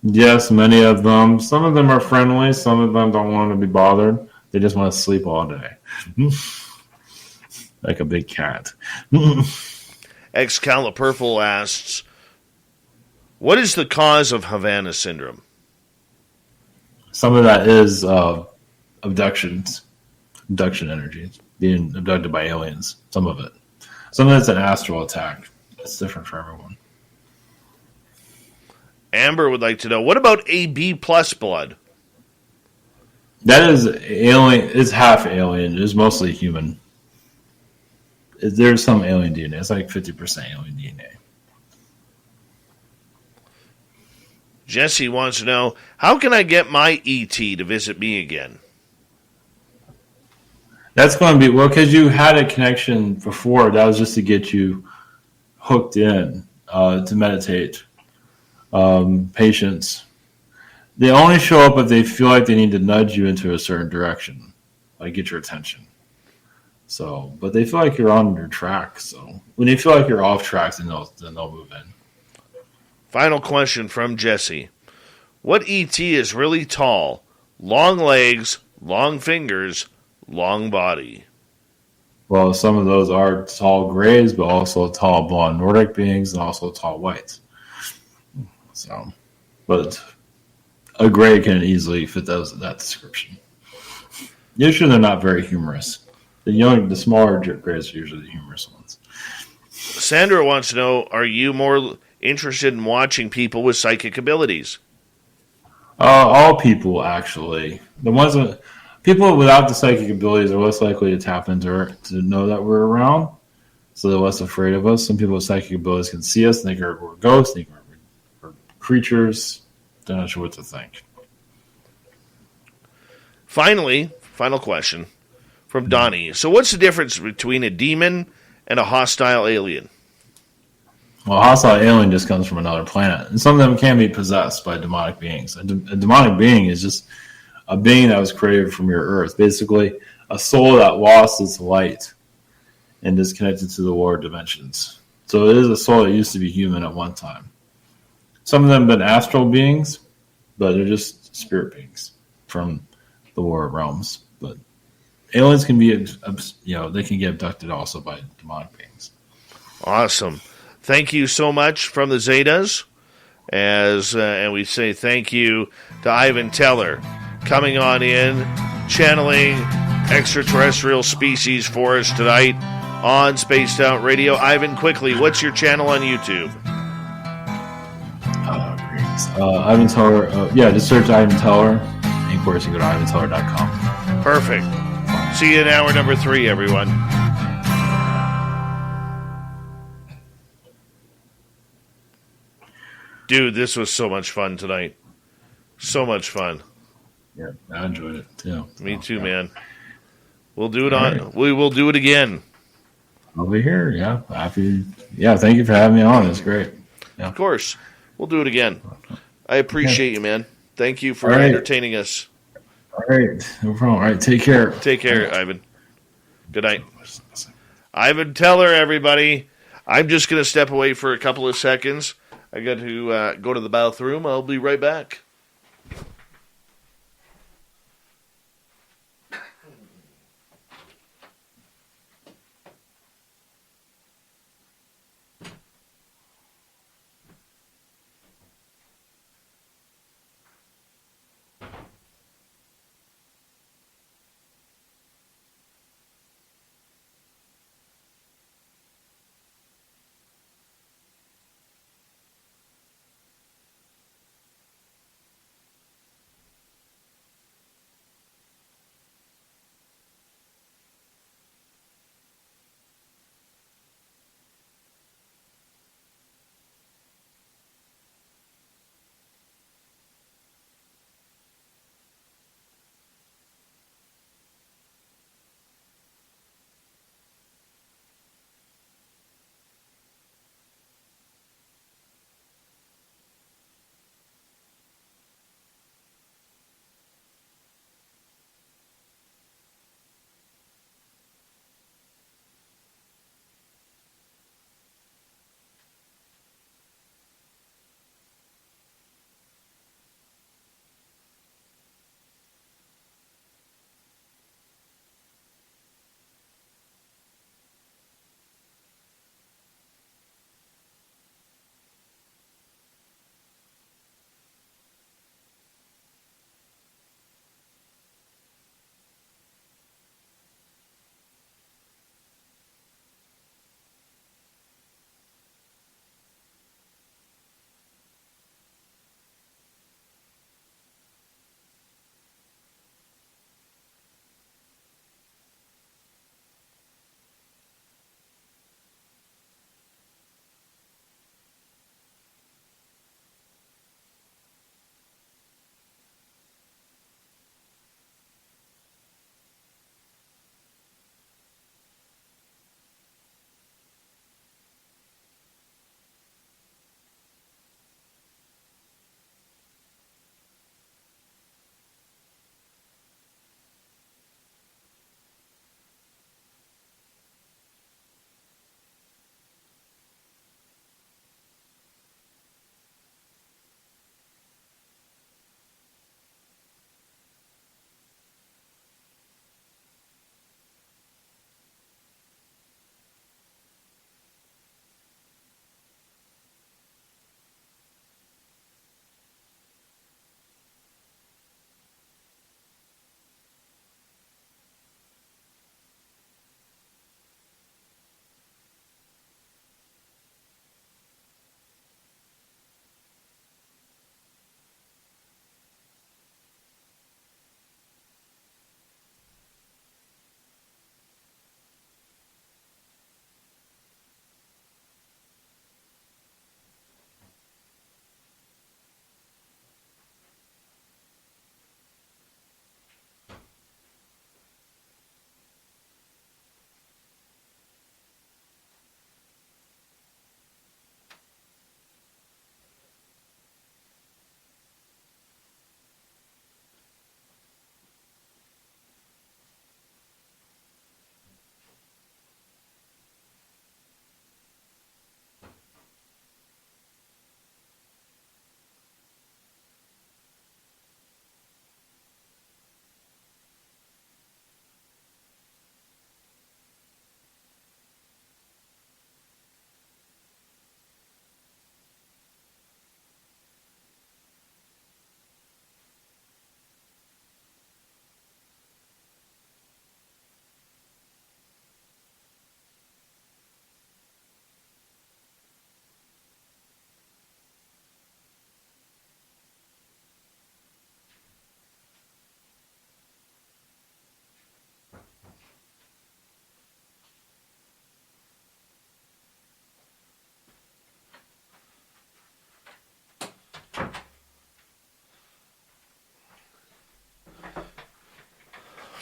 Yes, many of them. Some of them are friendly. Some of them don't want to be bothered. They just want to sleep all day. Like a big cat. Excalipurple asks, what is the cause of Havana syndrome? Some of that is abduction energy, being abducted by aliens. Some of it. Some of it's an astral attack. It's different for everyone. Amber would like to know, what about AB plus blood? That is alien. It's half alien. It's mostly human. There's some alien DNA. It's like 50% alien DNA. Jesse wants to know, how can I get my ET to visit me again? That's going to be, well, because you had a connection before. That was just to get you hooked in to meditate. Patients, they only show up if they feel like they need to nudge you into a certain direction, like get your attention. So, but they feel like you're on your track. So when they feel like you're off track, then they'll move in. Final question from Jesse. What ET is really tall? Long legs, long fingers, long body. Well, some of those are tall grays, but also tall blonde Nordic beings and also tall whites. So, but a gray can easily fit that description. Usually they're not very humorous. The smaller grays are usually the humorous ones. Sandra wants to know, are you more interested in watching people with psychic abilities? All people, actually. People without the psychic abilities are less likely to tap into to know that we're around, so they're less afraid of us. Some people with psychic abilities can see us, think we're ghosts, think we're creatures. They're not sure what to think. Finally, final question from Donnie. So what's the difference between a demon and a hostile alien? Well, a hostile alien just comes from another planet. And some of them can be possessed by demonic beings. A demonic being is just a being that was created from your earth. Basically, a soul that lost its light and is connected to the lower dimensions. So it is a soul that used to be human at one time. Some of them have been astral beings, but they're just spirit beings from the lower realms. But aliens can be, they can get abducted also by demonic beings. Awesome. Thank you so much from the Zetas. And we say thank you to Ivan Teller coming on in, channeling extraterrestrial species for us tonight on Spaced Out Radio. Ivan, quickly, what's your channel on YouTube? Ivan Teller, just search Ivan Teller. And of course, you go to ivanteller.com. Perfect. See you in hour number 3, everyone. Dude, this was so much fun tonight. So much fun. Yeah, I enjoyed it too. Me too, man. We'll do it We will do it again. I'll be here. Yeah, happy. Yeah, thank you for having me on. It's great. Yeah. Of course, we'll do it again. I appreciate you, man. Thank you for entertaining us. All right, no problem. All right, take care. Take care, Ivan. Good night. Ivan Teller, everybody. I'm just going to step away for a couple of seconds. I got to go to the bathroom. I'll be right back.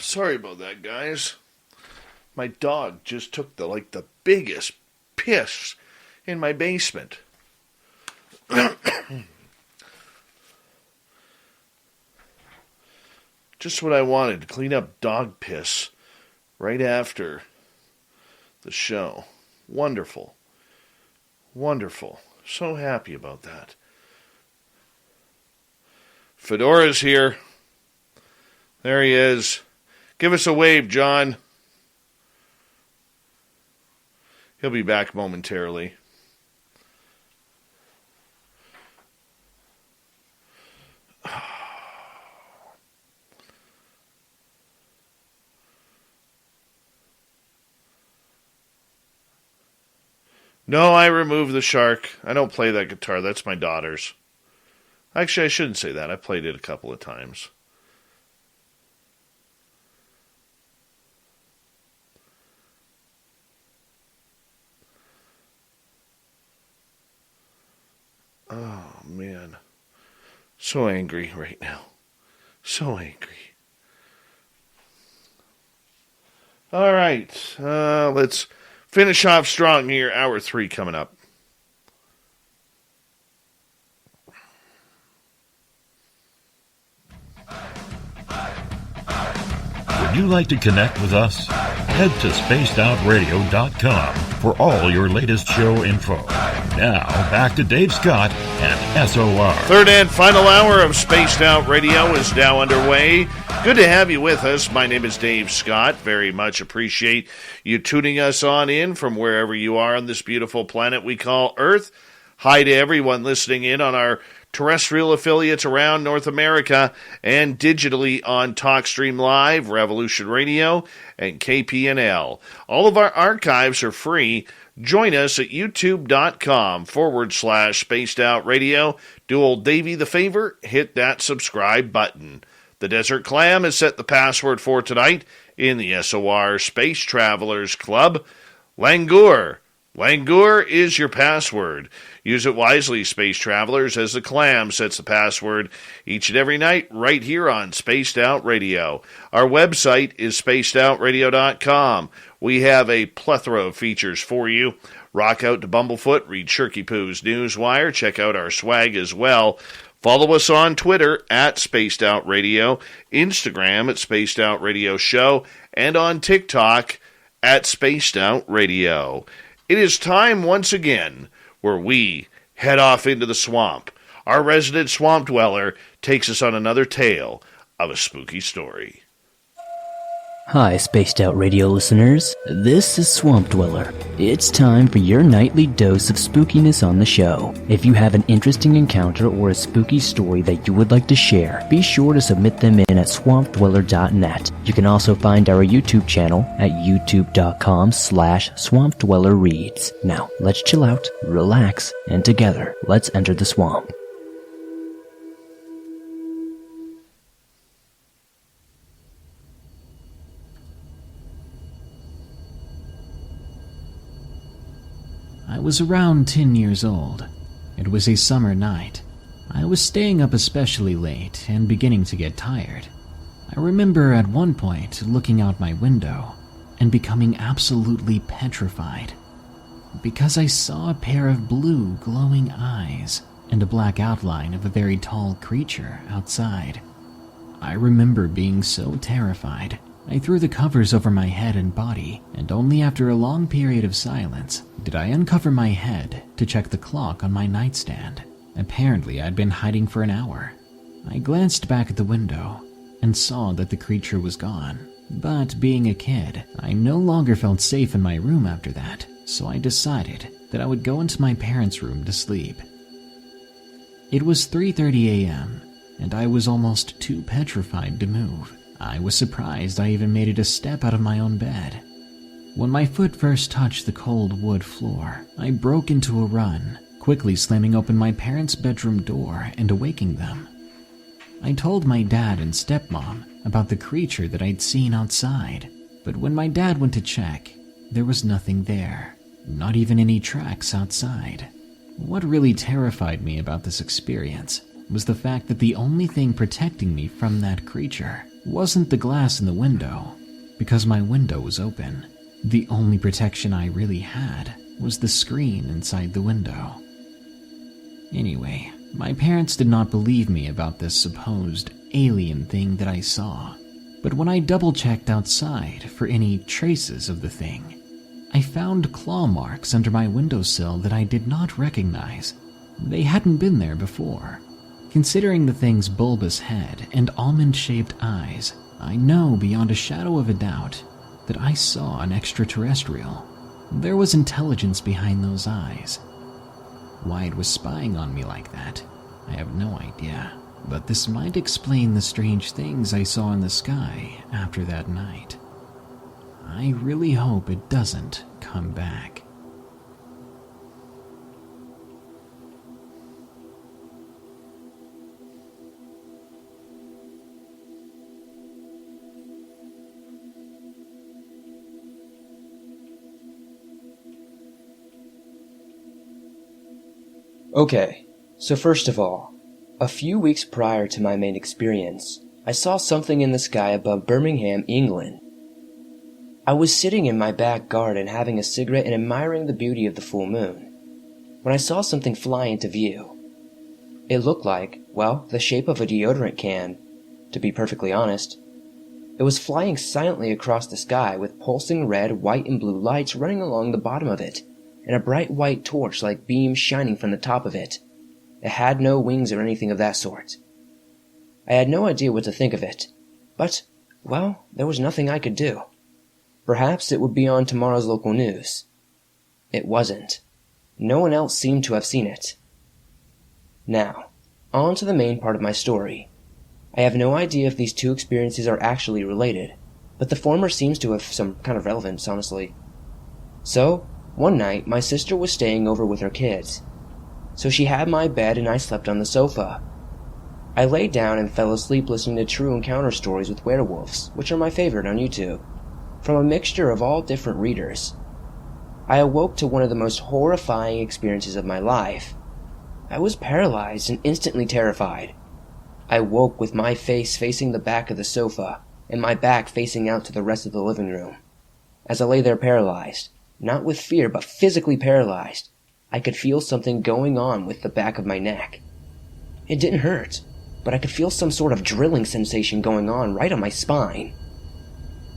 Sorry about that, guys. My dog just took the biggest piss in my basement. Just what I wanted, to clean up dog piss right after the show. Wonderful. Wonderful. So happy about that. Fedora's here. There he is. Give us a wave, John. He'll be back momentarily. No, I removed the shark. I don't play that guitar. That's my daughter's. Actually, I shouldn't say that. I played it a couple of times. Oh, man. So angry right now. So angry. All right. Let's finish off strong here. Hour 3 coming up. Would you like to connect with us? Head to spacedoutradio.com for all your latest show info. Now, back to Dave Scott and SOR. Third and final hour of Spaced Out Radio is now underway. Good to have you with us. My name is Dave Scott. Very much appreciate you tuning us on in from wherever you are on this beautiful planet we call Earth. Hi to everyone listening in on our terrestrial affiliates around North America and digitally on TalkStream Live, Revolution Radio, and KPNL. All of our archives are free. Join us at youtube.com/Spaced Out Radio. Do old Davey the favor, hit that subscribe button. The Desert Clam has set the password for tonight in the SOR Space Travelers Club. Langur. Langur is your password. Use it wisely, Space Travelers, as the Clam sets the password each and every night right here on Spaced Out Radio. Our website is spacedoutradio.com. We have a plethora of features for you. Rock out to Bumblefoot, read Shirky Poo's Newswire, check out our swag as well. Follow us on Twitter at Spaced Out Radio, Instagram at Spaced Out Radio Show, and on TikTok at Spaced Out Radio. It is time once again where we head off into the swamp. Our resident swamp dweller takes us on another tale of a spooky story. Hi, Spaced Out Radio listeners. This is Swamp Dweller. It's time for your nightly dose of spookiness on the show. If you have an interesting encounter or a spooky story that you would like to share, be sure to submit them in at swampdweller.net. You can also find our YouTube channel at youtube.com/swampdwellerreads. Now, let's chill out, relax, and together, let's enter the swamp. I was around 10 years old. It was a summer night. I was staying up especially late and beginning to get tired. I remember at one point looking out my window and becoming absolutely petrified because I saw a pair of blue glowing eyes and a black outline of a very tall creature outside. I remember being so terrified. I threw the covers over my head and body, and only after a long period of silence did I uncover my head to check the clock on my nightstand. Apparently, I'd been hiding for an hour. I glanced back at the window and saw that the creature was gone. But being a kid, I no longer felt safe in my room after that, so I decided that I would go into my parents' room to sleep. It was 3:30 a.m., and I was almost too petrified to move. I was surprised I even made it a step out of my own bed. When my foot first touched the cold wood floor, I broke into a run, quickly slamming open my parents' bedroom door and awaking them. I told my dad and stepmom about the creature that I'd seen outside, but when my dad went to check, there was nothing there, not even any tracks outside. What really terrified me about this experience was the fact that the only thing protecting me from that creature wasn't the glass in the window, because my window was open. The only protection I really had was the screen inside the window. Anyway, my parents did not believe me about this supposed alien thing that I saw, but when I double-checked outside for any traces of the thing, I found claw marks under my windowsill that I did not recognize. They hadn't been there before. Considering the thing's bulbous head and almond-shaped eyes, I know beyond a shadow of a doubt that I saw an extraterrestrial. There was intelligence behind those eyes. Why it was spying on me like that, I have no idea, but this might explain the strange things I saw in the sky after that night. I really hope it doesn't come back. Okay, so first of all, a few weeks prior to my main experience, I saw something in the sky above Birmingham, England. I was sitting in my back garden having a cigarette and admiring the beauty of the full moon, when I saw something fly into view. It looked like, well, the shape of a deodorant can, to be perfectly honest. It was flying silently across the sky with pulsing red, white, and blue lights running along the bottom of it, and a bright white torch-like beam shining from the top of it. It had no wings or anything of that sort. I had no idea what to think of it, but, well, there was nothing I could do. Perhaps it would be on tomorrow's local news. It wasn't. No one else seemed to have seen it. Now, on to the main part of my story. I have no idea if these two experiences are actually related, but the former seems to have some kind of relevance, honestly. So, one night, my sister was staying over with her kids. So she had my bed and I slept on the sofa. I laid down and fell asleep listening to true encounter stories with werewolves, which are my favorite on YouTube, from a mixture of all different readers. I awoke to one of the most horrifying experiences of my life. I was paralyzed and instantly terrified. I woke with my face facing the back of the sofa, and my back facing out to the rest of the living room. As I lay there paralyzed, not with fear, but physically paralyzed, I could feel something going on with the back of my neck. It didn't hurt, but I could feel some sort of drilling sensation going on right on my spine.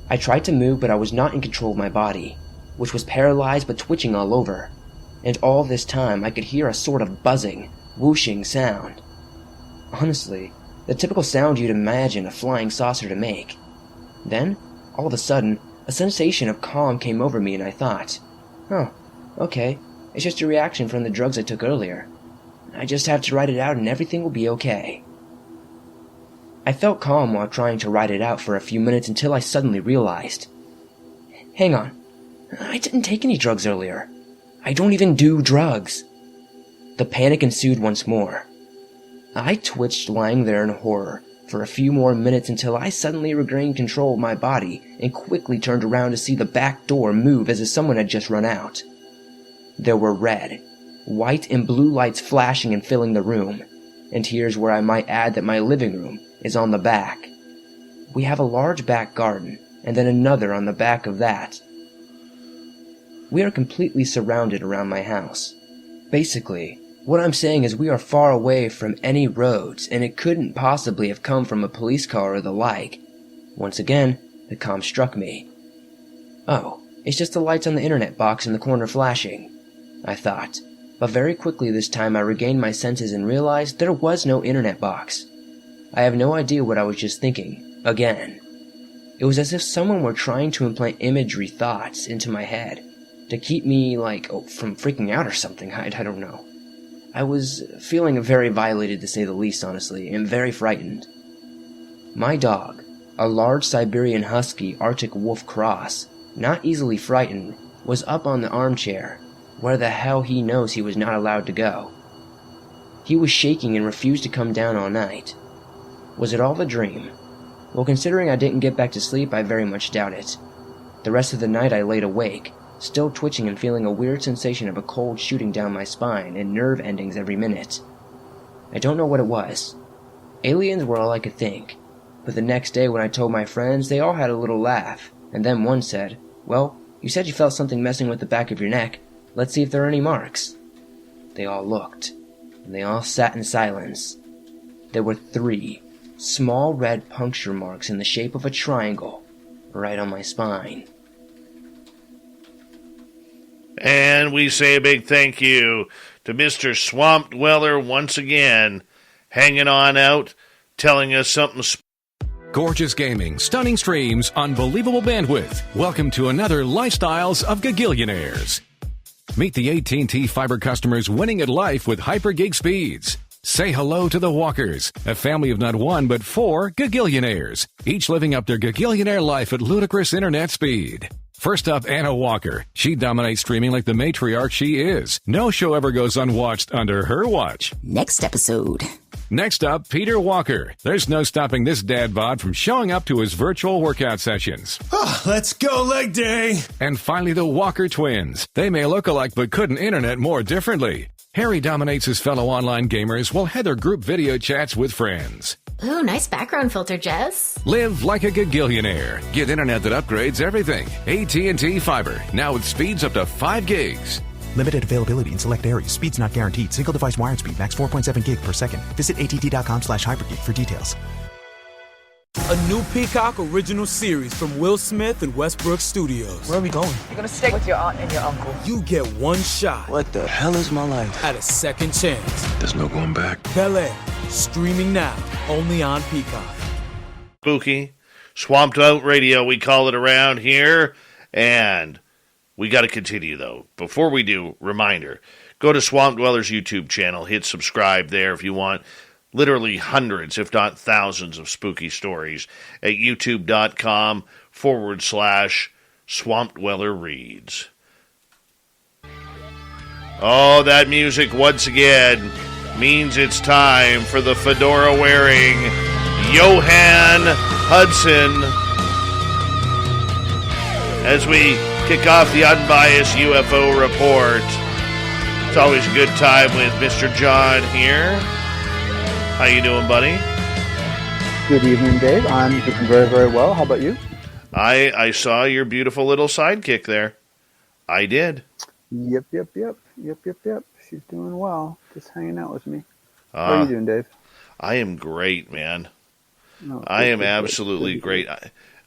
I tried to move, but I was not in control of my body, which was paralyzed but twitching all over, and all this time I could hear a sort of buzzing, whooshing sound. Honestly, the typical sound you'd imagine a flying saucer to make. Then, all of a sudden, a sensation of calm came over me and I thought, oh, okay, it's just a reaction from the drugs I took earlier. I just have to ride it out and everything will be okay. I felt calm while trying to ride it out for a few minutes until I suddenly realized, hang on, I didn't take any drugs earlier. I don't even do drugs. The panic ensued once more. I twitched lying there in horror for a few more minutes until I suddenly regained control of my body and quickly turned around to see the back door move as if someone had just run out. There were red, white, and blue lights flashing and filling the room, and here's where I might add that my living room is on the back. We have a large back garden, and then another on the back of that. We are completely surrounded around my house. Basically, what I'm saying is we are far away from any roads, and it couldn't possibly have come from a police car or the like. Once again, the calm struck me. Oh, it's just the lights on the internet box in the corner flashing, I thought. But very quickly this time I regained my senses and realized there was no internet box. I have no idea what I was just thinking, again. It was as if someone were trying to implant imagery thoughts into my head, to keep me, from freaking out or something, I don't know. I was feeling very violated to say the least, honestly, and very frightened. My dog, a large Siberian Husky Arctic Wolf cross, not easily frightened, was up on the armchair, where the hell he knows he was not allowed to go. He was shaking and refused to come down all night. Was it all a dream? Well, considering I didn't get back to sleep, I very much doubt it. The rest of the night I laid awake, still twitching and feeling a weird sensation of a cold shooting down my spine and nerve endings every minute. I don't know what it was. Aliens were all I could think. But the next day when I told my friends, they all had a little laugh. And then one said, "Well, you said you felt something messing with the back of your neck. Let's see if there are any marks." They all looked, and they all sat in silence. There were 3 small red puncture marks in the shape of a triangle right on my spine. And we say a big thank you to Mr. Swamp Dweller once again, hanging on out, telling us something Gorgeous gaming, stunning streams, unbelievable bandwidth. Welcome to another Lifestyles of Gagillionaires. Meet the AT&T Fiber customers winning at life with hyper-gig speeds. Say hello to the Walkers, a family of not 1 but 4 Gagillionaires, each living up their Gagillionaire life at ludicrous internet speed. First up, Anna Walker. She dominates streaming like the matriarch she is. No show ever goes unwatched under her watch. Next episode. Next up, Peter Walker. There's no stopping this dad bod from showing up to his virtual workout sessions. Let's go leg day. And finally, the Walker twins. They may look alike but couldn't internet more differently. Harry dominates his fellow online gamers while Heather group video chats with friends. Ooh, nice background filter, Jess. Live like a Gagillionaire. Get internet that upgrades everything. AT&T Fiber, now with speeds up to 5 gigs. Limited availability in select areas. Speeds not guaranteed. Single device wired speed. Max 4.7 gig per second. Visit att.com/hypergig for details. A new Peacock original series from Will Smith and Westbrook Studios. Where are we going? You're gonna stay with your aunt and your uncle. You get one shot. What the hell is my life? At a second chance. There's no going back. Bel-Air, streaming now, only on Peacock. spooky. Swamped Out Radio, we call it around here. And we got to continue, though. Before we do, reminder, go to Swamp Dweller's YouTube channel. Hit subscribe there if you want literally hundreds, if not thousands, of spooky stories at youtube.com/Swamp Dweller Reads. Oh, that music once again means it's time for the fedora-wearing Johan Hudson as we kick off the Unbiased UFO Report. It's always a good time with Mr. John here. How you doing, buddy? Good evening, Dave. I'm doing very, very well. How about you? I saw your beautiful little sidekick there. I did. Yep. She's doing well. Just hanging out with me. How are you doing, Dave? I am great, man. No, I am absolutely great.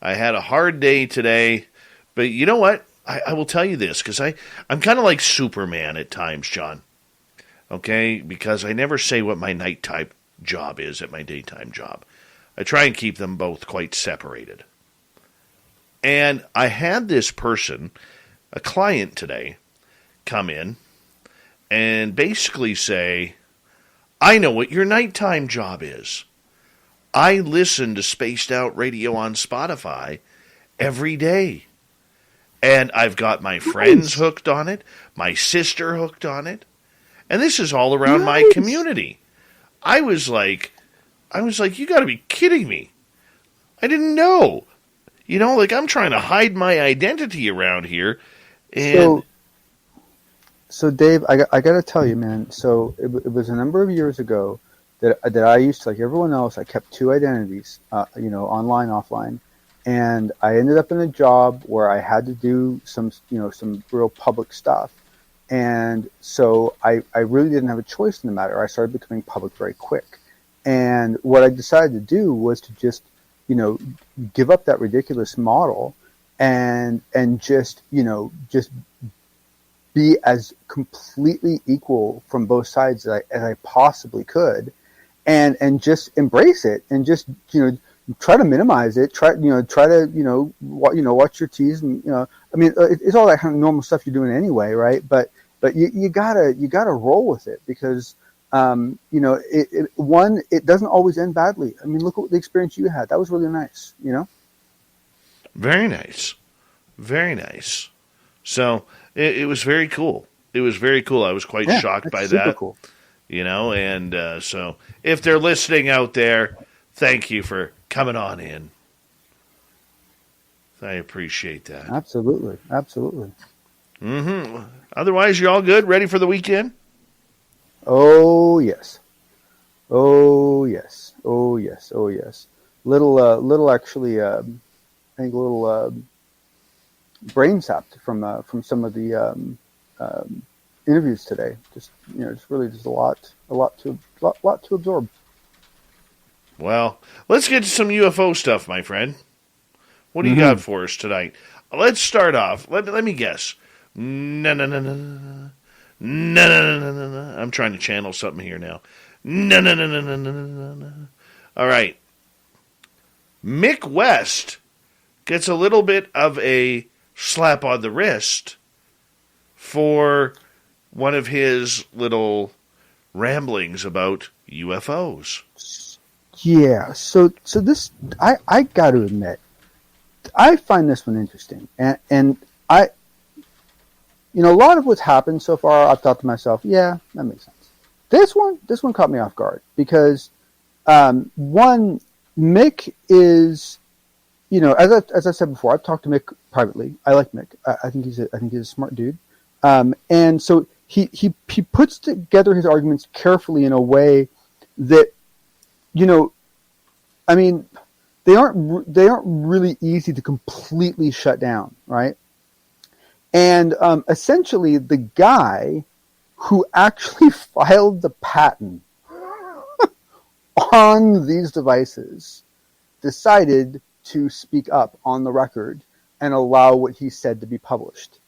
I had a hard day today, but you know what? I will tell you this, because I'm kind of like Superman at times, John. Okay? Because I never say what my nighttime job is at my daytime job. I try and keep them both quite separated. And I had this person, a client today, come in and basically say, I know what your nighttime job is. I listen to Spaced Out Radio on Spotify every day. And I've got my friends hooked on it, my sister hooked on it, and this is all around my community. I was like, you got to be kidding me. I didn't know. You know, like I'm trying to hide my identity around here. And So Dave, I got to tell you, man. So it was a number of years ago that I used to, like everyone else, I kept 2 identities, online, offline. And I ended up in a job where I had to do some real public stuff. And so I really didn't have a choice in the matter. I started becoming public very quick. And what I decided to do was to just, give up that ridiculous model and just be as completely equal from both sides as I possibly could, and just embrace it and just, try to minimize it. Try to watch your T's and it's all that kind of normal stuff you're doing anyway, right? But you gotta roll with it because it doesn't always end badly. I mean, look at the experience you had. That was really nice. Very nice, very nice. So it was very cool. It was very cool. I was quite shocked by that. Cool. And so if they're listening out there, thank you for coming on in. I appreciate that. Absolutely. Mm-hmm. Otherwise, you're all good? Ready for the weekend? Oh, yes. little actually, I think a little brain sapped from some of the interviews today. Just just really just a lot to absorb. Well, let's get to some UFO stuff, my friend. What do you got for us tonight? Let's start off. Let me guess. No. I'm trying to channel something here now. No. All right. Mick West gets a little bit of a slap on the wrist for one of his little ramblings about UFOs. Yeah, so this I got to admit, I find this one interesting, and I, a lot of what's happened so far, I've thought to myself, yeah, that makes sense. This one caught me off guard because, one, Mick is, as I said before, I've talked to Mick privately. I like Mick. I think he's a smart dude, and so he puts together his arguments carefully in a way that, I mean, they aren't really easy to completely shut down, right? And essentially, the guy who actually filed the patent on these devices decided to speak up on the record and allow what he said to be published.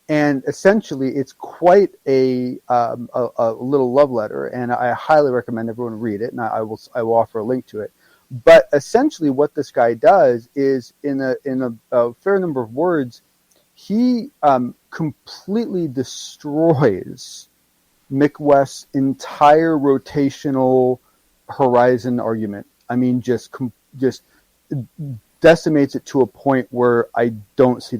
And essentially, it's quite a little love letter, and I highly recommend everyone read it, and I will offer a link to it. But essentially, what this guy does is, in a fair number of words, he completely destroys Mick West's entire rotational horizon argument. I mean, just decimates it to a point where I don't see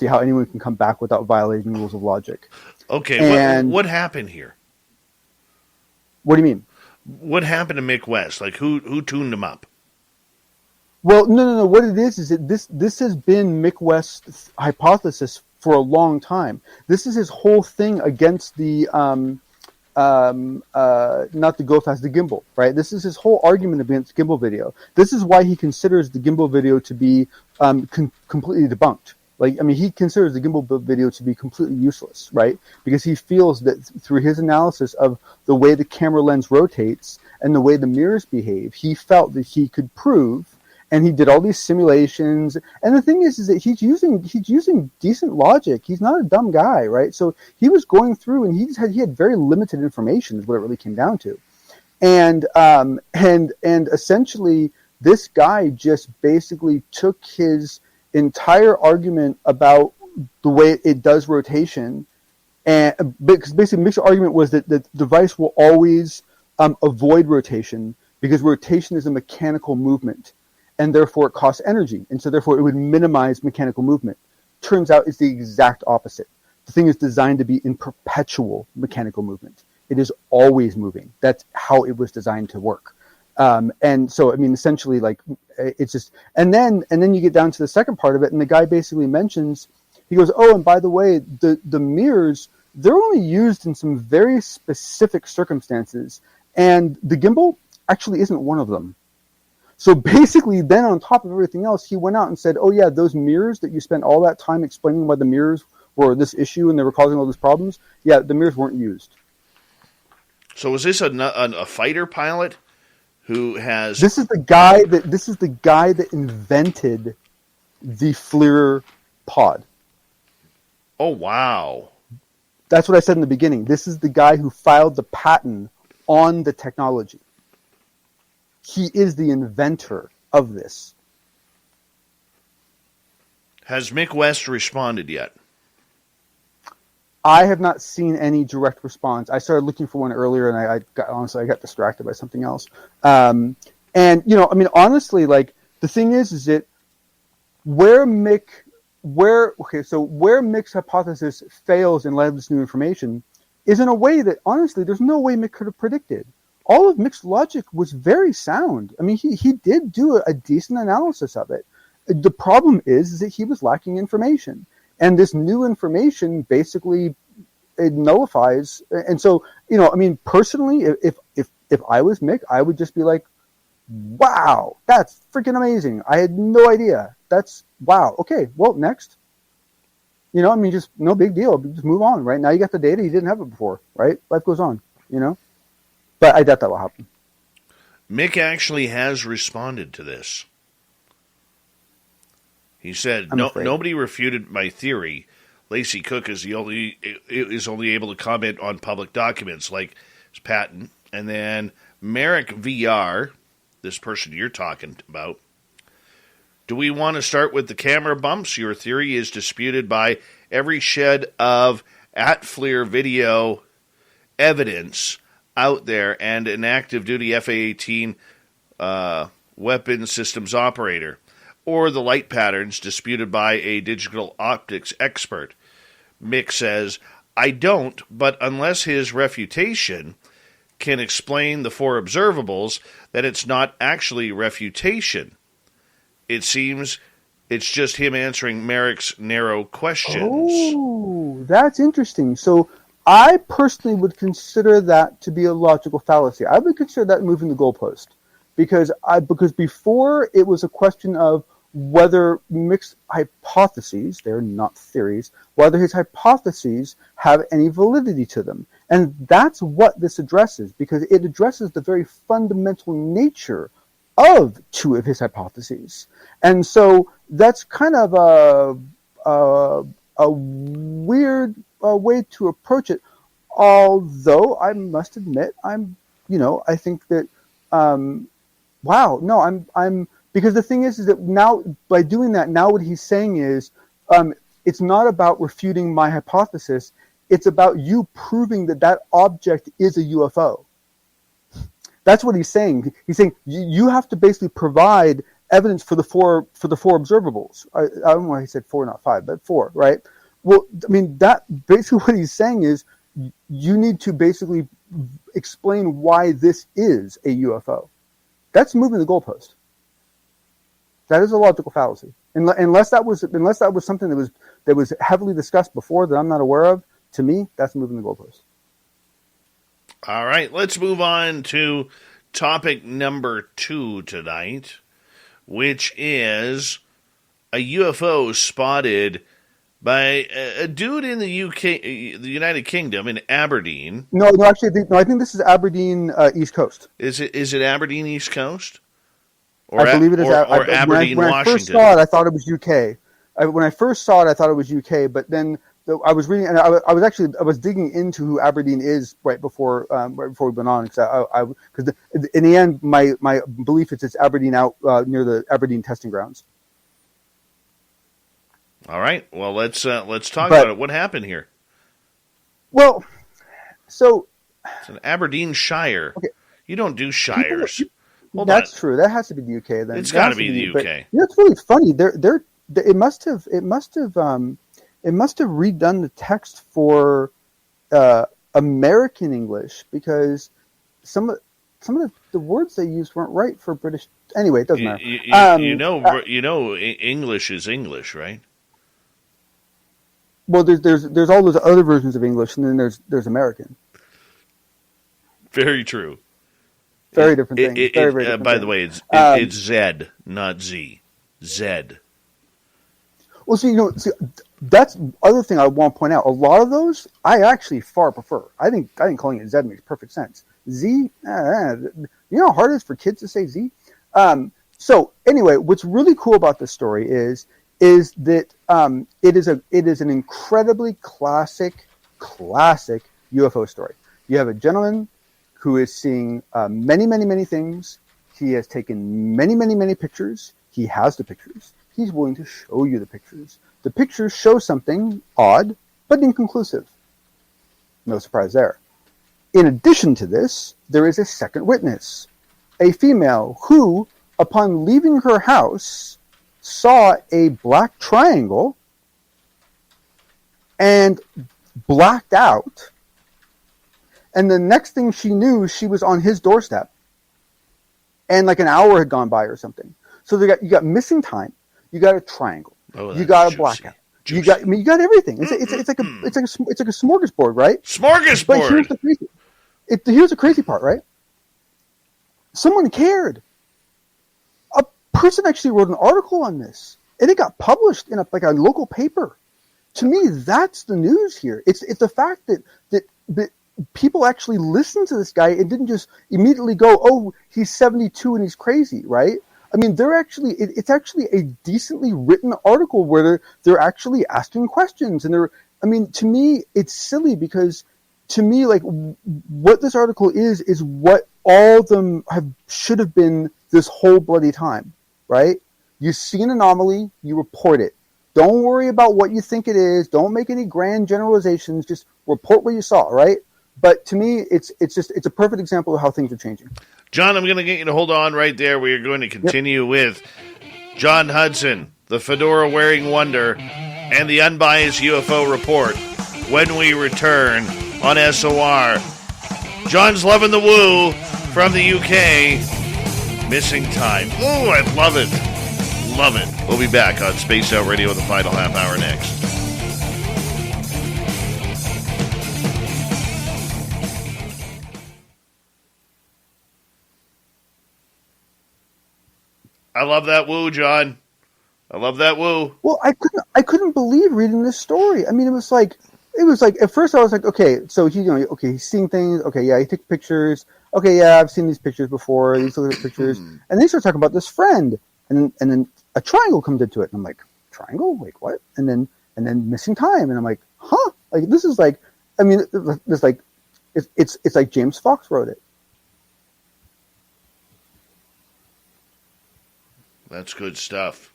how anyone can come back without violating the rules of logic. Okay, and what happened here? What do you mean? What happened to Mick West? Like, who tuned him up? Well, no. What it is that this has been Mick West's hypothesis for a long time. This is his whole thing against the not the go fast, the gimbal, right? This is his whole argument against gimbal video. This is why he considers the gimbal video to be completely debunked. Like, I mean, he considers the gimbal video to be completely useless, right? Because he feels that through his analysis of the way the camera lens rotates and the way the mirrors behave, he felt that he could prove, and he did all these simulations. And the thing is that he's using decent logic. He's not a dumb guy, right? So he was going through, and he had very limited information, is what it really came down to. And essentially, this guy just basically took his entire argument about the way it does rotation, and because basically Mick's argument was that the device will always avoid rotation because rotation is a mechanical movement, and therefore it costs energy, and so therefore it would minimize mechanical movement. Turns out it's the exact opposite. The thing is designed to be in perpetual mechanical movement. It is always moving. That's how it was designed to work. And so, I mean, essentially, like, it's just, and then you get down to the second part of it, and the guy basically mentions, he goes, oh, and by the way, the mirrors, they're only used in some very specific circumstances, and the gimbal actually isn't one of them. So basically, then on top of everything else, he went out and said, oh yeah, those mirrors that you spent all that time explaining why the mirrors were this issue and they were causing all these problems, yeah, the mirrors weren't used. So is this a fighter pilot who has... This is the guy that invented the FLIR pod. Oh, wow. That's what I said in the beginning. This is the guy who filed the patent on the technology. He is the inventor of this. Has Mick West responded yet? I have not seen any direct response. I started looking for one earlier, and I got distracted by something else. And I mean, honestly, like, the thing is that where Mick's hypothesis fails in light of this new information is in a way that, honestly, there's no way Mick could have predicted. All of Mick's logic was very sound. I mean, he did do a decent analysis of it. The problem is that he was lacking information. And this new information basically it nullifies. And so, I mean, personally, if I was Mick, I would just be like, wow, that's freaking amazing. I had no idea. That's wow. Okay, well, next. You know, I mean, just no big deal. Just move on, right? Now you got the data. You didn't have it before, right? Life goes on, you know? But I doubt that will happen. Mick actually has responded to this. He said, nobody refuted my theory. Lacey Cook is only able to comment on public documents like Patton. And then Merrick VR, this person you're talking about, do we want to start with the camera bumps? Your theory is disputed by every shed of at-FLIR video evidence out there and an active duty FA-18 weapon systems operator, or the light patterns disputed by a digital optics expert. Mick says, I don't, but unless his refutation can explain the 4 observables, that it's not actually refutation. It seems it's just him answering Merrick's narrow questions. Oh, that's interesting. So I personally would consider that to be a logical fallacy. I would consider that moving the goalpost because before it was a question of whether Mick's hypotheses, they're not theories, whether his hypotheses have any validity to them. And that's what this addresses, because it addresses the very fundamental nature of 2 of his hypotheses. And so that's kind of a weird way to approach it. Although I must admit, I think that, because the thing is that now by doing that, now what he's saying is, it's not about refuting my hypothesis. It's about you proving that object is a UFO. That's what he's saying. He's saying you have to basically provide evidence for the four observables. I don't know why he said 4, not 5, but 4, right? Well, I mean, that basically what he's saying is you need to basically explain why this is a UFO. That's moving the goalpost. That is a logical fallacy. Unless that was something that was heavily discussed before that I'm not aware of. To me, that's moving the goalpost. All right, let's move on to topic number 2 tonight, which is a UFO spotted by a dude in the UK, the United Kingdom, in Aberdeen. No, actually, I think this is Aberdeen, East Coast. Is it Aberdeen, East Coast? I believe it is. Or Aberdeen, when Washington. I first saw it, I thought it was UK. When I first saw it, I thought it was UK, but then I was reading, and I was digging into who Aberdeen is right before we went on, because in the end, my belief is it's Aberdeen out near the Aberdeen testing grounds. All right, well let's talk about it. What happened here? Well, so it's an Aberdeen Shire. Okay. You don't do shires. That's true. That has to be the UK then. It's got to be the UK. But, it's really funny. It must have redone the text for American English, because some of the words they used weren't right for British. Anyway, it doesn't matter. English is English, right? Well, there's all those other versions of English, and then there's American. Very true. Very different thing. Very different. By the way, it's Z, not Z. Z. Well, that's the other thing I want to point out. A lot of those I actually far prefer. I think calling it Z makes perfect sense. Z, you know how hard it is for kids to say Z? So anyway, what's really cool about this story is that it is an incredibly classic UFO story. You have a gentleman who is seeing many, many, many things. He has taken many, many, many pictures. He has the pictures. He's willing to show you the pictures. The pictures show something odd, but inconclusive. No surprise there. In addition to this, there is a second witness, a female who, upon leaving her house, saw a black triangle and blacked out. And the next thing she knew, she was on his doorstep. And like an hour had gone by or something. So you got missing time. You got a triangle. You got a blackout. You got everything. It's like a smorgasbord, right? Smorgasbord. But here's the crazy part, right? Someone cared. person actually wrote an article on this, and it got published in a local paper. To me, that's the news here. It's the fact that people actually listened to this guy and didn't just immediately go, "Oh, he's 72 and he's crazy," right? I mean, it's actually a decently written article where they're actually asking questions, and to me, it's silly because to me, like, what this article is what all of them should have been this whole bloody time, right? You see an anomaly, you report it. Don't worry about what you think it is. Don't make any grand generalizations. Just report what you saw, right? But to me, it's a perfect example of how things are changing. John, I'm going to get you to hold on right there. We are going to continue with John Hudson, the fedora-wearing wonder, and the unbiased UFO report when we return on SOR. John's loving the woo from the UK. Missing time. Oh, I love it. Love it. We'll be back on Spaced Out Radio with the final half hour next. I love that woo, John. I love that woo. Well, I couldn't believe reading this story. I mean, it was like at first I was like, okay, so he's seeing things. Okay, yeah, he took pictures. Okay, yeah, I've seen these pictures before. These look at pictures, and then he starts talking about this friend, and then a triangle comes into it, and I'm like, triangle? Like what? And then missing time, and I'm like, huh? Like this is like, I mean, it's like it's like James Fox wrote it. That's good stuff.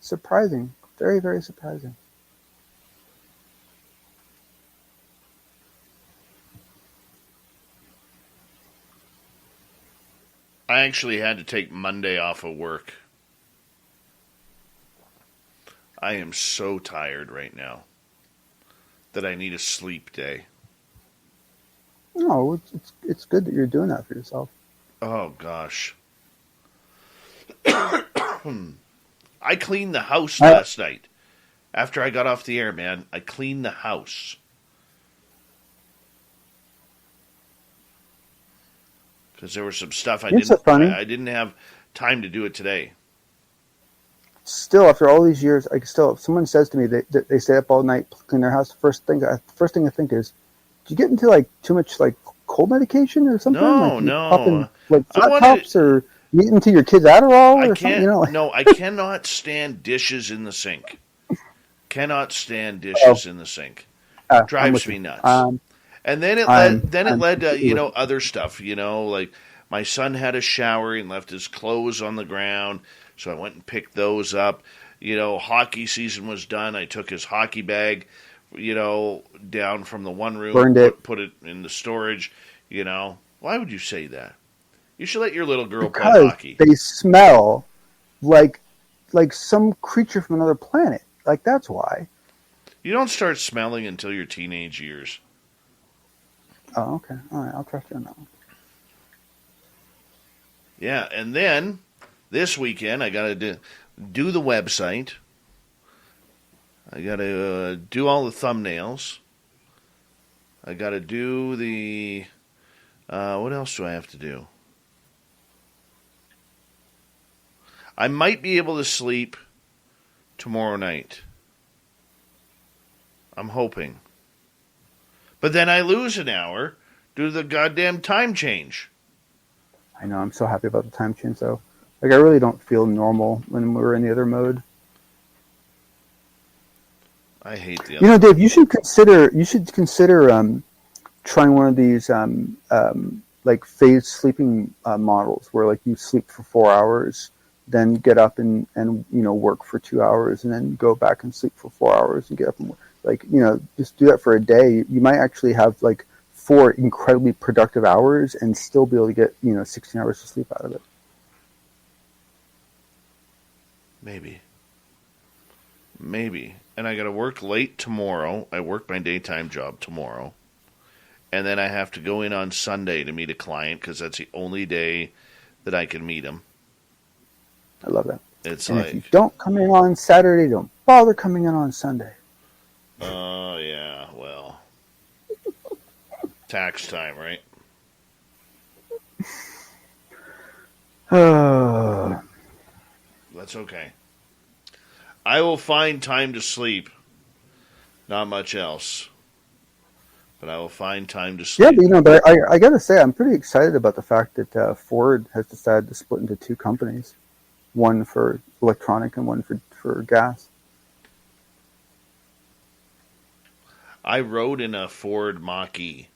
Surprising. Very, very surprising. I actually had to take Monday off of work. I am so tired right now that I need a sleep day. No, it's good that you're doing that for yourself. Oh, gosh. I cleaned the house last night. After I got off the air, man, I cleaned the house. Because there was some stuff I didn't have time to do it today. Still, after all these years, if someone says to me that they stay up all night cleaning their house, first thing I think is, do you get into like too much like cold medication or something? No. Like flat tops or eat into your kid's Adderall or something? No, I cannot stand dishes in the sink. Cannot stand dishes in the sink. Drives me nuts. And then it led to other stuff. Like my son had a shower and left his clothes on the ground, so I went and picked those up. Hockey season was done. I took his hockey bag, down from the one room, put it in the storage. Why would you say that? You should let your little girl play hockey. They smell like some creature from another planet. Like that's why. You don't start smelling until your teenage years. Oh, okay. All right, I'll trust you on that one. Yeah, and then this weekend I got to do the website. I got to do all the thumbnails. I got to do the... what else do I have to do? I might be able to sleep tomorrow night. I'm hoping. But then I lose an hour due to the goddamn time change. I know. I'm so happy about the time change, though. Like, I really don't feel normal when we're in the other mode. I hate the other. Dave, you should consider trying one of these like phased sleeping models where like you sleep for 4 hours, then get up and work for 2 hours, and then go back and sleep for 4 hours and get up and work. Like, just do that for a day. You might actually have like 4 incredibly productive hours and still be able to get 16 hours of sleep out of it. Maybe. And I got to work late tomorrow. I work my daytime job tomorrow. And then I have to go in on Sunday to meet a client because that's the only day that I can meet him. I love that. It's and like... if you don't come in on Saturday, don't bother coming in on Sunday. Oh, yeah, well. Tax time, right? That's okay. I will find time to sleep. Not much else. But I will find time to sleep. Yeah, but I got to say, I'm pretty excited about the fact that Ford has decided to split into two companies, one for electronic and one for gas. I rode in a Ford Mach-E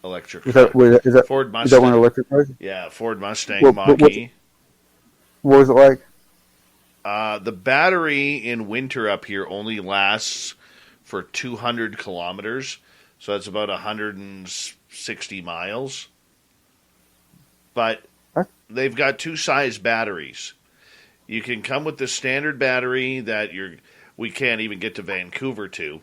electric car. Is that Ford Mustang. Is that one electric cars? Yeah, Ford Mustang Mach-E. What was it like? The battery in winter up here only lasts for 200 kilometers, so that's about 160 miles. But they've got two size batteries. You can come with the standard battery that we can't even get to Vancouver to,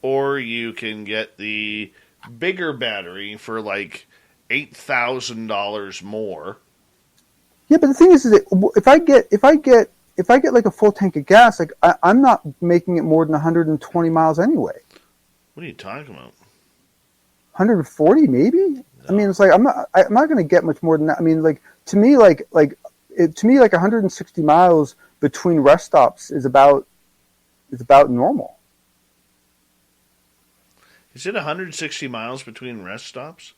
or you can get the bigger battery for like $8,000 more. Yeah, but the thing is that if I get like a full tank of gas, like I'm not making it more than 120 miles anyway. What are you talking about? 140 maybe? No. I mean, it's like I'm not going to get much more than that. I mean, like to me 160 miles between rest stops is about normal. Is it 160 miles between rest stops?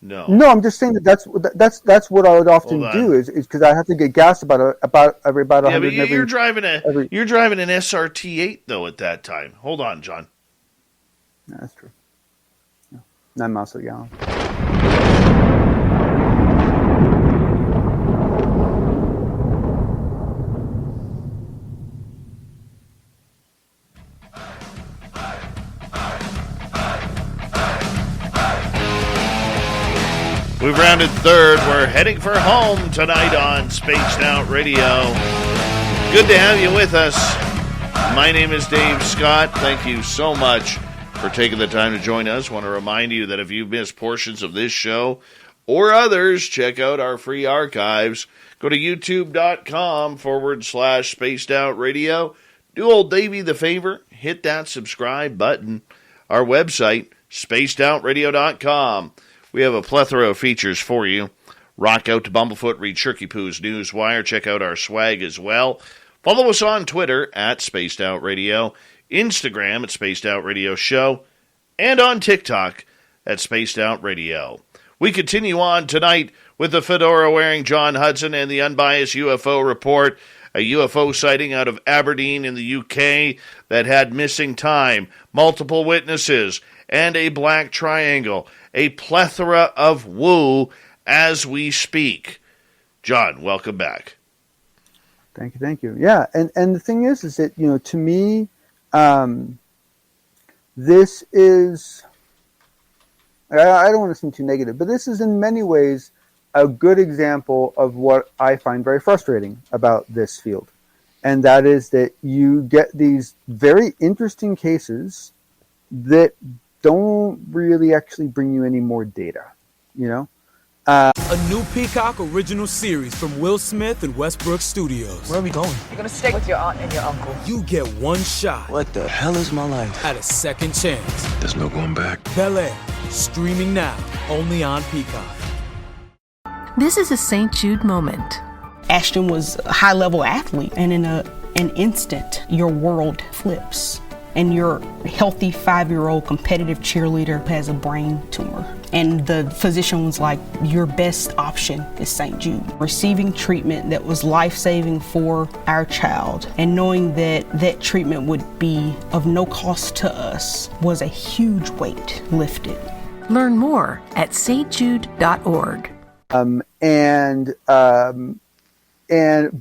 No, I'm just saying that's what I would often do is because I have to get gas about every 100. Yeah, but you're driving an SRT8 though at that time. Hold on, John. Yeah, that's true. Yeah. 9 miles to the gallon. We've rounded third. We're heading for home tonight on Spaced Out Radio. Good to have you with us. My name is Dave Scott. Thank you so much for taking the time to join us. I want to remind you that if you've missed portions of this show or others, check out our free archives. Go to youtube.com/Spaced Out Radio. Do old Davey the favor. Hit that subscribe button. Our website, spacedoutradio.com. We have a plethora of features for you. Rock out to Bumblefoot, read Shirky Poo's Newswire. Check out our swag as well. Follow us on Twitter at Spaced Out Radio, Instagram at Spaced Out Radio Show, and on TikTok at Spaced Out Radio. We continue on tonight with the fedora-wearing John Hudson and the unbiased UFO report. A UFO sighting out of Aberdeen in the UK that had missing time, multiple witnesses, and a black triangle. A plethora of woo as we speak. John, welcome back. Thank you. Yeah, and the thing is that, to me, this is, I don't want to seem too negative, but this is in many ways a good example of what I find very frustrating about this field. And that is that you get these very interesting cases that don't really actually bring you any more data, A new Peacock original series from Will Smith and Westbrook Studios. Where are we going? You're gonna stay with your aunt and your uncle. You get one shot. What the hell is my life? At a second chance. There's no going back. Bel-Air, streaming now, only on Peacock. This is a St. Jude moment. Ashton was a high-level athlete, and in an instant, your world flips. And your healthy 5-year-old competitive cheerleader has a brain tumor. And the physician was like, your best option is St. Jude. Receiving treatment that was life-saving for our child and knowing that that treatment would be of no cost to us was a huge weight lifted. Learn more at stjude.org.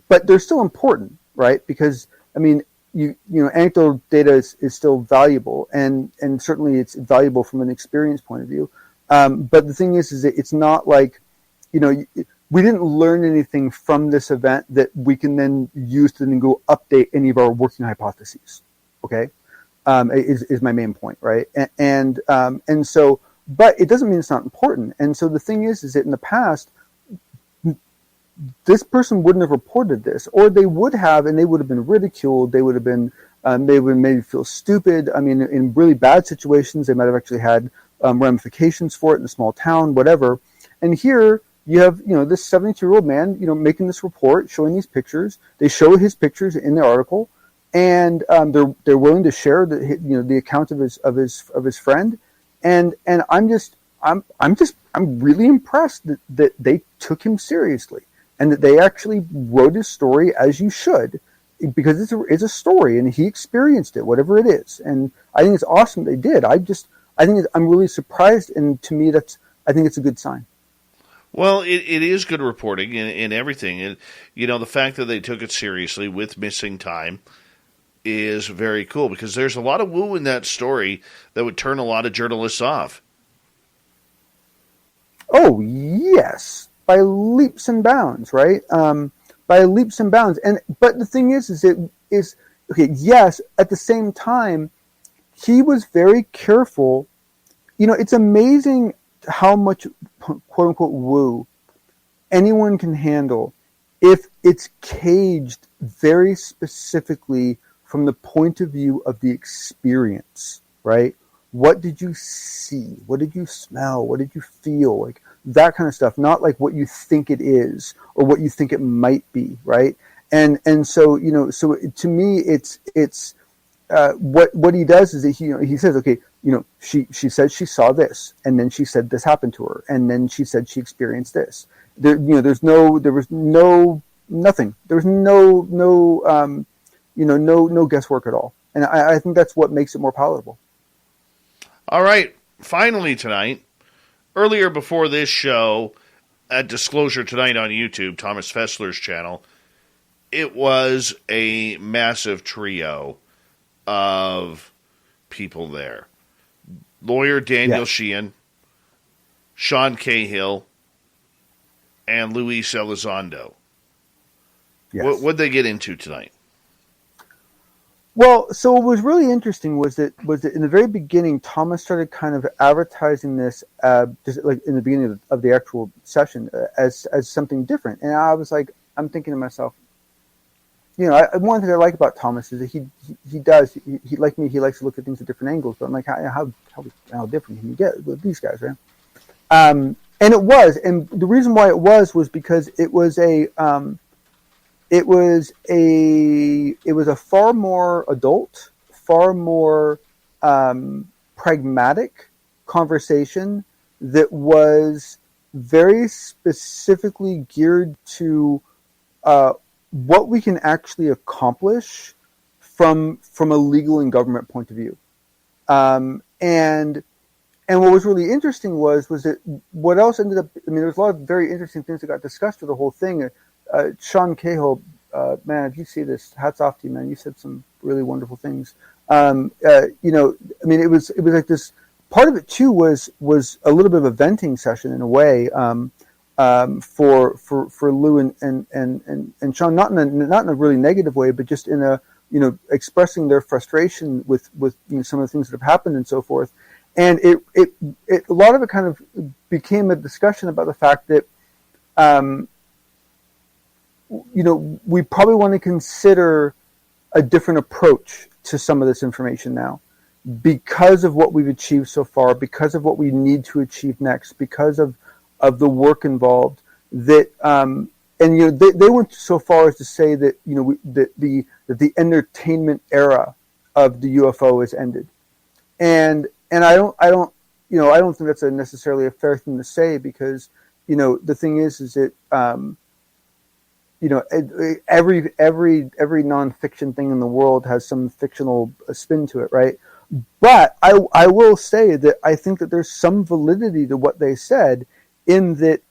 But they're still important, right? Because, anecdotal data is still valuable, and certainly it's valuable from an experience point of view. But the thing is that it's not like, we didn't learn anything from this event that we can then use to then go update any of our working hypotheses. Okay, is my main point, right? And so, but it doesn't mean it's not important. And so the thing is that in the past, this person wouldn't have reported this, or they would have, and they would have been ridiculed. They would have been, they would have made you feel stupid. I mean, in really bad situations, they might have actually had ramifications for it in a small town, whatever. And here you have, this 72-year-old man, making this report, showing these pictures. They show his pictures in the article, and they're willing to share the account of his friend. And I'm really impressed that they took him seriously, and that they actually wrote his story as you should, because it's a story and he experienced it, whatever it is. And I think it's awesome they did. I'm really surprised, and to me I think it's a good sign. Well, it is good reporting in everything. And, the fact that they took it seriously with missing time is very cool, because there's a lot of woo in that story that would turn a lot of journalists off. Oh, yes, by leaps and bounds, right? By leaps and bounds. But the thing is okay, yes, at the same time, he was very careful. It's amazing how much quote unquote woo anyone can handle if it's caged very specifically from the point of view of the experience, right? What did you see? What did you smell? What did you feel? Like that kind of stuff, not like what you think it is or what you think it might be, right? And so, so to me, it's what he does is that he says, okay, she said she saw this, and then she said this happened to her, and then she said she experienced this. There was no guesswork at all. And I think that's what makes it more palatable. All right. Finally tonight, earlier before this show, at Disclosure Tonight on YouTube, Thomas Fessler's channel, it was a massive trio of people there. Lawyer Daniel Sheehan, Sean Cahill, and Luis Elizondo. Yes. What'd they get into tonight? Well, so what was really interesting was that in the very beginning, Thomas started kind of advertising this, just like in the beginning of the actual session, as something different. And I was like, I'm thinking to myself, one thing I like about Thomas is that he like me, he likes to look at things at different angles. But I'm like, how different can you get with these guys, right? And it was, and the reason why it was because it was a far more adult, far more pragmatic conversation that was very specifically geared to what we can actually accomplish from a legal and government point of view. And what was really interesting was that what else ended up, there's a lot of very interesting things that got discussed through the whole thing. Sean Cahill, man, if you see this, hats off to you, man. You said some really wonderful things. It was like this. Part of it too was a little bit of a venting session in a way for Lou and Sean, not in a really negative way, but just in a expressing their frustration with some of the things that have happened and so forth. And it a lot of it kind of became a discussion about the fact that we probably want to consider a different approach to some of this information now, because of what we've achieved so far, because of what we need to achieve next, because of the work involved. That they went so far as to say that that the entertainment era of the UFO has ended, and I don't think that's necessarily a fair thing to say, because the thing is that every nonfiction thing in the world has some fictional spin to it, right? But I will say that I think that there's some validity to what they said, in that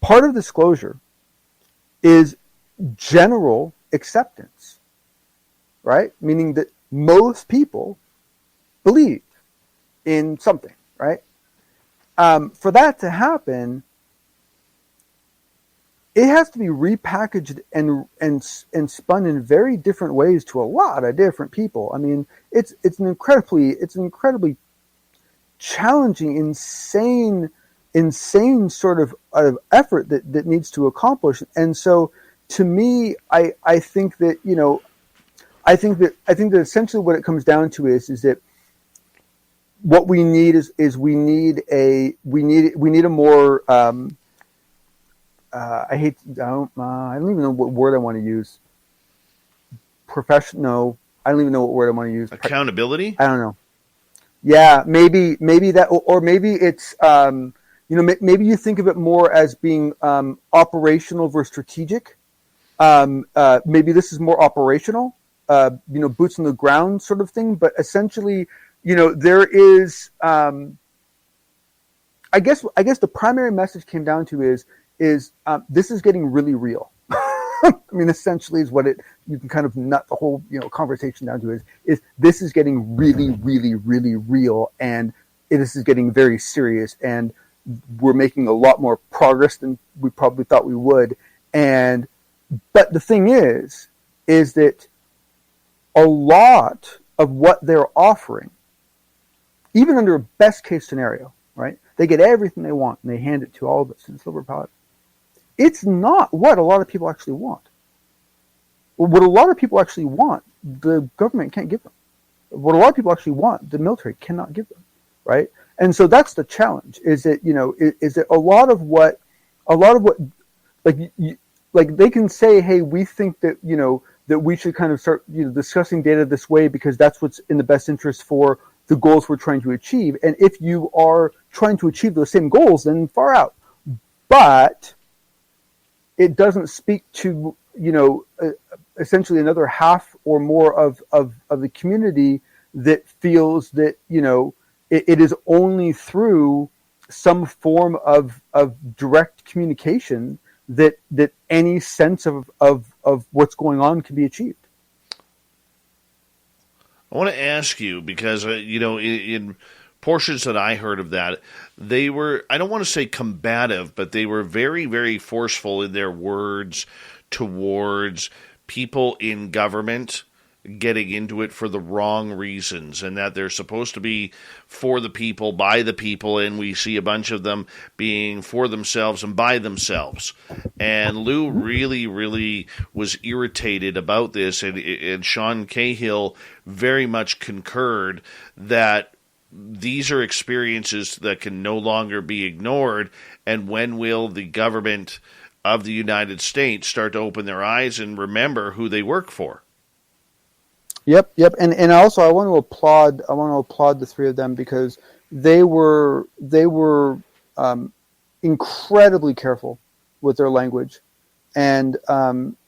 part of disclosure is general acceptance, right? Meaning that most people believe in something, right? For that to happen, it has to be repackaged and spun in very different ways to a lot of different people. I mean, it's an incredibly challenging, insane sort of effort that needs to accomplish. And so, to me, I think that I think that essentially what it comes down to is that what we need is we need a more I don't even know what word I want to use. Professional. I don't even know what word I want to use. Accountability? I don't know. Yeah, maybe that, or maybe it's maybe you think of it more as being operational versus strategic. Maybe this is more operational, boots on the ground sort of thing. But essentially, there is. I guess the primary message came down to is this is getting really real. I mean, essentially, is what you can kind of nut the whole conversation down to is this is getting really, really, really real, and this is getting very serious, and we're making a lot more progress than we probably thought we would. But the thing is that a lot of what they're offering, even under a best case scenario, right? They get everything they want and they hand it to all of us in silver platter. It's not what a lot of people actually want. What a lot of people actually want, the government can't give them. What a lot of people actually want, the military cannot give them, right? And so that's the challenge. Is that is that a lot of what, like they can say, hey, we think that that we should kind of start discussing data this way because that's what's in the best interest for the goals we're trying to achieve. And if you are trying to achieve those same goals, then far out. But it doesn't speak to essentially another half or more of the community that feels that it is only through some form of direct communication that any sense of what's going on can be achieved. I want to ask you because in portions that I heard of that, they were, I don't want to say combative, but they were very, very forceful in their words towards people in government getting into it for the wrong reasons, and that they're supposed to be for the people, by the people, and we see a bunch of them being for themselves and by themselves. And Lou really, really was irritated about this, and Sean Cahill very much concurred that these are experiences that can no longer be ignored, and when will the government of the United States start to open their eyes and remember who they work for? Yep. And also I want to applaud the three of them because they were incredibly careful with their language. And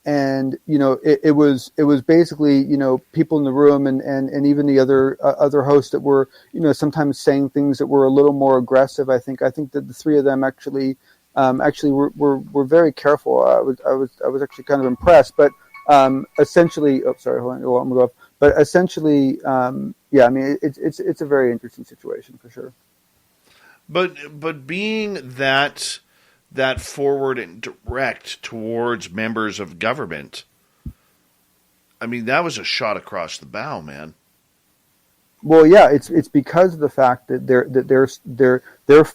it was basically people in the room and even the other hosts that were sometimes saying things that were a little more aggressive. I think that the three of them actually were very careful. I was actually kind of impressed. But essentially, sorry, hold on, I'm gonna go up. But essentially, I mean, it's a very interesting situation for sure. But being that forward and direct towards members of government, I mean, that was a shot across the bow, man. Well, yeah, it's because of the fact that they're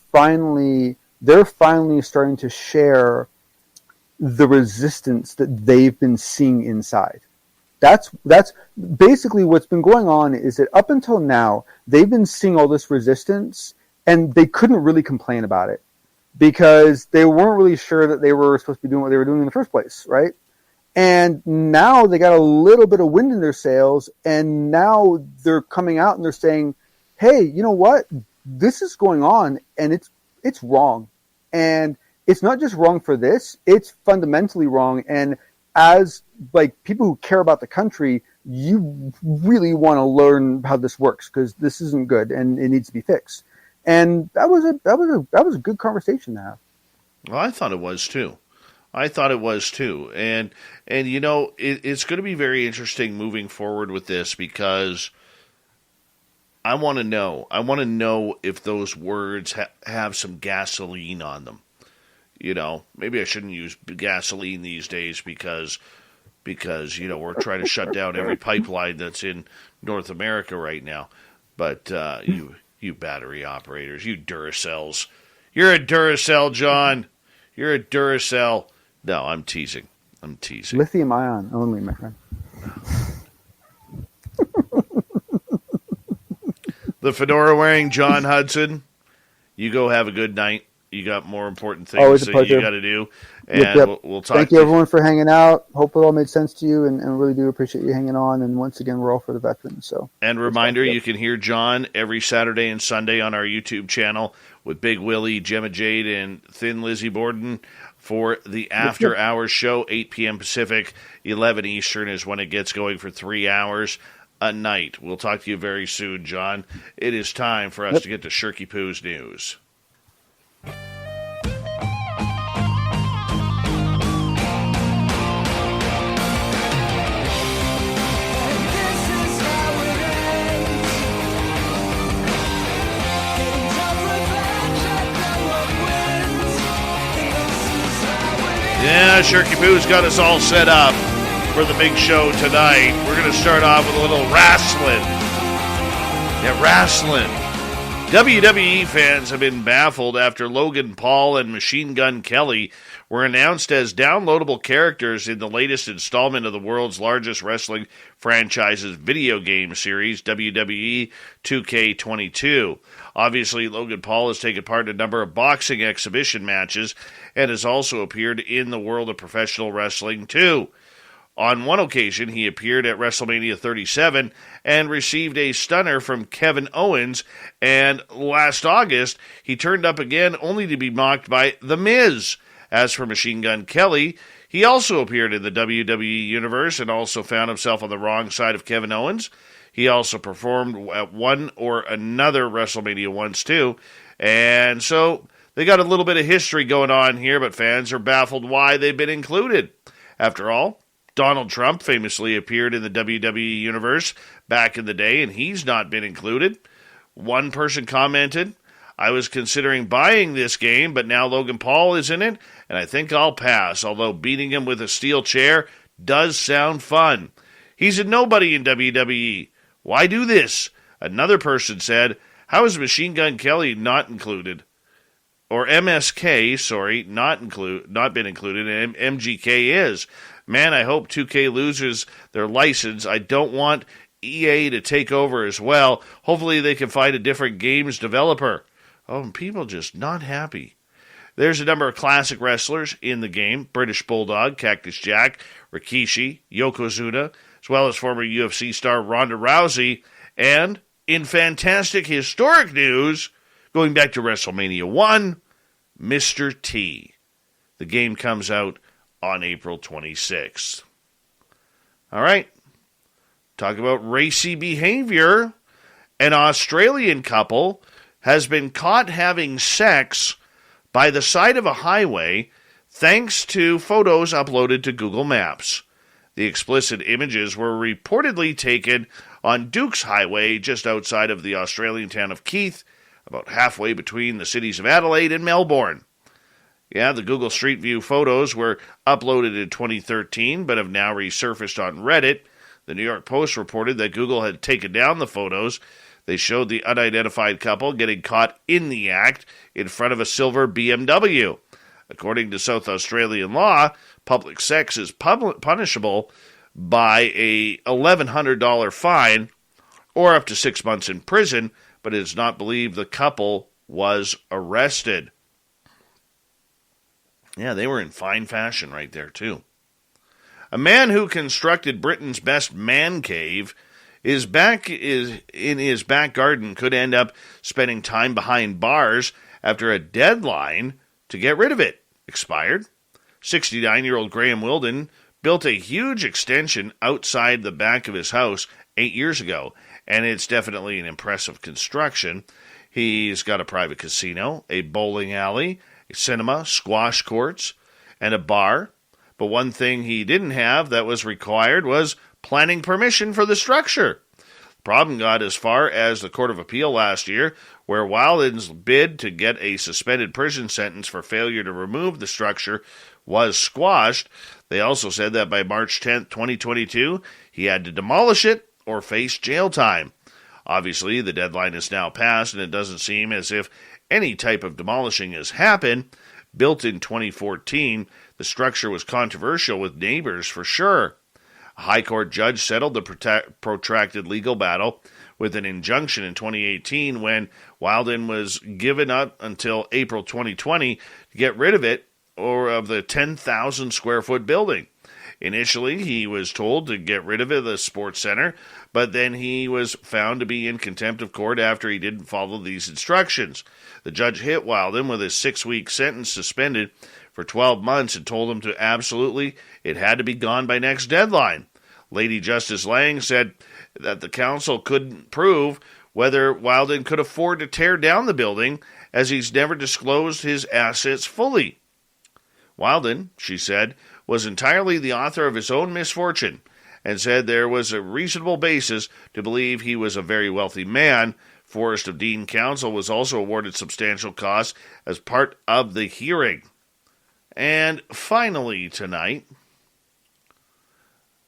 finally starting to share the resistance that they've been seeing inside. That's basically what's been going on, is that up until now they've been seeing all this resistance and they couldn't really complain about it because they weren't really sure that they were supposed to be doing what they were doing in the first place, right? And now they got a little bit of wind in their sails, and now they're coming out and they're saying, hey, you know what? This is going on and it's wrong. And it's not just wrong for this, it's fundamentally wrong. And as people who care about the country, you really want to learn how this works because this isn't good and it needs to be fixed. And that was a good conversation to have. Well, I thought it was too. And it's going to be very interesting moving forward with this because I want to know if those words have some gasoline on them. Maybe I shouldn't use gasoline these days because we're trying to shut down every pipeline that's in North America right now. But you battery operators, you Duracells. You're a Duracell, John. You're a Duracell. No, I'm teasing. Lithium ion only, my friend. The fedora-wearing John Hudson, you go have a good night. You got more important things Always a that pleasure. you got to do. And Yep. We'll talk. Thank you, everyone, for hanging out. Hope it all made sense to you, and really do appreciate you hanging on. And once again, we're all for the veterans. So, and reminder, you can hear John every Saturday and Sunday on our YouTube channel with Big Willie, Gemma Jade, and Thin Lizzie Borden for the After Hours show, 8 p.m. Pacific, 11 Eastern is when it gets going for 3 hours a night. We'll talk to you very soon, John. It is time for us to get to Shirky Poo's news. Yeah, Shirky Poo's got us all set up for the big show tonight. We're going to start off with a little wrestling. Yeah, wrestling. WWE fans have been baffled after Logan Paul and Machine Gun Kelly were announced as downloadable characters in the latest installment of the world's largest wrestling franchise's video game series, WWE 2K22. Obviously, Logan Paul has taken part in a number of boxing exhibition matches and has also appeared in the world of professional wrestling, too. On one occasion, he appeared at WrestleMania 37 and received a stunner from Kevin Owens, and last August, he turned up again only to be mocked by The Miz. As for Machine Gun Kelly, he also appeared in the WWE Universe and also found himself on the wrong side of Kevin Owens. He also performed at one or another WrestleMania once, too, and so they got a little bit of history going on here, but fans are baffled why they've been included. After all, Donald Trump famously appeared in the WWE Universe back in the day, and he's not been included. One person commented, "I was considering buying this game, but now Logan Paul is in it, and I think I'll pass, although beating him with a steel chair does sound fun. He's a nobody in WWE. Why do this?" Another person said, "How is Machine Gun Kelly not included?" Or MSK, not been included, and MGK is. "Man, I hope 2K loses their license. I don't want EA to take over as well. Hopefully they can find a different games developer." Oh, people just not happy. There's a number of classic wrestlers in the game: British Bulldog, Cactus Jack, Rikishi, Yokozuna, as well as former UFC star Ronda Rousey. And in fantastic historic news, going back to WrestleMania 1, Mr. T. The game comes out on April 26th. All right. Talk about racy behavior. An Australian couple has been caught having sex by the side of a highway thanks to photos uploaded to Google Maps. The explicit images were reportedly taken on Dukes Highway just outside of the Australian town of Keith, about halfway between the cities of Adelaide and Melbourne. Yeah, the Google Street View photos were uploaded in 2013, but have now resurfaced on Reddit. The New York Post reported that Google had taken down the photos. They showed the unidentified couple getting caught in the act in front of a silver BMW. According to South Australian law, public sex is punishable by a $1,100 fine or up to 6 months in prison, but it is not believed the couple was arrested. Yeah, they were in fine fashion right there, too. A man who constructed Britain's best man cave in his back garden could end up spending time behind bars after a deadline to get rid of it expired. 69-year-old Graham Wilden built a huge extension outside the back of his house 8 years ago, and it's definitely an impressive construction. He's got a private casino, a bowling alley, a cinema, squash courts, and a bar. But one thing he didn't have that was required was planning permission for the structure. The problem got as far as the Court of Appeal last year, where Wilden's bid to get a suspended prison sentence for failure to remove the structure was squashed. They also said that by March 10th, 2022, he had to demolish it or face jail time. Obviously, the deadline is now passed, and it doesn't seem as if any type of demolishing has happened. Built in 2014, the structure was controversial with neighbors for sure. A high court judge settled the protracted legal battle with an injunction in 2018 when Wilden was given up until April 2020 to get rid of it or of the 10,000 square foot building. Initially, he was told to get rid of the sports center, but then he was found to be in contempt of court after he didn't follow these instructions. The judge hit Wilden with a 6-week sentence suspended for 12 months and told him to absolutely, it had to be gone by next deadline. Lady Justice Lang said that the council couldn't prove whether Wilden could afford to tear down the building, as he's never disclosed his assets fully. Wilden, she said, was entirely the author of his own misfortune, and said there was a reasonable basis to believe he was a very wealthy man. Forest of Dean Council was also awarded substantial costs as part of the hearing. And finally tonight,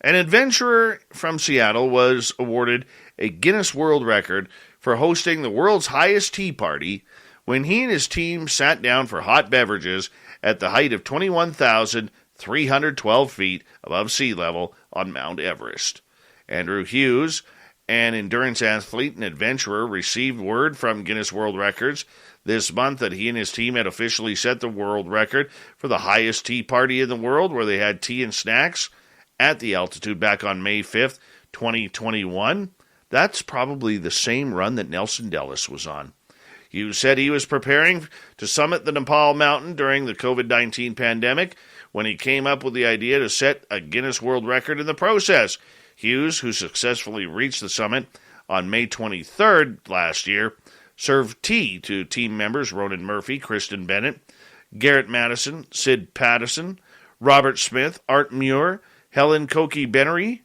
an adventurer from Seattle was awarded a Guinness World Record for hosting the world's highest tea party when he and his team sat down for hot beverages at the height of 21,312 feet above sea level on Mount Everest. Andrew Hughes, an endurance athlete and adventurer, received word from Guinness World Records this month that he and his team had officially set the world record for the highest tea party in the world, where they had tea and snacks at the altitude back on May 5th, 2021. That's probably the same run that Nelson Dellis was on. Hughes said he was preparing to summit the Nepal mountain during the COVID-19 pandemic when he came up with the idea to set a Guinness World Record in the process. Hughes, who successfully reached the summit on May 23rd last year, served tea to team members Ronan Murphy, Kristen Bennett, Garrett Madison, Sid Patterson, Robert Smith, Art Muir, Helen Koki-Bennery,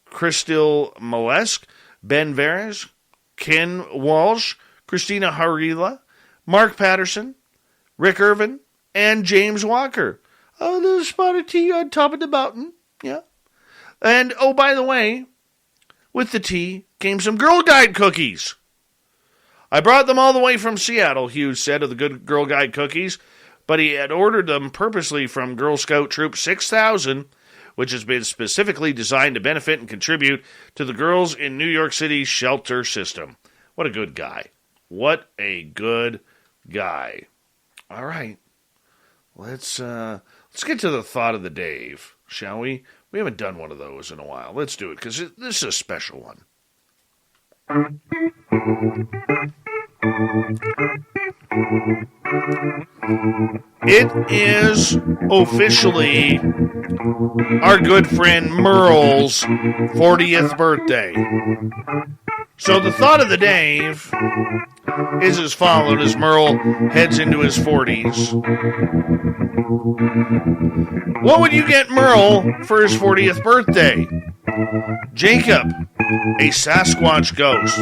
Crystal Molesque, Ben Veres, Ken Walsh, Christina Harila, Mark Patterson, Rick Irvin, and James Walker. A little spot of tea on top of the mountain. Yeah. And, oh, by the way, with the tea came some Girl Guide cookies. I brought them all the way from Seattle, Hughes said of the good Girl Guide cookies, but he had ordered them purposely from Girl Scout Troop 6000, which has been specifically designed to benefit and contribute to the girls in New York City's shelter system. What a good guy. What a good guy. All right. Let's get to the thought of the day, shall we? We haven't done one of those in a while. Let's do it, because this is a special one. It is officially our good friend Merle's 40th birthday. So the thought of the day is as followed as Merle heads into his 40s. What would you get Merle for his 40th birthday? Jacob, a Sasquatch ghost.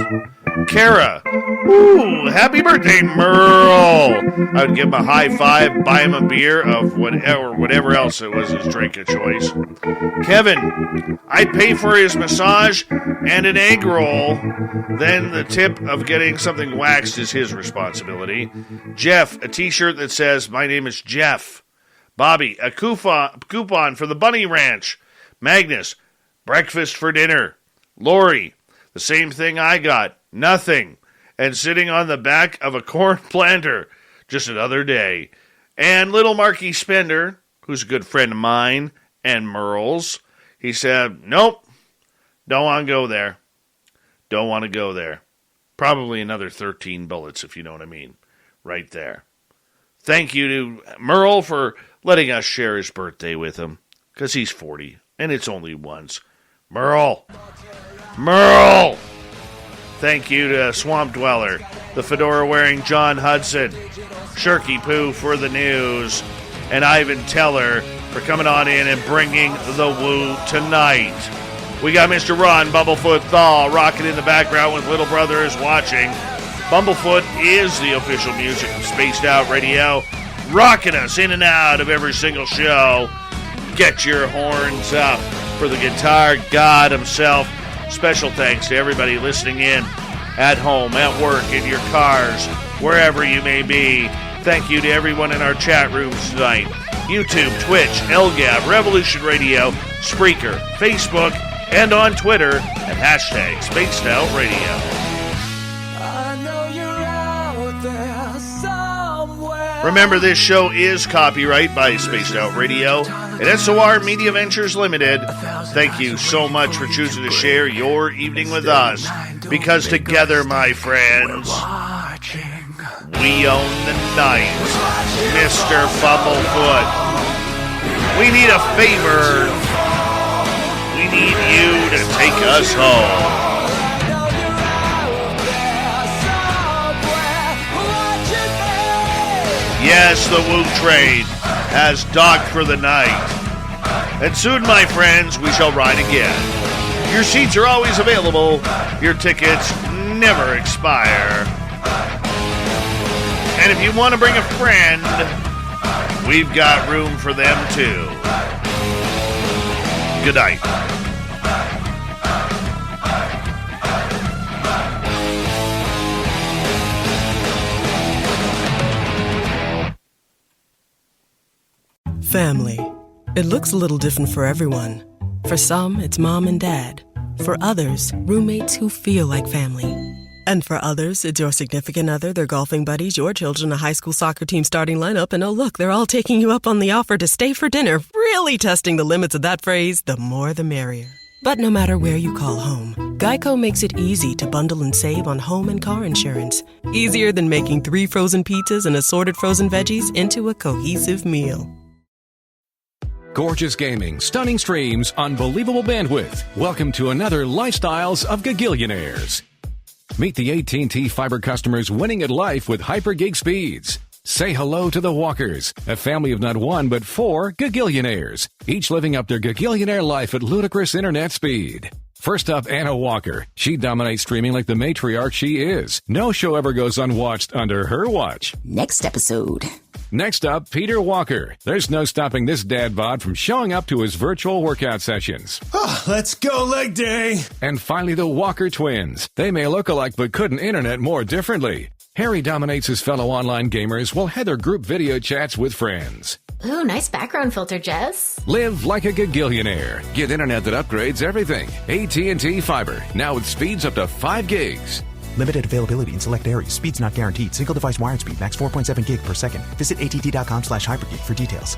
Kara, ooh, happy birthday, Merle. I would give him a high five, buy him a beer of whatever else it was his drink of choice. Kevin, I'd pay for his massage and an egg roll. Then the tip of getting something waxed is his responsibility. Jeff, a t-shirt that says, "My name is Jeff." Bobby, a coupon for the Bunny Ranch. Magnus, breakfast for dinner. Lori, the same thing I got, nothing. And sitting on the back of a corn planter, just another day. And little Marky Spender, who's a good friend of mine and Merle's, he said, nope, don't want to go there. Don't want to go there. Probably another 13 bullets, if you know what I mean. Right there. Thank you to Merle for letting us share his birthday with him, because he's 40, and it's only once. Merle! Thank you to Swamp Dweller, the fedora-wearing John Hudson, Shirky Poo for the news, and Ivan Teller for coming on in and bringing the woo tonight. We got Mr. Ron Bumblefoot Thaw rocking in the background with Little Brother is watching. Bumblefoot is the official music of Spaced Out Radio, rocking us in and out of every single show. Get your horns up for the guitar god himself. Special thanks to everybody listening in at home, at work, in your cars, wherever you may be. Thank you to everyone in our chat rooms tonight. YouTube, Twitch, LGAB, Revolution Radio, Spreaker, Facebook, and on Twitter at #SpacedOutRadio. Remember, this show is copyright by Spaced Out Radio and SOR Media Ventures Limited. Thank you so much for choosing to share your evening with us, because together, my friends, we own the night. Mr. Fumblefoot, we need a favor. We need you to take us home. Yes, the Woo train has docked for the night. And soon, my friends, we shall ride again. Your seats are always available. Your tickets never expire. And if you want to bring a friend, we've got room for them too. Good night. Family. It looks a little different for everyone. For some, it's mom and dad. For others, roommates who feel like family. And for others, it's your significant other, their golfing buddies, your children, a high school soccer team starting lineup, and oh look, they're all taking you up on the offer to stay for dinner, really testing the limits of that phrase, the more the merrier. But no matter where you call home, Geico makes it easy to bundle and save on home and car insurance. Easier than making 3 frozen pizzas and assorted frozen veggies into a cohesive meal. Gorgeous gaming, stunning streams, unbelievable bandwidth. Welcome to another Lifestyles of Gagillionaires. Meet the AT&T Fiber customers winning at life with hyper-gig speeds. Say hello to the Walkers, a family of not 1 but 4 Gagillionaires, each living up their Gagillionaire life at ludicrous internet speed. First up, Anna Walker. She dominates streaming like the matriarch she is. No show ever goes unwatched under her watch. Next episode. Next up, Peter Walker. There's no stopping this dad bod from showing up to his virtual workout sessions. Let's go leg day. And finally, the Walker twins. They may look alike but couldn't internet more differently. Harry dominates his fellow online gamers while Heather group video chats with friends. Ooh, nice background filter, Jess. Live like a Gagillionaire. Get internet that upgrades everything. AT&T Fiber, now with speeds up to 5 gigs. Limited availability in select areas. Speeds not guaranteed. Single device wired speed. Max 4.7 gig per second. Visit att.com/hypergig for details.